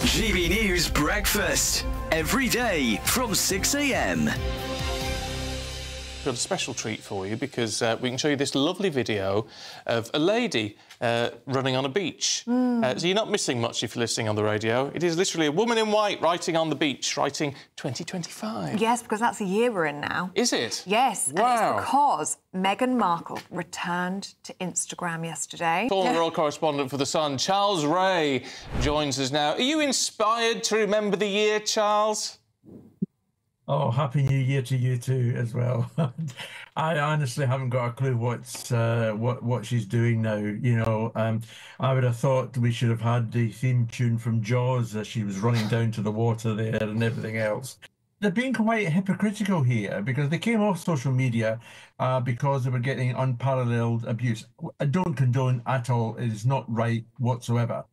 GB News Breakfast. Every day from 6 a.m. We've got a special treat for you because we can show you this lovely video of a lady running on a beach. So you're not missing much if you're listening on the radio. It is literally a woman in white writing on the beach, writing 2025. Yes, because that's the year we're in now. Is it? Yes, Wow. and it's because Meghan Markle returned to Instagram yesterday. Former world correspondent for The Sun, Charles Ray, joins us now. Are you inspired to remember the year, Charles? Oh, Happy New Year to you too, as well. I honestly haven't got a clue what she's doing now. You know, I would have thought we should have had the theme tune from Jaws as she was running down to the water there and everything else. They're being quite hypocritical here because they came off social media because they were getting unparalleled abuse. I don't condone at all. It is not right whatsoever.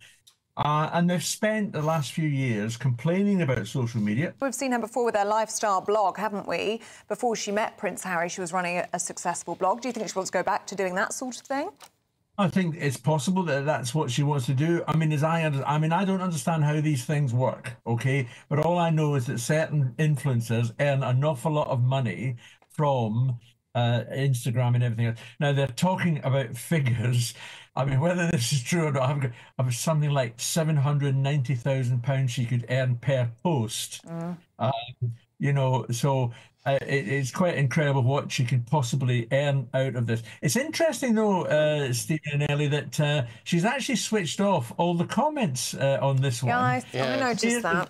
And they've spent the last few years complaining about social media. We've seen her before with her lifestyle blog, haven't we? Before she met Prince Harry, she was running a successful blog. Do you think she wants to go back to doing that sort of thing? I think it's possible that that's what she wants to do. I mean, I don't understand how these things work, okay? But all I know is that certain influencers earn an awful lot of money from Instagram and everything else. Now, they're talking about figures. I mean, whether this is true or not, I've something like £790,000 she could earn per post. You know, so it's quite incredible what she could possibly earn out of this. It's interesting, though, Stephen and Ellie, that she's actually switched off all the comments on this one. Yeah, I noticed that.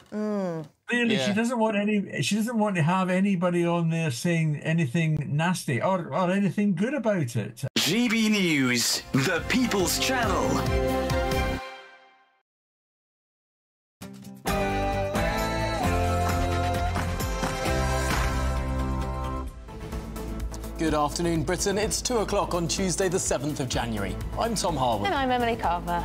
Clearly, she doesn't want She doesn't want to have anybody on there saying anything nasty or anything good about it. GB News, the People's Channel. Good afternoon, Britain. It's 2 o'clock on Tuesday, the 7th of January. I'm Tom Harwood. And I'm Emily Carver.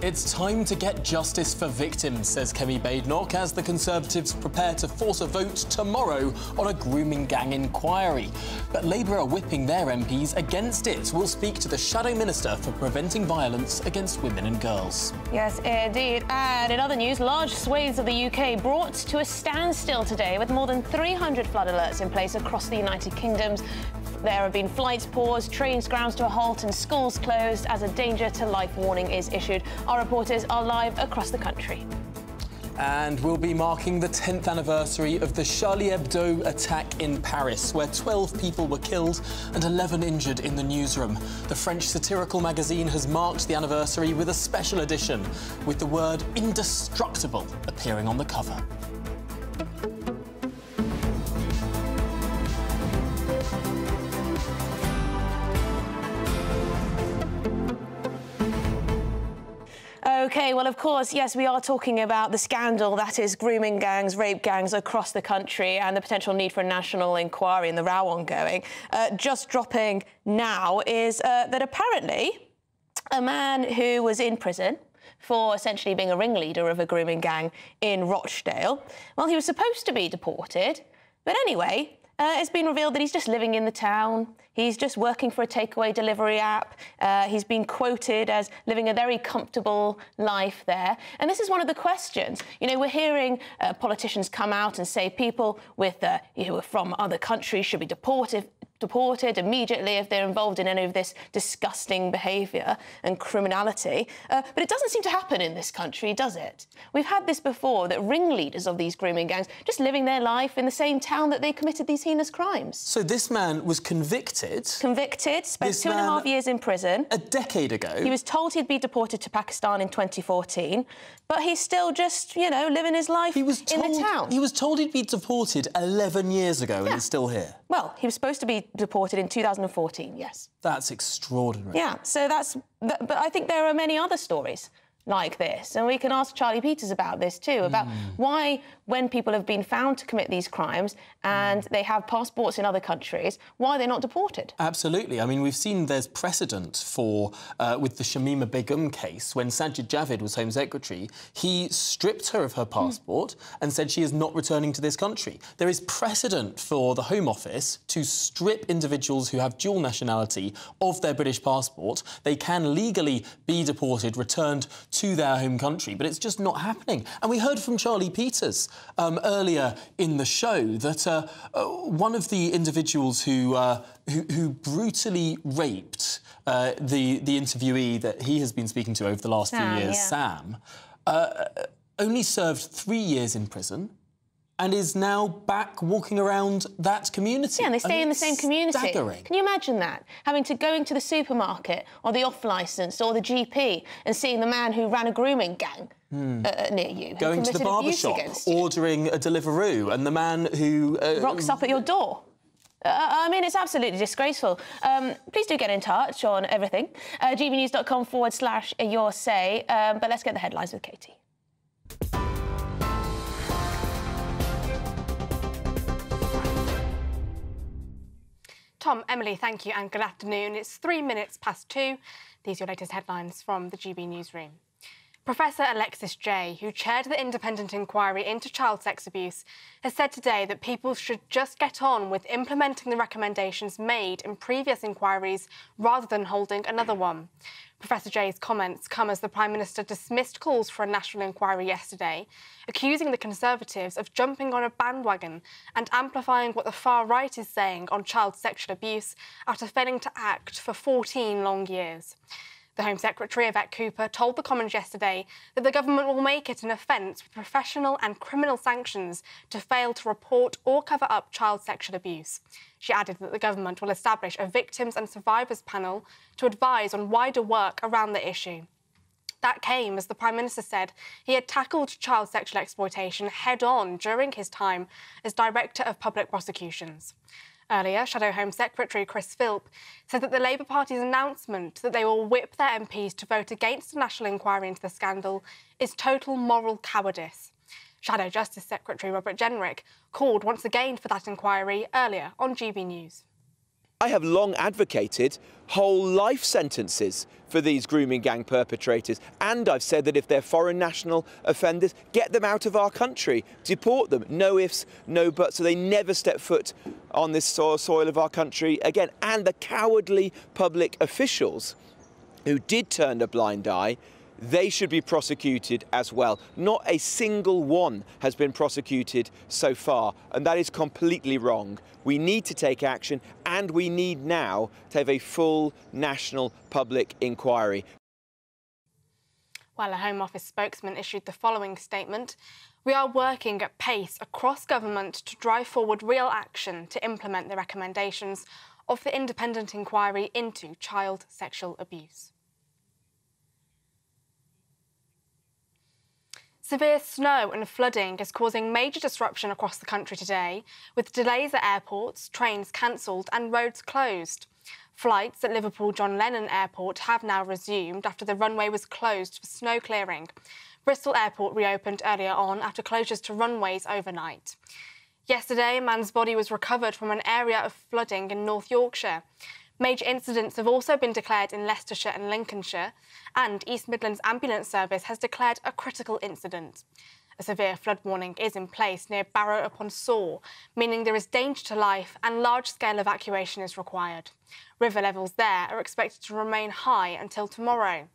It's time to get justice for victims, says Kemi Badenoch, as the Conservatives prepare to force a vote tomorrow on a grooming gang inquiry. But Labour are whipping their MPs against it. We'll speak to the Shadow Minister for Preventing Violence Against Women and Girls. Yes, indeed. And in other news, large swathes of the UK brought to a standstill today with more than 300 flood alerts in place across the United Kingdom. There have been flights paused, trains ground to a halt and schools closed as a danger to life warning is issued. Our reporters are live across the country. And we'll be marking the 10th anniversary of the Charlie Hebdo attack in Paris, where 12 people were killed and 11 injured in the newsroom. The French satirical magazine has marked the anniversary with a special edition, with the word indestructible appearing on the cover. OK, well, of course, yes, we are talking about the scandal that is grooming gangs, rape gangs across the country and the potential need for a national inquiry and the row ongoing. Just dropping now is that apparently a man who was in prison for essentially being a ringleader of a grooming gang in Rochdale, well, he was supposed to be deported. But anyway, it's been revealed that he's just living in the town. He's just working for a takeaway delivery app. He's been quoted as living a very comfortable life there. And this is one of the questions. You know, we're hearing politicians come out and say people with who are from other countries should be deported deported immediately if they're involved in any of this disgusting behaviour and criminality. But it doesn't seem to happen in this country, does it? We've had this before, that ringleaders of these grooming gangs just living their life in the same town that they committed these heinous crimes. So this man was convicted? Convicted, spent 2.5 years in prison. A decade ago? He was told he'd be deported to Pakistan in 2014, but he's still just, you know, living his life in the town. He was told he'd be deported 11 years ago and he's still here? Well, he was supposed to be deported in 2014, yes. That's extraordinary. Yeah, so but I think there are many other stories like this, and we can ask Charlie Peters about this too, about why, when people have been found to commit these crimes and they have passports in other countries, why they're not deported. Absolutely. I mean, we've seen there's precedent for, with the Shamima Begum case, when Sajid Javid was Home Secretary, he stripped her of her passport and said she is not returning to this country. There is precedent for the Home Office to strip individuals who have dual nationality of their British passport. They can legally be deported, returned to their home country, but it's just not happening. And we heard from Charlie Peters earlier in the show that one of the individuals who brutally raped the interviewee that he has been speaking to over the last few years, Sam, only served 3 years in prison and is now back walking around that community. Yeah, and they stay in the same community. Staggering. Can you imagine that? Having to go into the supermarket or the off-licence or the GP and seeing the man who ran a grooming gang near you. Going to the barber shop, ordering a Deliveroo, and the man who... rocks up at your door. I mean, it's absolutely disgraceful. Please do get in touch on everything. gbnews.com/your say. But let's get the headlines with Katie. Tom, Emily, thank you and good afternoon. It's 3 minutes past 2. These are your latest headlines from the GB newsroom. Professor Alexis Jay, who chaired the independent inquiry into child sex abuse, has said today that people should just get on with implementing the recommendations made in previous inquiries rather than holding another one. Professor Jay's comments come as the Prime Minister dismissed calls for a national inquiry yesterday, accusing the Conservatives of jumping on a bandwagon and amplifying what the far right is saying on child sexual abuse after failing to act for 14 long years. The Home Secretary, Yvette Cooper, told the Commons yesterday that the government will make it an offence with professional and criminal sanctions to fail to report or cover up child sexual abuse. She added that the government will establish a victims and survivors panel to advise on wider work around the issue. That came as the Prime Minister said he had tackled child sexual exploitation head-on during his time as Director of Public Prosecutions. Earlier, Shadow Home Secretary Chris Philp said that the Labour Party's announcement that they will whip their MPs to vote against a national inquiry into the scandal is total moral cowardice. Shadow Justice Secretary Robert Jenrick called once again for that inquiry earlier on GB News. I have long advocated whole life sentences for these grooming gang perpetrators, and I've said that if they're foreign national offenders, get them out of our country, deport them, no ifs, no buts, so they never step foot on this soil of our country again. And the cowardly public officials who did turn a blind eye, they should be prosecuted as well. Not a single one has been prosecuted so far, and that is completely wrong. We need to take action, and we need now to have a full national public inquiry. Well, a Home Office spokesman issued the following statement. We are working at pace across government to drive forward real action to implement the recommendations of the independent inquiry into child sexual abuse. Severe snow and flooding is causing major disruption across the country today, with delays at airports, trains cancelled and roads closed. Flights at Liverpool John Lennon Airport have now resumed after the runway was closed for snow clearing. Bristol Airport reopened earlier on after closures to runways overnight. Yesterday, a man's body was recovered from an area of flooding in North Yorkshire. Major incidents have also been declared in Leicestershire and Lincolnshire, and East Midlands Ambulance Service has declared a critical incident. A severe flood warning is in place near Barrow-upon-Soar, meaning there is danger to life and large-scale evacuation is required. River levels there are expected to remain high until tomorrow.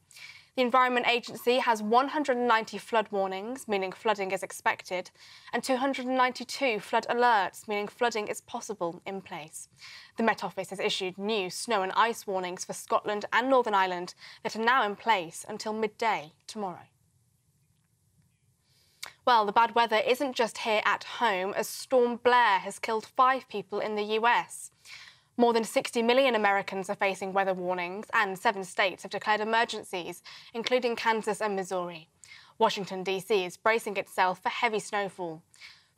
The Environment Agency has 190 flood warnings, meaning flooding is expected, and 292 flood alerts, meaning flooding is possible, in place. The Met Office has issued new snow and ice warnings for Scotland and Northern Ireland that are now in place until midday tomorrow. Well, the bad weather isn't just here at home, as Storm Blair has killed 5 people in the US. More than 60 million Americans are facing weather warnings, and 7 states have declared emergencies, including Kansas and Missouri. Washington, D.C. is bracing itself for heavy snowfall.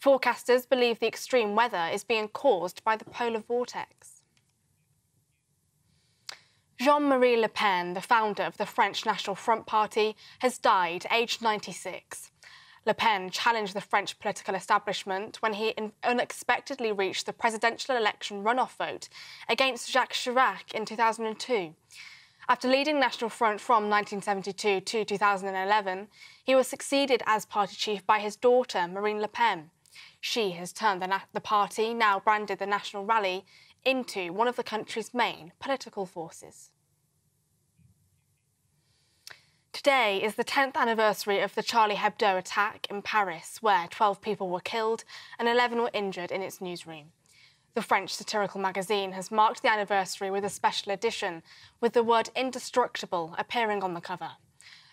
Forecasters believe the extreme weather is being caused by the polar vortex. Jean-Marie Le Pen, the founder of the French National Front Party, has died aged 96. Le Pen challenged the French political establishment when he unexpectedly reached the presidential election runoff vote against Jacques Chirac in 2002. After leading National Front from 1972 to 2011, he was succeeded as party chief by his daughter, Marine Le Pen. She has turned the party, now branded the National Rally, into one of the country's main political forces. Today is the 10th anniversary of the Charlie Hebdo attack in Paris, where 12 people were killed and 11 were injured in its newsroom. The French satirical magazine has marked the anniversary with a special edition, with the word indestructible appearing on the cover.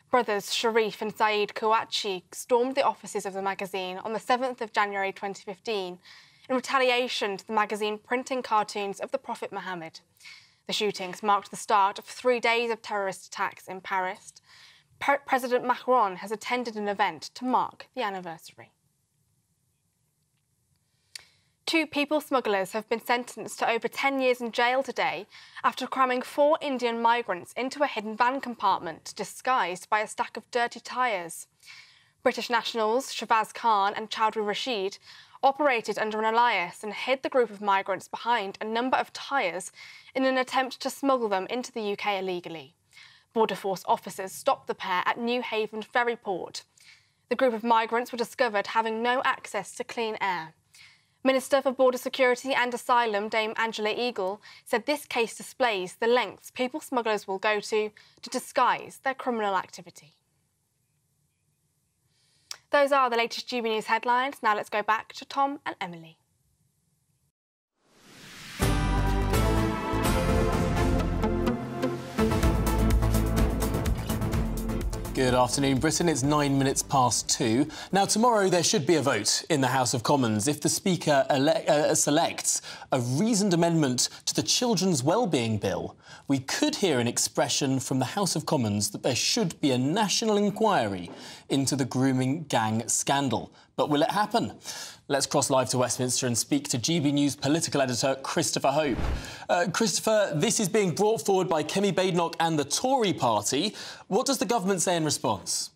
Brothers Sharif and Saeed Kouachi stormed the offices of the magazine on the 7th of January 2015 in retaliation to the magazine printing cartoons of the Prophet Muhammad. The shootings marked the start of 3 days of terrorist attacks in Paris. President Macron has attended an event to mark the anniversary. 2 people smugglers have been sentenced to over 10 years in jail today after cramming 4 Indian migrants into a hidden van compartment disguised by a stack of dirty tyres. British nationals Shabazz Khan and Chowdhury Rashid operated under an alias and hid the group of migrants behind a number of tyres in an attempt to smuggle them into the UK illegally. Border Force officers stopped the pair at New Haven Ferry Port. The group of migrants were discovered having no access to clean air. Minister for Border Security and Asylum, Dame Angela Eagle, said this case displays the lengths people smugglers will go to disguise their criminal activity. Those are the latest GB News headlines. Now let's go back to Tom and Emily. Good afternoon, Britain. It's 9 minutes past 2. Now, tomorrow there should be a vote in the House of Commons if the Speaker selects a reasoned amendment to the Children's Wellbeing Bill. We could hear an expression from the House of Commons that there should be a national inquiry into the grooming gang scandal. But will it happen? Let's cross live to Westminster and speak to GB News political editor Christopher Hope. Christopher, this is being brought forward by Kemi Badenoch and the Tory party. What does the government say in response?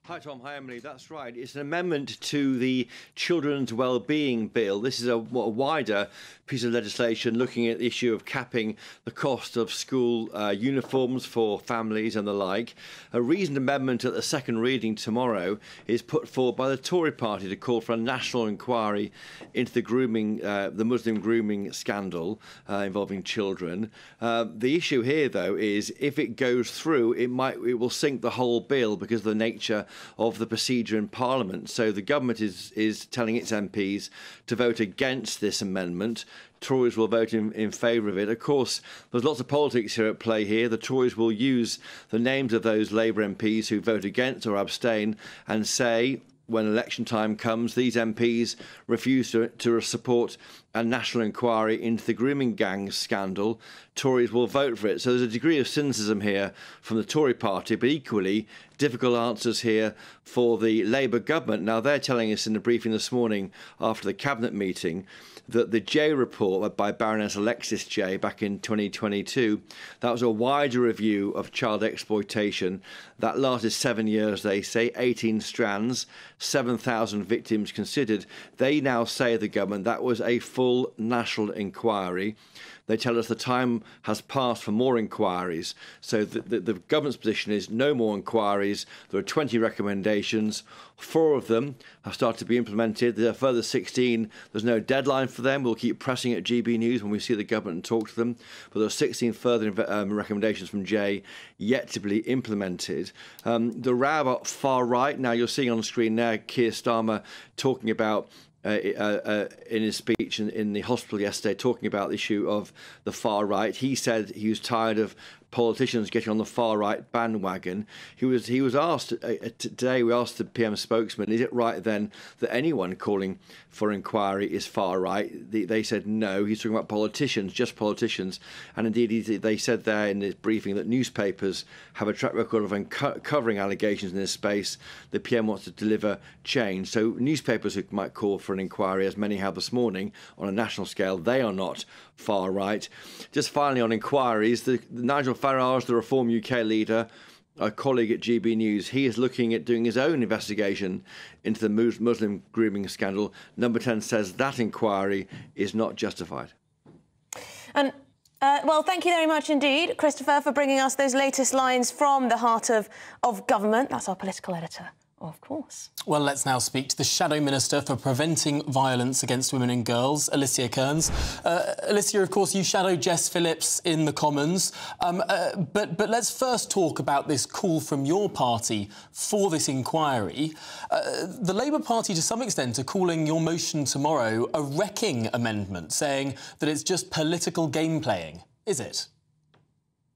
Hi, Tom. Hi, Emily. That's right. It's an amendment to the Children's Wellbeing Bill. This is a wider piece of legislation looking at the issue of capping the cost of school uniforms for families and the like. A reasoned amendment at the second reading tomorrow is put forward by the Tory party to call for a national inquiry into the Muslim grooming scandal involving children. The issue here, though, is if it goes through, it will sink the whole bill because of the nature of the procedure in Parliament. So the government is telling its MPs to vote against this amendment. Tories will vote in favour of it. Of course, there's lots of politics here at play here. The Tories will use the names of those Labour MPs who vote against or abstain and say, when election time comes, these MPs refuse to support a national inquiry into the grooming gang scandal, Tories will vote for it. So there's a degree of cynicism here from the Tory party, but equally difficult answers here for the Labour government. Now, they're telling us in the briefing this morning after the Cabinet meeting that the Jay report by Baroness Alexis Jay back in 2022, that was a wider review of child exploitation. That lasted 7 years, they say, 18 strands, 7,000 victims considered. They now say, the government, that was a full national inquiry. they tell us the time has passed for more inquiries. So the government's position is no more inquiries. There are 20 recommendations. 4 of them have started to be implemented. There are further 16. There's no deadline for them. We'll keep pressing at GB News when we see the government and talk to them. But there are 16 further recommendations from Jay yet to be implemented. The row about far right. Now you're seeing on the screen now Keir Starmer talking about in his speech in the hospital yesterday, talking about the issue of the far right. He said he was tired of politicians getting on the far right bandwagon. He was asked today. We asked the PM spokesman, "Is it right then that anyone calling for inquiry is far right?" They said no. He's talking about politicians, just politicians. And indeed, they said there in this briefing that newspapers have a track record of uncovering allegations in this space. The PM wants to deliver change. So newspapers who might call for an inquiry, as many have this morning, on a national scale, they are not far right. Just finally on inquiries, Nigel Farage, the Reform UK leader, a colleague at GB News, he is looking at doing his own investigation into the Muslim grooming scandal. Number 10 says that inquiry is not justified. And well, thank you very much indeed, Christopher, for bringing us those latest lines from the heart of government. That's our political editor. Of course. Well, let's now speak to the Shadow Minister for Preventing Violence Against Women and Girls, Alicia Kearns. Alicia, of course, you shadowed Jess Phillips in the Commons. But let's first talk about this call from your party for this inquiry. The Labour Party, to some extent, are calling your motion tomorrow a wrecking amendment, saying that it's just political game playing. Is it?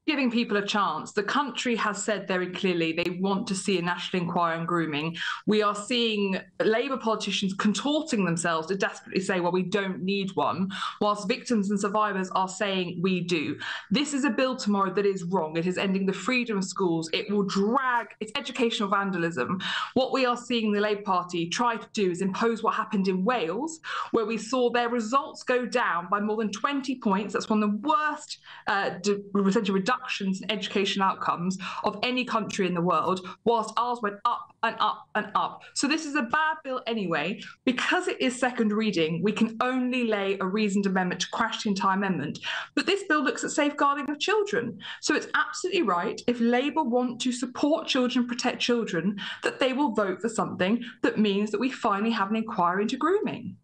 Giving people a chance. The country has said very clearly they want to see a national inquiry on grooming. We are seeing Labour politicians contorting themselves to desperately say, well, we don't need one, whilst victims and survivors are saying we do. This is a bill tomorrow that is wrong. It is ending the freedom of schools. It will drag, it's educational vandalism. What we are seeing the Labour Party try to do is impose what happened in Wales, where we saw their results go down by more than 20 points. That's one of the worst essentially reductions in education outcomes of any country in the world, whilst ours went up and up and up. So this is a bad bill anyway. Because it is second reading, we can only lay a reasoned amendment to crash the entire amendment. But this bill looks at safeguarding of children. So it's absolutely right, if Labour want to support children, protect children, that they will vote for something that means that we finally have an inquiry into grooming.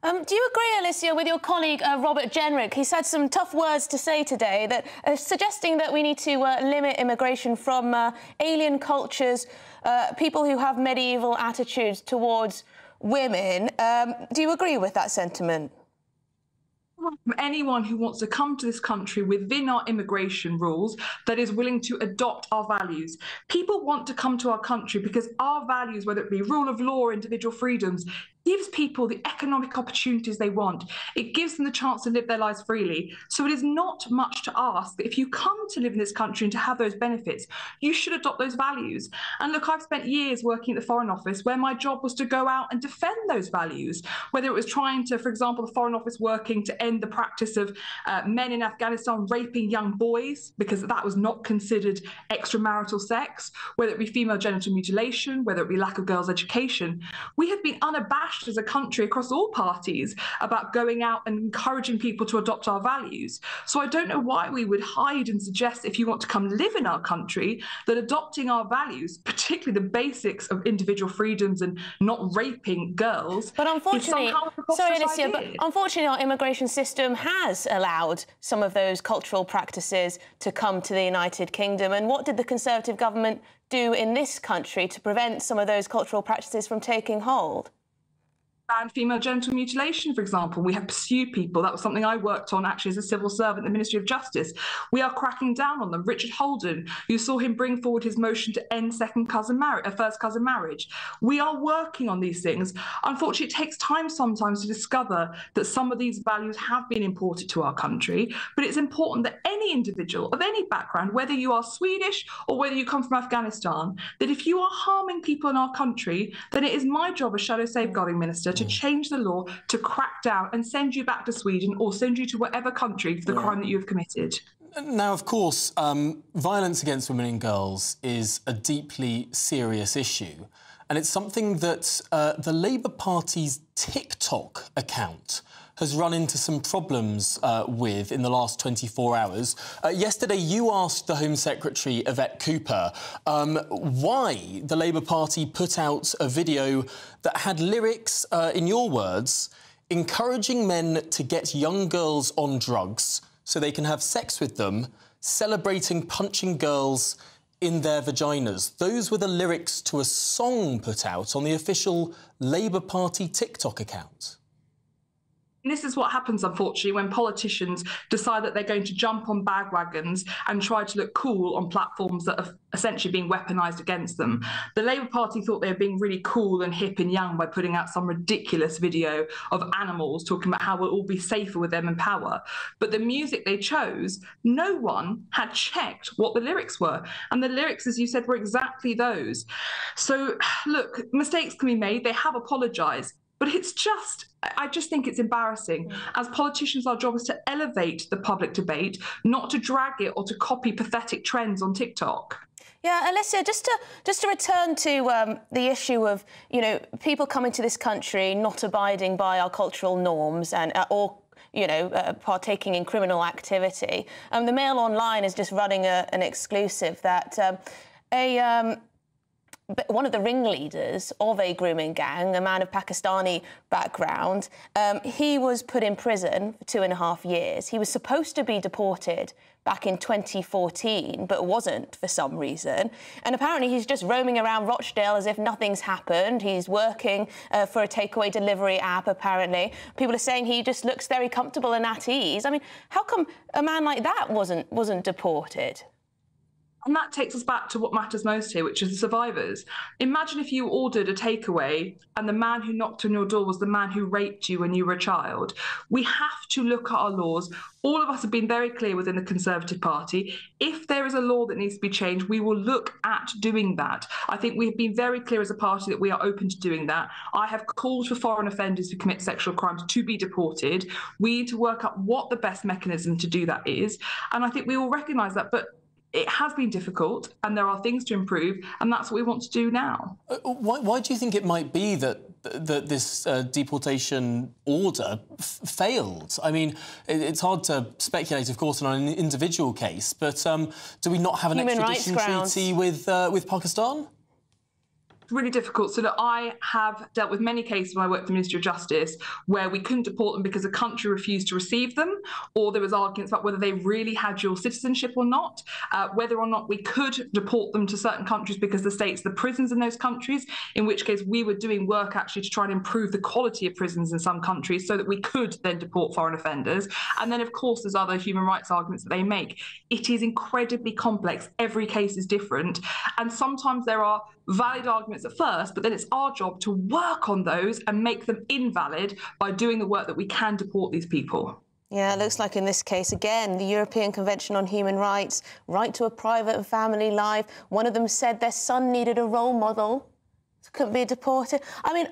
Do you agree, Alicia, with your colleague Robert Jenrick? He's had some tough words to say today, that suggesting that we need to limit immigration from alien cultures, people who have medieval attitudes towards women. Do you agree with that sentiment? Anyone who wants to come to this country within our immigration rules that is willing to adopt our values. People want to come to our country because our values, whether it be rule of law or individual freedoms, gives people the economic opportunities they want. It gives them the chance to live their lives freely. So it is not much to ask that if you come to live in this country and to have those benefits, you should adopt those values. And look, I've spent years working at the Foreign Office where my job was to go out and defend those values, whether it was trying to, for example, the Foreign Office working to end the practice of men in Afghanistan raping young boys because that was not considered extramarital sex, whether it be female genital mutilation, whether it be lack of girls' education. We have been unabashed as a country across all parties about going out and encouraging people to adopt our values. So I don't know why we would hide and suggest if you want to come live in our country that adopting our values, particularly the basics of individual freedoms and not raping girls, but unfortunately, sorry, Alicia, but unfortunately our immigration system has allowed some of those cultural practices to come to the United Kingdom. And what did the Conservative government do in this country to prevent some of those cultural practices from taking hold? And female genital mutilation, for example. We have pursued people. That was something I worked on actually as a civil servant in the Ministry of Justice. We are cracking down on them. Richard Holden, you saw him bring forward his motion to end first cousin marriage. We are working on these things. Unfortunately, it takes time sometimes to discover that some of these values have been imported to our country, but it's important that any individual of any background, whether you are Swedish or whether you come from Afghanistan, that if you are harming people in our country, then it is my job as Shadow Safeguarding Minister to change the law, to crack down and send you back to Sweden or send you to whatever country for the crime that you have committed. Now, of course, violence against women and girls is a deeply serious issue, and it's something that the Labour Party's TikTok account has run into some problems with in the last 24 hours. Yesterday, you asked the Home Secretary, Yvette Cooper, why the Labour Party put out a video that had lyrics, in your words, encouraging men to get young girls on drugs so they can have sex with them, celebrating punching girls in their vaginas. Those were the lyrics to a song put out on the official Labour Party TikTok account. This is what happens, unfortunately, when politicians decide that they're going to jump on bandwagons and try to look cool on platforms that are essentially being weaponised against them. The Labour Party thought they were being really cool and hip and young by putting out some ridiculous video of animals talking about how we'll all be safer with them in power. But the music they chose, no one had checked what the lyrics were. And the lyrics, as you said, were exactly those. So, look, mistakes can be made. They have apologised. But I just think it's embarrassing. As politicians, our job is to elevate the public debate, not to drag it or to copy pathetic trends on TikTok. Yeah, Alicia, just to return to the issue of, you know, people coming to this country not abiding by our cultural norms and or partaking in criminal activity. The Mail Online is just running an exclusive that one of the ringleaders of a grooming gang, a man of Pakistani background, he was put in prison for 2.5 years. He was supposed to be deported back in 2014, but wasn't for some reason. And apparently he's just roaming around Rochdale as if nothing's happened. He's working for a takeaway delivery app, apparently. People are saying he just looks very comfortable and at ease. I mean, how come a man like that wasn't deported? And that takes us back to what matters most here, which is the survivors. Imagine if you ordered a takeaway and the man who knocked on your door was the man who raped you when you were a child. We have to look at our laws. All of us have been very clear within the Conservative Party. If there is a law that needs to be changed, we will look at doing that. I think we have been very clear as a party that we are open to doing that. I have called for foreign offenders who commit sexual crimes to be deported. We need to work out what the best mechanism to do that is. And I think we all recognise that. But it has been difficult and there are things to improve, and that's what we want to do now. Why do you think it might be that this deportation order failed? I mean, it's hard to speculate, of course, on an individual case, but do we not have an extradition treaty with Pakistan? Really difficult. So that I have dealt with many cases when I worked for the Ministry of Justice where we couldn't deport them because the country refused to receive them, or there was arguments about whether they really had dual citizenship or not, whether or not we could deport them to certain countries because the states, the prisons in those countries, in which case we were doing work actually to try and improve the quality of prisons in some countries so that we could then deport foreign offenders. And then, of course, there's other human rights arguments that they make. It is incredibly complex. Every case is different. And sometimes there are valid arguments at first, but then it's our job to work on those and make them invalid by doing the work that we can deport these people. Yeah, it looks like in this case, again, the European Convention on Human Rights, right to a private and family life. One of them said their son needed a role model, couldn't be deported. I mean,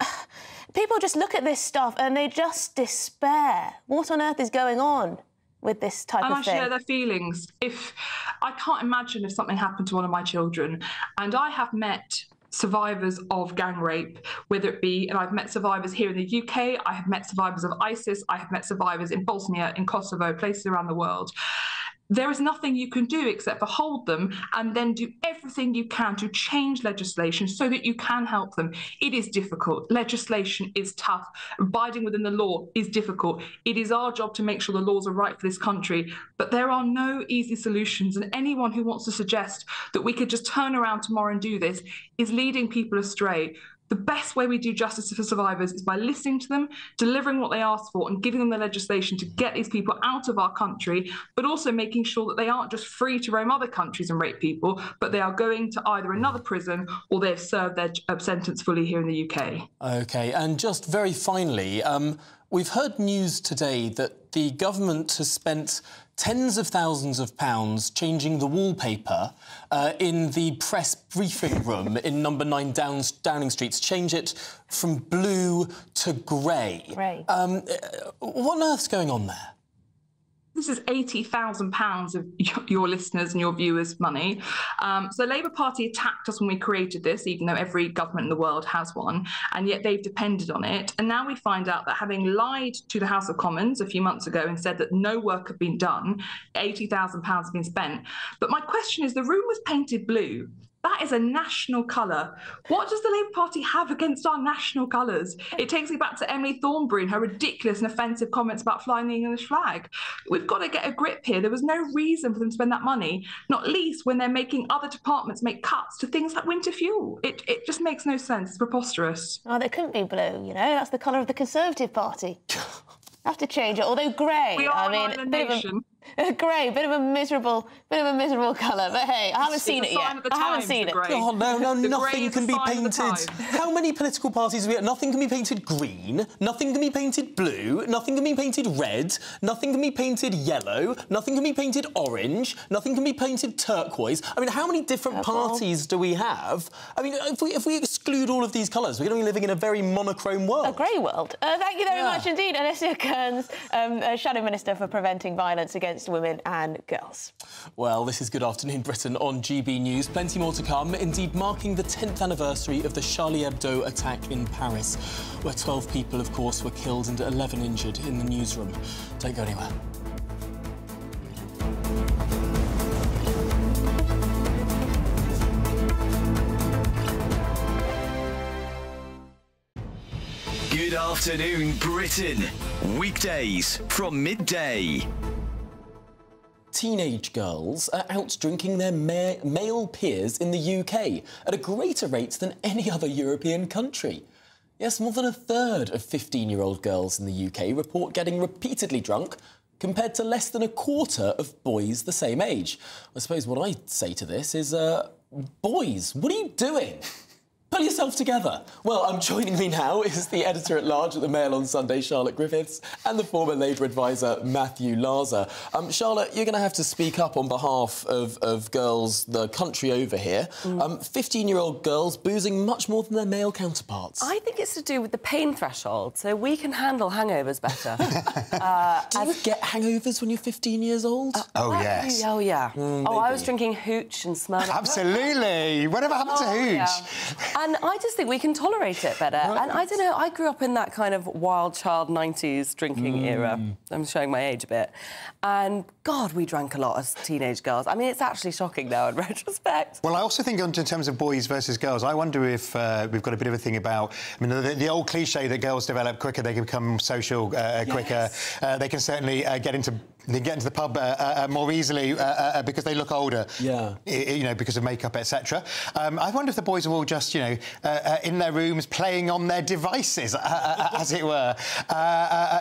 people just look at this stuff and they just despair. What on earth is going on with this type of thing? And I share their feelings. I can't imagine if something happened to one of my children, and I have met survivors of gang rape, whether it be, and I've met survivors here in the UK, I have met survivors of ISIS, I have met survivors in Bosnia, in Kosovo, places around the world. There is nothing you can do except for hold them and then do everything you can to change legislation so that you can help them. It is difficult. Legislation is tough. Abiding within the law is difficult. It is our job to make sure the laws are right for this country. But there are no easy solutions. And anyone who wants to suggest that we could just turn around tomorrow and do this is leading people astray. The best way we do justice for survivors is by listening to them, delivering what they ask for and giving them the legislation to get these people out of our country, but also making sure that they aren't just free to roam other countries and rape people, but they are going to either another prison or they've served their sentence fully here in the UK. OK, and just very finally, we've heard news today that the government has spent tens of thousands of pounds changing the wallpaper in the press briefing room in number 9 Downing Street, to change it from blue to grey. What on earth's going on there? This is £80,000 of your listeners and your viewers' money. So the Labour Party attacked us when we created this, even though every government in the world has one, and yet they've depended on it. And now we find out that having lied to the House of Commons a few months ago and said that no work had been done, £80,000 has been spent. But my question is, the room was painted blue. That is a national colour. What does the Labour Party have against our national colours? It takes me back to Emily Thornberry and her ridiculous and offensive comments about flying the English flag. We've got to get a grip here. There was no reason for them to spend that money, not least when they're making other departments make cuts to things like winter fuel. It just makes no sense. It's preposterous. Oh, they couldn't be blue, you know. That's the colour of the Conservative Party. Have to change it. Although grey, we are an island nation. Grey, bit of a miserable colour. But hey, I haven't seen it yet. I haven't seen it. Oh no, nothing can be painted. How many political parties do we have? Nothing can be painted green. Nothing can be painted blue. Nothing can be painted red. Nothing can be painted yellow. Nothing can be painted orange. Nothing can be painted turquoise. I mean, how many different parties do we have? I mean, if we exclude all of these colours, we're going to be living in a very monochrome world. A grey world. Thank you very much indeed, Alessia Kearns, Shadow Minister for Preventing Violence Against Women and Girls. Well, this is Good Afternoon Britain on GB News. Plenty more to come, indeed marking the 10th anniversary of the Charlie Hebdo attack in Paris, where 12 people, of course, were killed and 11 injured in the newsroom. Don't go anywhere. Good Afternoon Britain. Weekdays from midday. Teenage girls are out drinking their male peers in the UK at a greater rate than any other European country. Yes, more than a third of 15-year-old girls in the UK report getting repeatedly drunk, compared to less than a quarter of boys the same age. I suppose what I'd say to this is, boys, what are you doing? Pull yourself together. Well, joining me now is the editor-at-large at the Mail on Sunday, Charlotte Griffiths, and the former Labour advisor, Matthew Larser. Charlotte, you're going to have to speak up on behalf of girls the country over here. 15-year-old girls boozing much more than their male counterparts. I think it's to do with the pain threshold, so we can handle hangovers better. Do you get hangovers when you're 15 years old? Yes. Oh, yeah. I was drinking hooch and Smirnoff. Absolutely. Whatever happened to hooch? Yeah. And I just think we can tolerate it better. Right. And I don't know, I grew up in that kind of wild child 90s drinking era. I'm showing my age a bit. And, God, we drank a lot as teenage girls. I mean, it's actually shocking now in retrospect. Well, I also think in terms of boys versus girls, I wonder if we've got a bit of a thing about... I mean, the old cliché that girls develop quicker, they can become social quicker. They can certainly get into the pub more easily because they look older. Yeah. You know, because of makeup, etc. I wonder if the boys are all just, you know, in their rooms playing on their devices, as it were.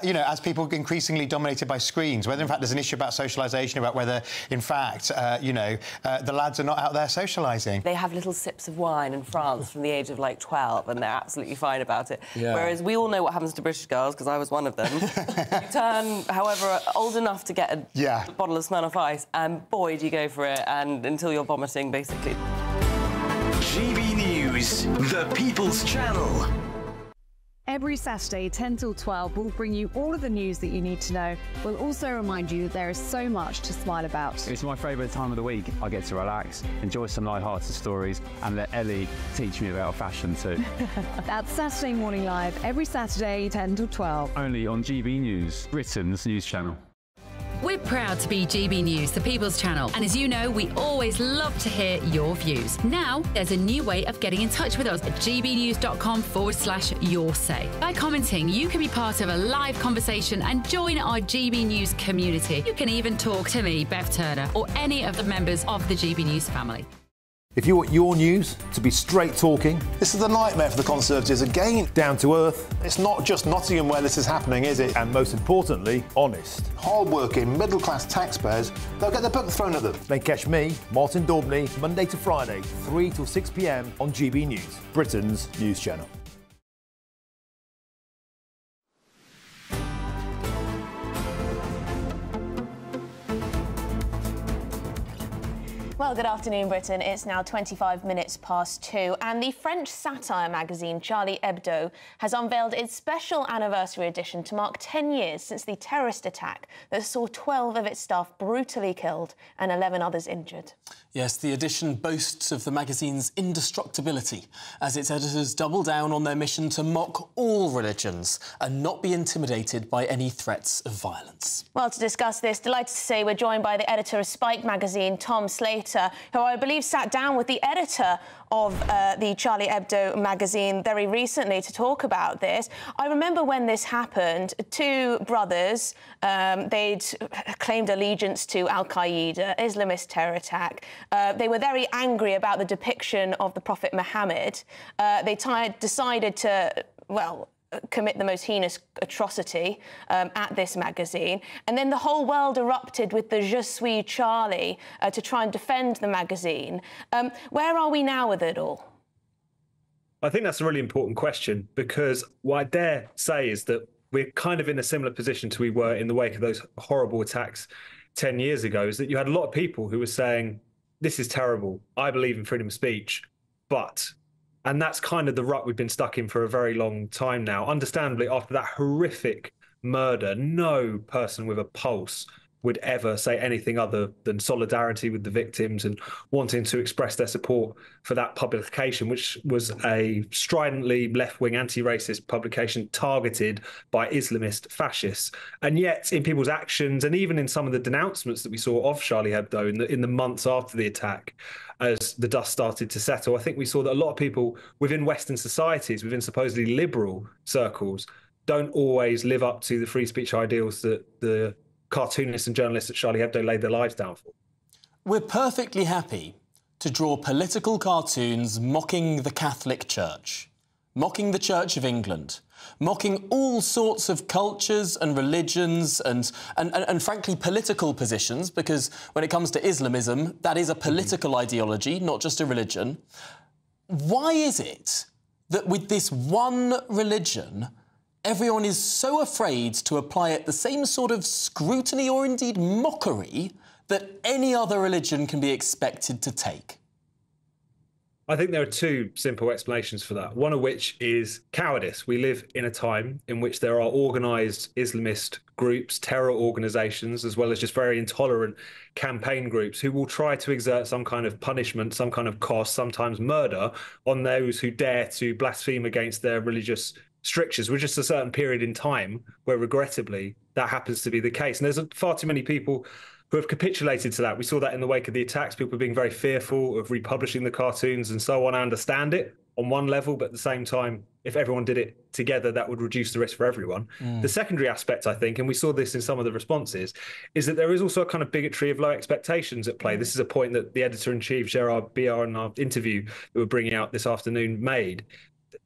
You know, as people increasingly dominated by screens, whether in fact there's an issue about socialisation, about whether in fact, you know, the lads are not out there socialising. They have little sips of wine in France from the age of like 12 and they're absolutely fine about it. Yeah. Whereas we all know what happens to British girls, because I was one of them. You turn, however, old enough to get a bottle of Smirnoff Ice, and boy, do you go for it, and until you're vomiting, basically. GB News, the People's Channel. Every Saturday, 10 till 12, we'll bring you all of the news that you need to know. We'll also remind you that there is so much to smile about. It's my favourite time of the week. I get to relax, enjoy some light-hearted stories, and let Ellie teach me about fashion too. That's Saturday Morning Live, every Saturday, 10 till 12. Only on GB News, Britain's news channel. We're proud to be GB News, the People's Channel, and as you know, we always love to hear your views. Now, there's a new way of getting in touch with us at gbnews.com/your-say. By commenting, you can be part of a live conversation and join our GB News community. You can even talk to me, Bev Turner, or any of the members of the GB News family. If you want your news to be straight talking, this is a nightmare for the Conservatives again. Down to earth. It's not just Nottingham where this is happening, is it? And most importantly, honest. Hard-working, middle-class taxpayers, they'll get their book thrown at them. They catch me, Martin Daubney, Monday to Friday, 3 till 6 p.m. on GB News, Britain's news channel. Well, good afternoon, Britain. It's now 25 minutes past 2, and the French satire magazine Charlie Hebdo has unveiled its special anniversary edition to mark 10 years since the terrorist attack that saw 12 of its staff brutally killed and 11 others injured. Yes, the edition boasts of the magazine's indestructibility as its editors double down on their mission to mock all religions and not be intimidated by any threats of violence. Well, to discuss this, delighted to say we're joined by the editor of Spike magazine, Tom Slater, who I believe sat down with the editor of the Charlie Hebdo magazine very recently to talk about this. I remember when this happened, two brothers, they'd claimed allegiance to Al-Qaeda, Islamist terror attack. They were very angry about the depiction of the Prophet Muhammad. They decided to, well, commit the most heinous atrocity at this magazine. And then the whole world erupted with the Je suis Charlie to try and defend the magazine. Where are we now with it all? I think that's a really important question, because what I dare say is that we're kind of in a similar position to we were in the wake of those horrible attacks 10 years ago, is that you had a lot of people who were saying, this is terrible, I believe in freedom of speech, but... And that's kind of the rut we've been stuck in for a very long time now. Understandably, after that horrific murder, no person with a pulse would ever say anything other than solidarity with the victims and wanting to express their support for that publication, which was a stridently left-wing anti-racist publication targeted by Islamist fascists. And yet, in people's actions and even in some of the denouncements that we saw of Charlie Hebdo in the months after the attack, as the dust started to settle, I think we saw that a lot of people within Western societies, within supposedly liberal circles, don't always live up to the free speech ideals that the cartoonists and journalists at Charlie Hebdo laid their lives down for. We're perfectly happy to draw political cartoons mocking the Catholic Church, mocking the Church of England, mocking all sorts of cultures and religions and frankly, political positions, because when it comes to Islamism, that is a political ideology, not just a religion. Why is it that with this one religion, everyone is so afraid to apply it the same sort of scrutiny or indeed mockery that any other religion can be expected to take? I think there are two simple explanations for that, one of which is cowardice. We live in a time in which there are organised Islamist groups, terror organisations, as well as just very intolerant campaign groups who will try to exert some kind of punishment, some kind of cost, sometimes murder, on those who dare to blaspheme against their religious strictures. We're just a certain period in time where, regrettably, that happens to be the case. And there's far too many people who have capitulated to that. We saw that in the wake of the attacks, people being very fearful of republishing the cartoons and so on. I understand it on one level, but at the same time, if everyone did it together, that would reduce the risk for everyone. The secondary aspect, I think, and we saw this in some of the responses, is that there is also a kind of bigotry of low expectations at play. This is a point that the editor-in-chief, Gerard Biard, in our interview that we're bringing out this afternoon, made.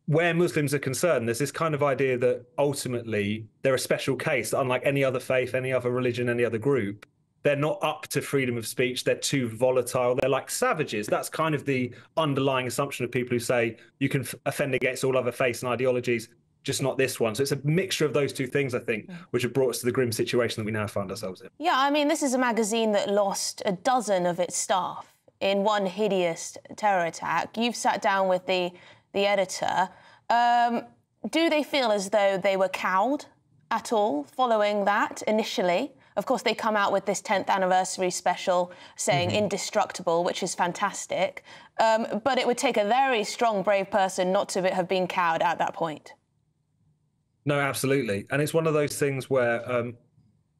Where Muslims are concerned, there's this kind of idea that ultimately they're a special case, that unlike any other faith, any other religion, any other group, they're not up to freedom of speech. They're too volatile. They're like savages. That's kind of the underlying assumption of people who say you can offend against all other faiths and ideologies, just not this one. So it's a mixture of those two things, I think, which have brought us to the grim situation that we now find ourselves in. Yeah, I mean, this is a magazine that lost a dozen of its staff in one hideous terror attack. You've sat down with the editor. Do they feel as though they were cowed at all following that initially? Of course, they come out with this 10th anniversary special saying indestructible, which is fantastic. But it would take a very strong, brave person not to have been cowed at that point. No, absolutely. And it's one of those things where,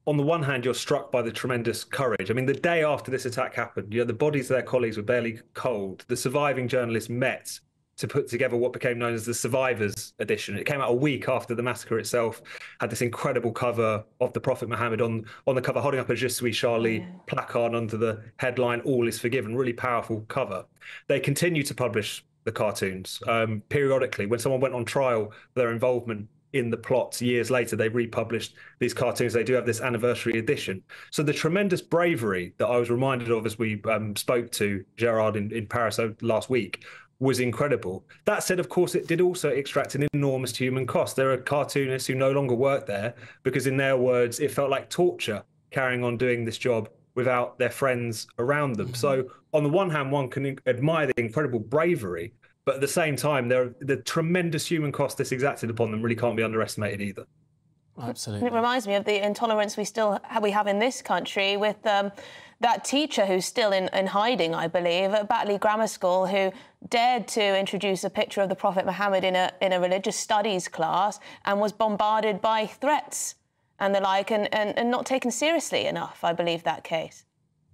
on the one hand, you're struck by the tremendous courage. I mean, the day after this attack happened, the bodies of their colleagues were barely cold. The surviving journalists met to put together what became known as the Survivors Edition. It came out a week after the massacre itself, had this incredible cover of the Prophet Muhammad on the cover, holding up a Je suis Charlie placard under the headline, All is Forgiven, really powerful cover. They continue to publish the cartoons periodically. When someone went on trial for their involvement in the plots years later, they republished these cartoons. They do have this anniversary edition. So the tremendous bravery that I was reminded of as we spoke to Gerard in Paris last week was incredible. That said, of course, it did also extract an enormous human cost. There are cartoonists who no longer work there because, in their words, it felt like torture carrying on doing this job without their friends around them. So on the one hand, one can admire the incredible bravery, but at the same time, the tremendous human cost this exacted upon them really can't be underestimated either. Absolutely. It reminds me of the intolerance we have in this country with that teacher who's still in hiding, I believe, at Batley Grammar School, who dared to introduce a picture of the Prophet Muhammad in a religious studies class and was bombarded by threats and the like, and not taken seriously enough, I believe, that case.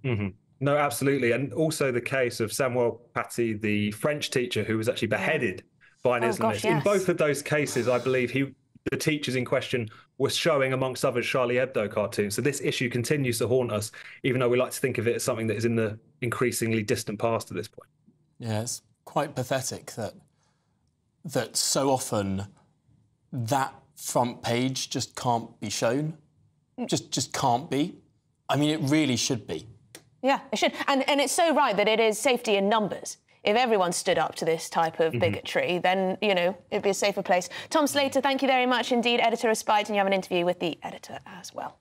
Mm-hmm. No, absolutely. And also the case of Samuel Paty, the French teacher who was actually beheaded by an Islamist. Gosh, yes. In both of those cases, I believe the teachers in question were showing, amongst others, Charlie Hebdo cartoons. So this issue continues to haunt us, even though we like to think of it as something that is in the increasingly distant past at this point. Yeah, it's quite pathetic that so often that front page just can't be shown. Just can't be. I mean, it really should be. Yeah, it should. And it's so right that it is safety in numbers. If everyone stood up to this type of bigotry, then, you know, it'd be a safer place. Tom Slater, thank you very much indeed, editor of Spite, and you have an interview with the editor as well.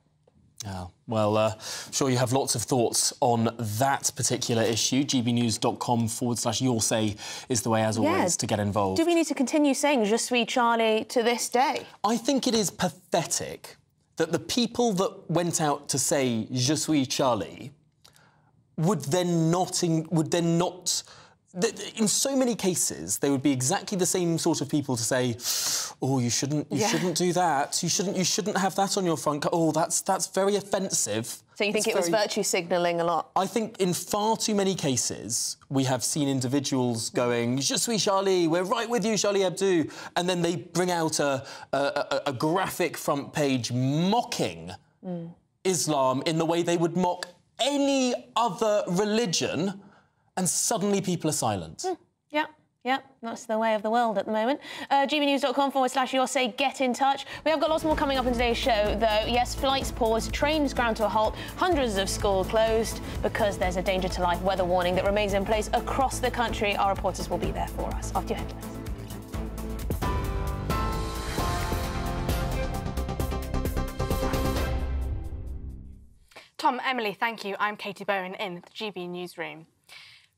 Yeah, well, sure you have lots of thoughts on that particular issue. gbnews.com/your say is the way, as always, to get involved. Do we need to continue saying Je suis Charlie to this day? I think it is pathetic that the people that went out to say Je suis Charlie would then not... In so many cases, they would be exactly the same sort of people to say, "Oh, you shouldn't do that. You shouldn't have that on your front. Oh, that's very offensive." So you think it was virtue signalling a lot? I think in far too many cases we have seen individuals going, "Je suis Charlie. We're right with you, Charlie Hebdo," and then they bring out a graphic front page mocking Islam in the way they would mock any other religion. And suddenly people are silent. Yeah, that's the way of the world at the moment. gbnews.com/your say, get in touch. We have got lots more coming up in today's show, though. Yes, flights paused, trains ground to a halt, hundreds of schools closed because there's a danger to life weather warning that remains in place across the country. Our reporters will be there for us after your headlines. Tom, Emily, thank you. I'm Katie Bowen in the GB newsroom.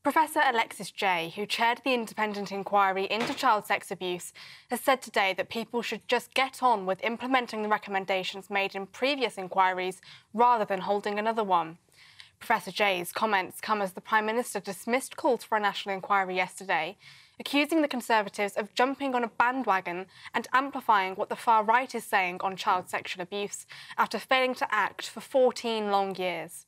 Professor Alexis Jay, who chaired the independent inquiry into child sex abuse, has said today that people should just get on with implementing the recommendations made in previous inquiries rather than holding another one. Professor Jay's comments come as the Prime Minister dismissed calls for a national inquiry yesterday, accusing the Conservatives of jumping on a bandwagon and amplifying what the far right is saying on child sexual abuse after failing to act for 14 long years.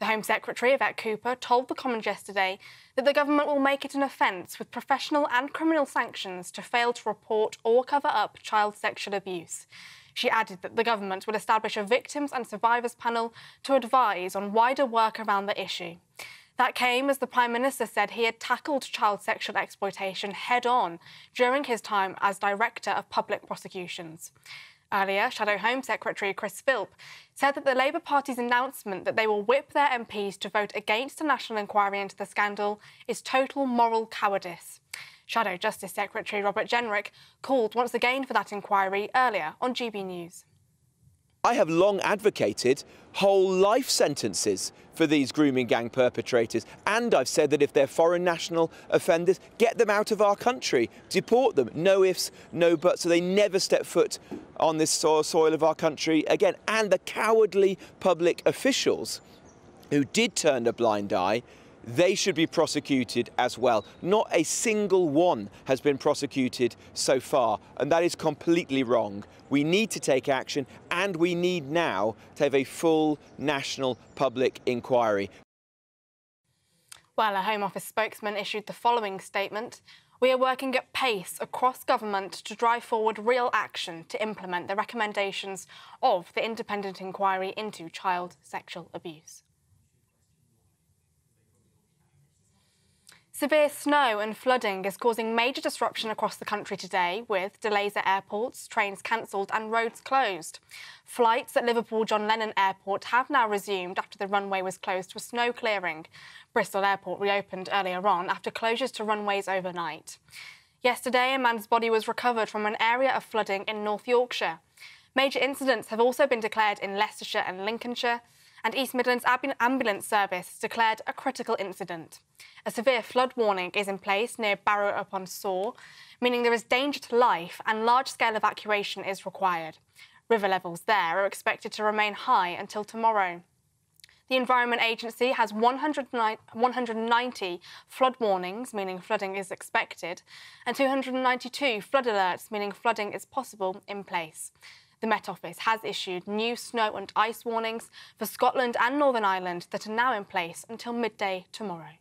The Home Secretary, Yvette Cooper, told the Commons yesterday that the government will make it an offence with professional and criminal sanctions to fail to report or cover up child sexual abuse. She added that the government will establish a victims and survivors panel to advise on wider work around the issue. That came as the Prime Minister said he had tackled child sexual exploitation head-on during his time as Director of Public Prosecutions. Earlier, Shadow Home Secretary Chris Philp said that the Labour Party's announcement that they will whip their MPs to vote against a national inquiry into the scandal is total moral cowardice. Shadow Justice Secretary Robert Jenrick called once again for that inquiry earlier on GB News. I have long advocated whole life sentences for these grooming gang perpetrators, and I've said that if they're foreign national offenders, get them out of our country, deport them, no ifs, no buts, so they never step foot on this soil of our country again. And the cowardly public officials who did turn a blind eye, they should be prosecuted as well. Not a single one has been prosecuted so far, and that is completely wrong. We need to take action, and we need now to have a full national public inquiry. Well, a Home Office spokesman issued the following statement. We are working at pace across government to drive forward real action to implement the recommendations of the independent inquiry into child sexual abuse. Severe snow and flooding is causing major disruption across the country today, with delays at airports, trains cancelled and roads closed. Flights at Liverpool John Lennon Airport have now resumed after the runway was closed for snow clearing. Bristol Airport reopened earlier on after closures to runways overnight. Yesterday, a man's body was recovered from an area of flooding in North Yorkshire. Major incidents have also been declared in Leicestershire and Lincolnshire, and East Midlands Ambulance Service declared a critical incident. A severe flood warning is in place near Barrow-upon-Soar, meaning there is danger to life and large-scale evacuation is required. River levels there are expected to remain high until tomorrow. The Environment Agency has 190 flood warnings, meaning flooding is expected, and 292 flood alerts, meaning flooding is possible, in place. The Met Office has issued new snow and ice warnings for Scotland and Northern Ireland that are now in place until midday tomorrow.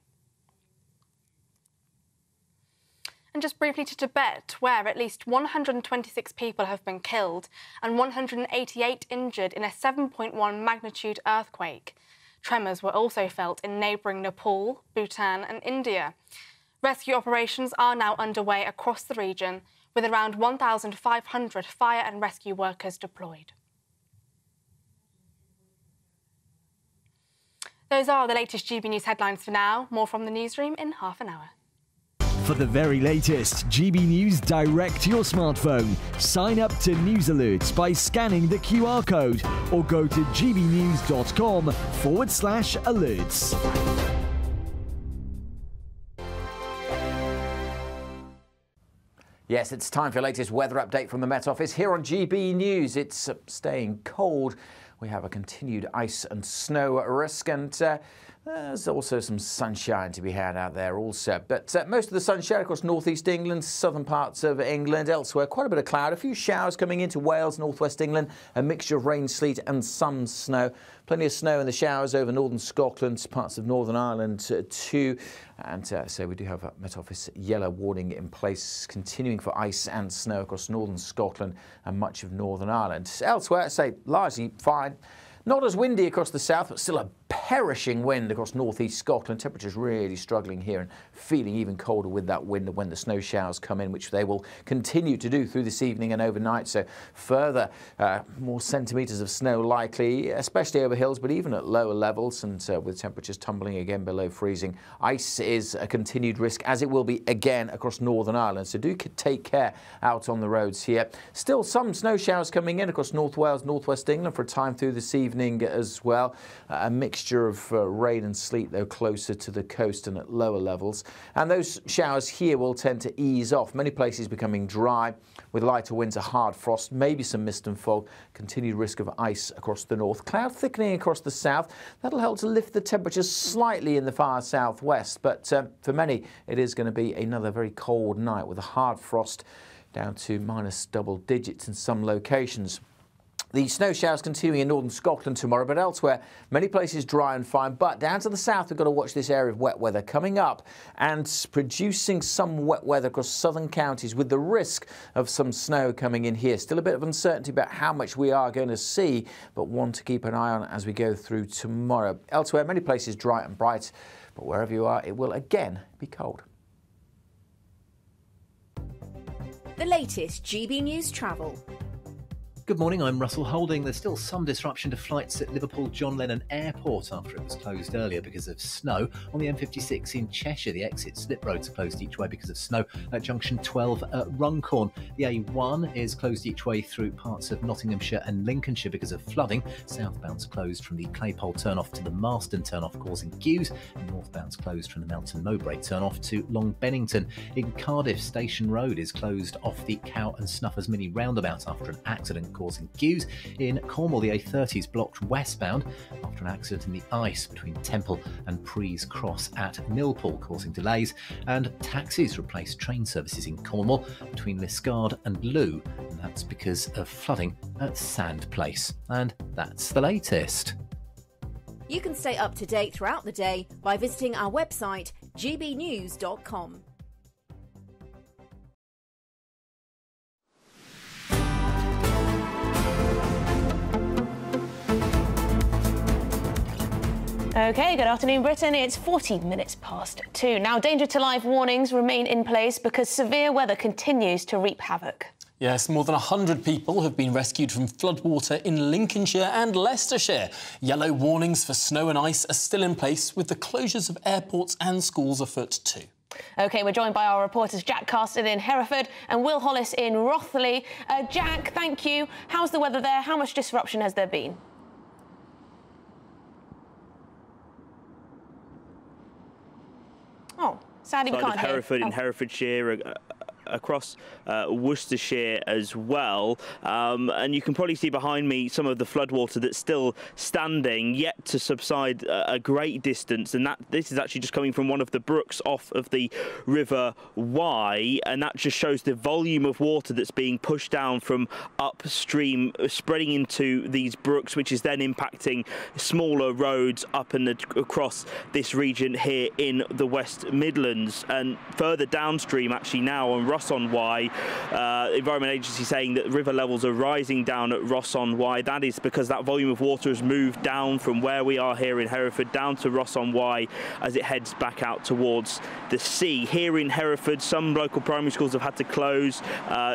And just briefly to Tibet, where at least 126 people have been killed and 188 injured in a 7.1 magnitude earthquake. Tremors were also felt in neighbouring Nepal, Bhutan and India. Rescue operations are now underway across the region, with around 1,500 fire and rescue workers deployed. Those are the latest GB News headlines for now. More from the newsroom in half an hour. For the very latest GB News direct to your smartphone, sign up to News Alerts by scanning the QR code or go to gbnews.com/alerts. Yes, it's time for your latest weather update from the Met Office. Here on GB News, it's staying cold. We have a continued ice and snow risk, and there's also some sunshine to be had out there also. But most of the sunshine across northeast England, southern parts of England, elsewhere, quite a bit of cloud. A few showers coming into Wales, northwest England, a mixture of rain, sleet and some snow. Plenty of snow in the showers over northern Scotland, parts of Northern Ireland too. And so we do have a Met Office yellow warning in place, continuing for ice and snow across northern Scotland and much of Northern Ireland. Elsewhere, I say largely fine. Not as windy across the south, but still a perishing wind across northeast Scotland. Temperatures really struggling here and feeling even colder with that wind when the snow showers come in, which they will continue to do through this evening and overnight. So further, more centimetres of snow likely, especially over hills, but even at lower levels, and with temperatures tumbling again below freezing. Ice is a continued risk, as it will be again across Northern Ireland. So do take care out on the roads here. Still some snow showers coming in across North Wales, northwest England for a time through this evening as well. A mixture of rain and sleet, though, closer to the coast and at lower levels. And those showers here will tend to ease off. Many places becoming dry with lighter winds, a hard frost, maybe some mist and fog, continued risk of ice across the north. Cloud thickening across the south. That'll help to lift the temperatures slightly in the far southwest. But for many, it is going to be another very cold night with a hard frost down to minus double digits in some locations. The snow showers continuing in northern Scotland tomorrow, but elsewhere, many places dry and fine. But down to the south, we've got to watch this area of wet weather coming up and producing some wet weather across southern counties with the risk of some snow coming in here. Still a bit of uncertainty about how much we are going to see, but one to keep an eye on as we go through tomorrow. Elsewhere, many places dry and bright, but wherever you are, it will again be cold. The latest GB News travel. Good morning, I'm Russell Holding. There's still some disruption to flights at Liverpool John Lennon Airport after it was closed earlier because of snow. On the M56 in Cheshire, the exit slip roads are closed each way because of snow at junction 12 at Runcorn. The A1 is closed each way through parts of Nottinghamshire and Lincolnshire because of flooding. Southbound's closed from the Claypole turn-off to the Marston turn-off, causing queues, and northbound's closed from the Melton Mowbray turn-off to Long Bennington. In Cardiff, Station Road is closed off the Cow and Snuffers mini roundabout after an accident causing queues. In Cornwall, the A30 is blocked westbound after an accident in the ice between Temple and Prees Cross at Millpool, causing delays. And taxis replace train services in Cornwall between Liscard and Loo, and that's because of flooding at Sand Place. And that's the latest. You can stay up to date throughout the day by visiting our website, gbnews.com. OK, good afternoon, Britain. It's 14 minutes past 2. Now, danger to life warnings remain in place because severe weather continues to wreak havoc. Yes, more than 100 people have been rescued from floodwater in Lincolnshire and Leicestershire. Yellow warnings for snow and ice are still in place, with the closures of airports and schools afoot too. OK, we're joined by our reporters Jack Carston in Hereford and Will Hollis in Rothley. Jack, thank you. How's the weather there? How much disruption has there been? Sadly, we side of can't hear. Hereford in Herefordshire, across Worcestershire as well, and you can probably see behind me some of the floodwater that's still standing, yet to subside a great distance, and this is actually just coming from one of the brooks off of the River Wye, and that just shows the volume of water that's being pushed down from upstream, spreading into these brooks, which is then impacting smaller roads up and across this region here in the West Midlands. And further downstream, actually now on Ross-on-Wye, Environment Agency saying that river levels are rising down at Ross-on-Wye. That is because that volume of water has moved down from where we are here in Hereford down to Ross-on-Wye as it heads back out towards the sea. Here in Hereford, some local primary schools have had to close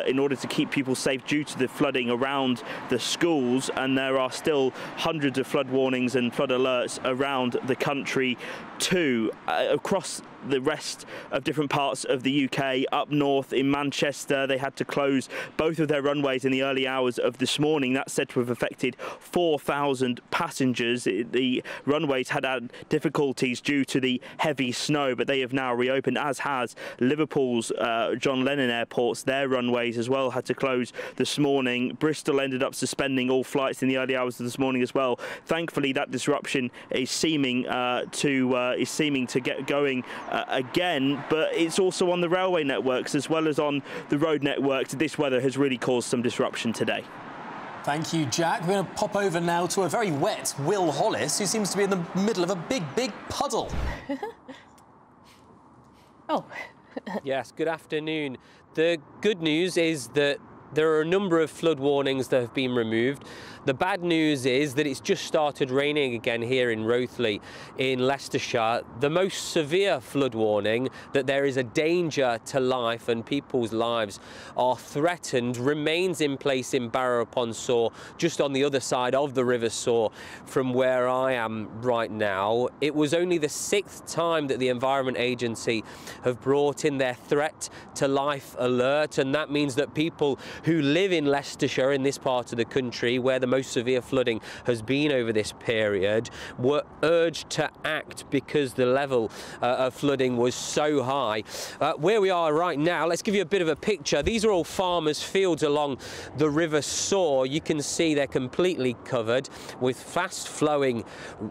in order to keep people safe due to the flooding around the schools, and there are still hundreds of flood warnings and flood alerts around the country too. Across the rest of different parts of the UK, up north in Manchester, they had to close both of their runways in the early hours of this morning. That's said to have affected 4,000 passengers. The runways had difficulties due to the heavy snow, but they have now reopened, as has Liverpool's John Lennon airports. Their runways as well had to close this morning. Bristol ended up suspending all flights in the early hours of this morning as well. Thankfully, that disruption is seeming to get going again, but it's also on the railway networks as well as on the road networks. This weather has really caused some disruption today. Thank you, Jack. We're going to pop over now to a very wet Will Hollis, who seems to be in the middle of a big puddle. Oh. Yes, good afternoon. The good news is that there are a number of flood warnings that have been removed. The bad news is that it's just started raining again here in Rothley in Leicestershire. The most severe flood warning, that there is a danger to life and people's lives are threatened, remains in place in Barrow-upon-Soar, just on the other side of the River Soar from where I am right now. It was only the 6th time that the Environment Agency have brought in their threat to life alert, and that means that people who live in Leicestershire, in this part of the country where the most severe flooding has been over this period, were urged to act because the level of flooding was so high. Where we are right now, let's give you a bit of a picture. These are all farmers' fields along the River Soar. You can see they're completely covered with fast-flowing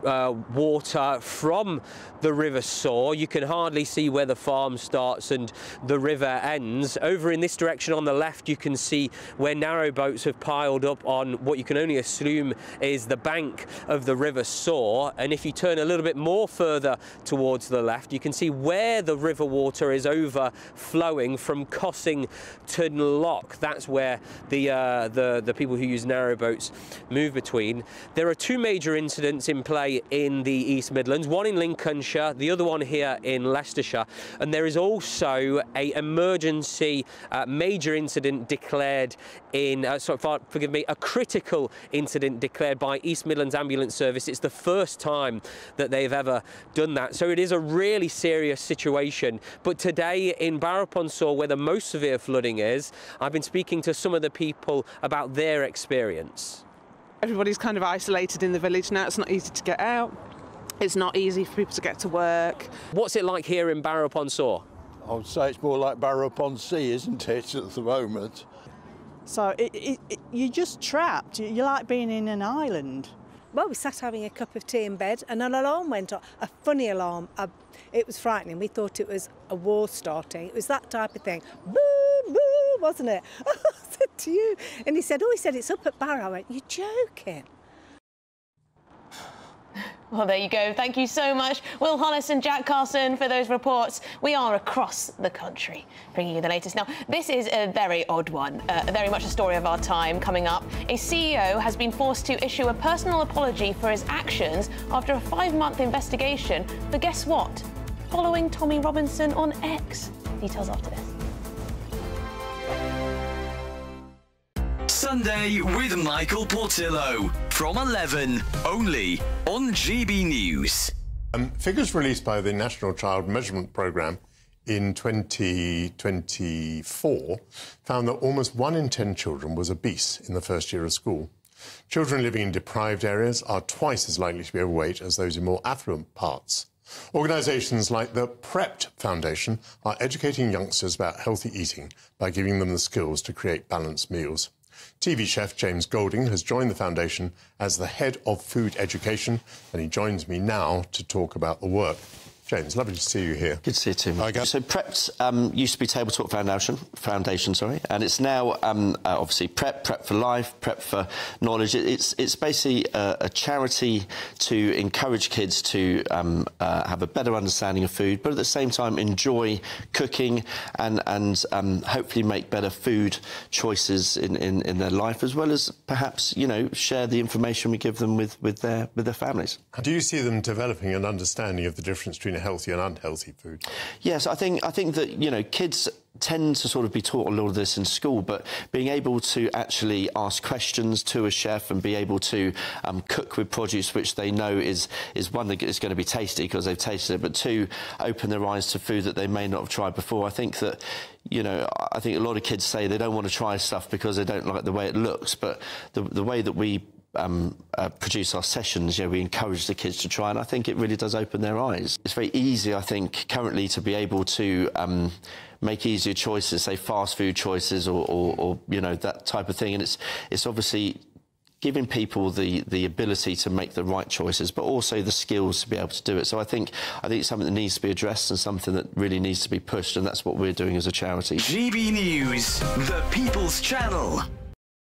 water from the River Soar. You can hardly see where the farm starts and the river ends. Over in this direction on the left, you can see where narrowboats have piled up on what you can only assume is the bank of the River Soar. And if you turn a little bit more further towards the left, you can see where the river water is overflowing from Cossington Lock. That's where the people who use narrowboats move between. There are 2 major incidents in play in the East Midlands, one in Lincolnshire, the other one here in Leicestershire, and there is also a emergency major incident declared in, a critical incident declared by East Midlands Ambulance Service. It's the first time that they've ever done that, so it is a really serious situation. But today in Barrow-upon-Soar, where the most severe flooding is, I've been speaking to some of the people about their experience. Everybody's kind of isolated in the village now. It's not easy to get out. It's not easy for people to get to work. What's it like here in Barrow-upon-Soar? I would say it's more like Barrow-upon-Sea, isn't it, at the moment? So you're just trapped. You're like being in an island. Well, we sat having a cup of tea in bed and an alarm went off, a funny alarm. It was frightening. We thought it was a war starting. It was that type of thing. Boo, boo, wasn't it? I said to you. And he said, it's up at Barrow. I went, you're joking. Well, there you go. Thank you so much, Will Hollis and Jack Carson, for those reports. We are across the country, bringing you the latest. Now, this is a very odd one, very much a story of our time. Coming up, a CEO has been forced to issue a personal apology for his actions after a 5-month investigation for, guess what? Following Tommy Robinson on X. Details after this. Sunday with Michael Portillo from 11, only on GB News. Figures released by the National Child Measurement Programme in 2024 found that almost 1 in 10 children was obese in the first year of school. Children living in deprived areas are twice as likely to be overweight as those in more affluent parts Organisations like the Prepped Foundation are educating youngsters about healthy eating by giving them the skills to create balanced meals. TV chef James Golding has joined the foundation as the head of food education, and he joins me now to talk about the work. James, lovely to see you here. Good to see you too. So Prepped used to be Table Talk Foundation, and it's now obviously Prep for Life, Prep for Knowledge. It's basically a charity to encourage kids to have a better understanding of food, but at the same time enjoy cooking and hopefully make better food choices in their life, as well as perhaps, you know, share the information we give them with their families. Do you see them developing an understanding of the difference between healthy and unhealthy food? Yes, I think that, you know, kids tend to sort of be taught a lot of this in school, but being able to actually ask questions to a chef and be able to cook with produce which they know is one, that is going to be tasty because they've tasted it, but two, open their eyes to food that they may not have tried before. I think that, you know, I think a lot of kids say they don't want to try stuff because they don't like the way it looks, but the way that we produce our sessions, you know, we encourage the kids to try, and I think it really does open their eyes. It's very easy, I think, currently to be able to make easier choices, say fast food choices or you know, that type of thing, and it's obviously giving people the ability to make the right choices, but also the skills to be able to do it. So I think it's something that needs to be addressed and something that really needs to be pushed, and that's what we're doing as a charity. GB News, the People's Channel.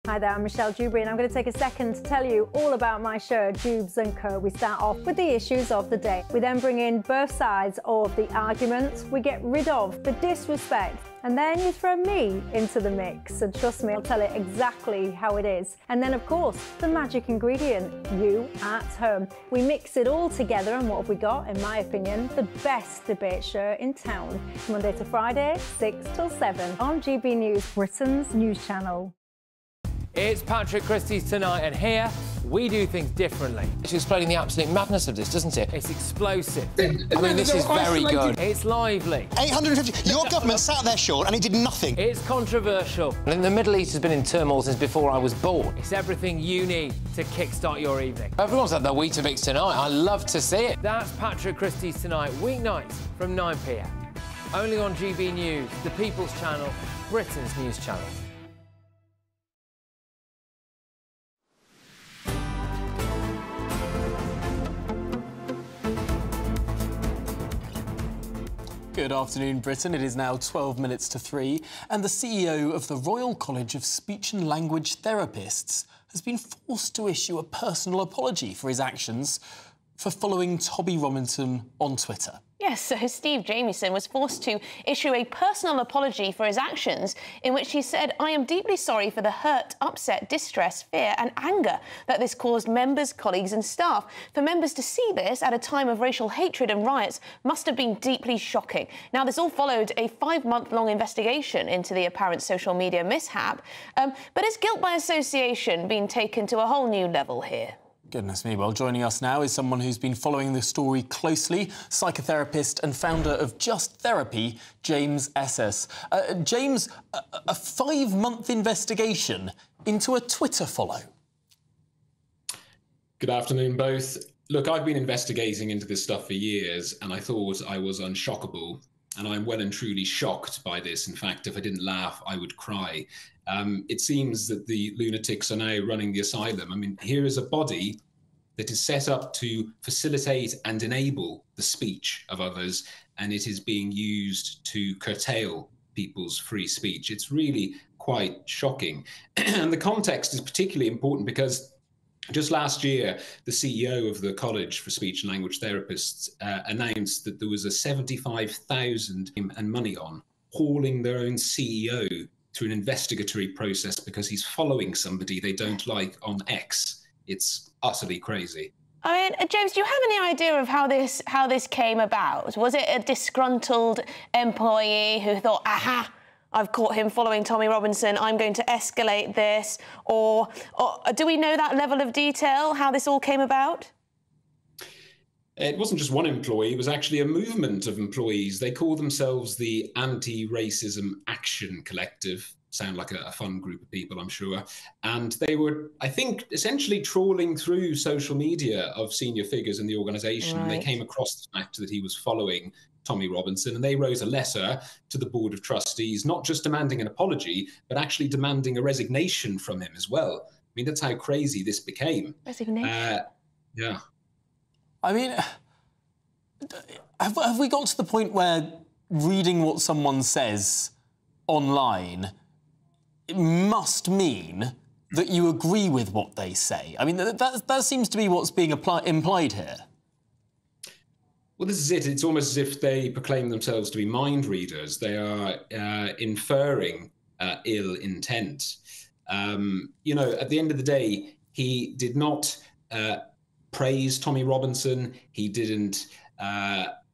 Hi there, I'm Michelle Dewberry, and I'm going to take a second to tell you all about my show, Dubes & Co. We start off with the issues of the day. We then bring in both sides of the argument. We get rid of the disrespect. And then you throw me into the mix. And trust me, I'll tell it exactly how it is. And then, of course, the magic ingredient, you at home. We mix it all together, and what have we got? In my opinion, the best debate show in town. Monday to Friday, 6 till 7 on GB News, Britain's news channel. It's Patrick Christie's Tonight, and here we do things differently. It's explaining the absolute madness of this, doesn't it? It's explosive. I mean, this is very good. It's lively. 850. Your government sat there, Sean, and it did nothing. It's controversial. And the Middle East has been in turmoil since before I was born. It's everything you need to kickstart your evening. Everyone's had their Weetabix tonight. I love to see it. That's Patrick Christie's Tonight, weeknights from 9 p.m. Only on GB News, the People's Channel, Britain's news channel. Good afternoon, Britain. It is now 12 minutes to 3, and the CEO of the Royal College of Speech and Language Therapists has been forced to issue a personal apology for his actions for following Tommy Robinson on Twitter. Yes, so Steve Jamieson was forced to issue a personal apology for his actions, in which he said, "I am deeply sorry for the hurt, upset, distress, fear and anger that this caused members, colleagues and staff. For members to see this at a time of racial hatred and riots must have been deeply shocking." Now, this all followed a 5-month-long investigation into the apparent social media mishap, but has guilt by association been taken to a whole new level here? Goodness me. Well, joining us now is someone who's been following the story closely, psychotherapist and founder of Just Therapy, James Esses. James, a 5-month investigation into a Twitter follow. Good afternoon, both. Look, I've been investigating into this stuff for years, and I thought I was unshockable. And I'm well and truly shocked by this. In fact, if I didn't laugh, I would cry. It seems that the lunatics are now running the asylum. I mean, here is a body that is set up to facilitate and enable the speech of others, and it is being used to curtail people's free speech. It's really quite shocking. And the context is particularly important because just last year, the CEO of the College for Speech and Language Therapists announced that there was a $75,000 and money on hauling their own CEO through an investigatory process because he's following somebody they don't like on X. It's utterly crazy. I mean, James, do you have any idea of how this came about? Was it a disgruntled employee who thought, aha, I've caught him following Tommy Robinson, I'm going to escalate this? Or do we know that level of detail, how this all came about? It wasn't just one employee, it was actually a movement of employees. They call themselves the Anti-Racism Action Collective. sound like a fun group of people, I'm sure. And they were, I think, essentially trawling through social media of senior figures in the organisation. And they came across the fact that he was following Tommy Robinson, and they wrote a letter to the Board of Trustees, not just demanding an apology, but actually demanding a resignation from him as well. I mean, that's how crazy this became. Resignation? Yeah. I mean, have we got to the point where reading what someone says online, it must mean that you agree with what they say? I mean, that seems to be what's being implied here. Well, this is it. It's almost as if they proclaim themselves to be mind readers. They are inferring ill intent. You know, at the end of the day, he did not praise Tommy Robinson. He didn't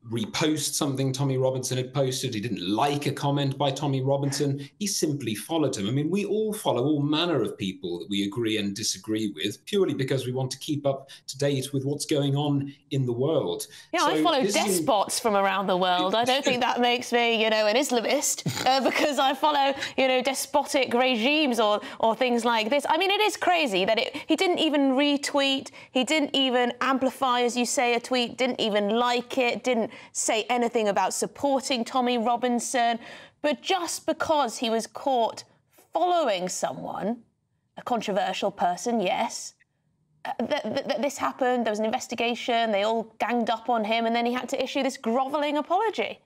repost something Tommy Robinson had posted. He didn't like a comment by Tommy Robinson. He simply followed him. I mean, we all follow all manner of people that we agree and disagree with purely because we want to keep up to date with what's going on in the world. Yeah, so I follow despots from around the world. I don't think that makes me, you know, an Islamist because I follow, you know, despotic regimes or things like this. I mean, it is crazy that he didn't even retweet, he didn't even amplify, as you say, a tweet, didn't even like it, didn't say anything about supporting Tommy Robinson. But just because he was caught following someone, a controversial person, yes, this happened, there was an investigation, they all ganged up on him, and then he had to issue this grovelling apology.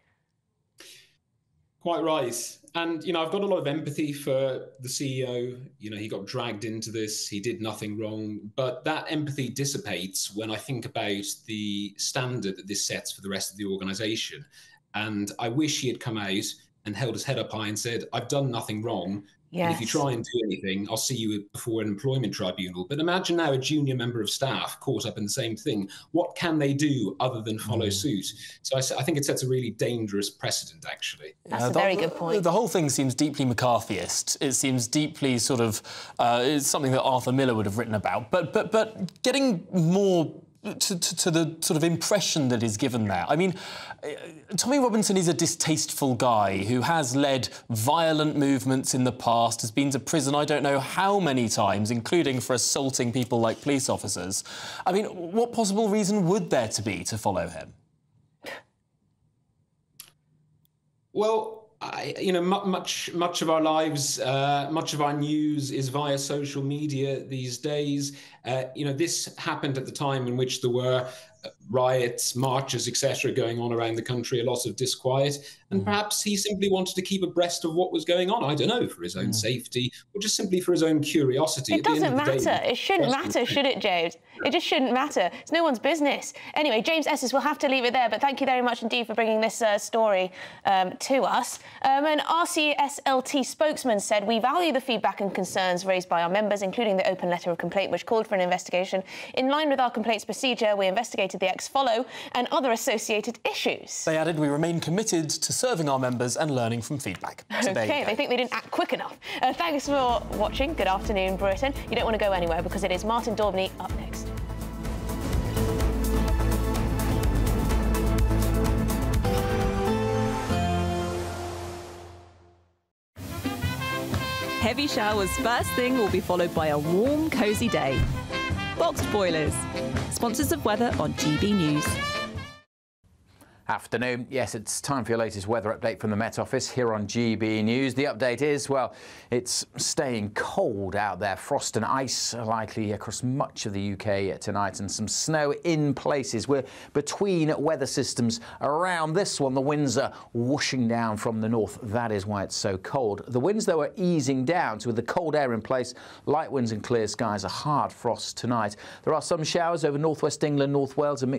Quite right. And, you know, I've got a lot of empathy for the CEO. You know, he got dragged into this. He did nothing wrong. But that empathy dissipates when I think about the standard that this sets for the rest of the organisation. And I wish he had come out and held his head up high and said, I've done nothing wrong. Yes. And if you try and do anything, I'll see you before an employment tribunal. But imagine now a junior member of staff caught up in the same thing. What can they do other than follow suit? So I think it sets a really dangerous precedent, actually. That's a very good point. The whole thing seems deeply McCarthyist. It seems deeply sort of... it's something that Arthur Miller would have written about. But getting more... To the sort of impression that is given there. I mean, Tommy Robinson is a distasteful guy who has led violent movements in the past, has been to prison I don't know how many times, including for assaulting people like police officers. I mean, what possible reason would there to be to follow him? Well, you know, much of our lives, much of our news is via social media these days. You know, this happened at the time in which there were riots, marches, etc. going on around the country, a lot of disquiet. And perhaps he simply wanted to keep abreast of what was going on, I don't know, for his own safety or just simply for his own curiosity. It doesn't matter. It shouldn't matter, should it, James? It just shouldn't matter. It's no one's business. Anyway, James Esses, we'll have to leave it there, but thank you very much indeed for bringing this story to us. An RCSLT spokesman said, we value the feedback and concerns raised by our members, including the open letter of complaint which called for an investigation. In line with our complaints procedure, we investigated the ex-follow and other associated issues. They added, we remain committed to serving our members and learning from feedback. So OK, they think they didn't act quick enough. Thanks for watching. Good afternoon, Britain. You don't want to go anywhere because it is Martin Daubney up next. Heavy showers first thing will be followed by a warm, cosy day. Boxed boilers, sponsors of weather on GB News. Afternoon. Yes, it's time for your latest weather update from the Met Office here on GB News. The update is, well, it's staying cold out there. Frost and ice are likely across much of the UK tonight and some snow in places. We're between weather systems around this one. The winds are whooshing down from the north. That is why it's so cold. The winds, though, are easing down. So with the cold air in place, light winds and clear skies, a hard frost tonight. There are some showers over northwest England, North Wales and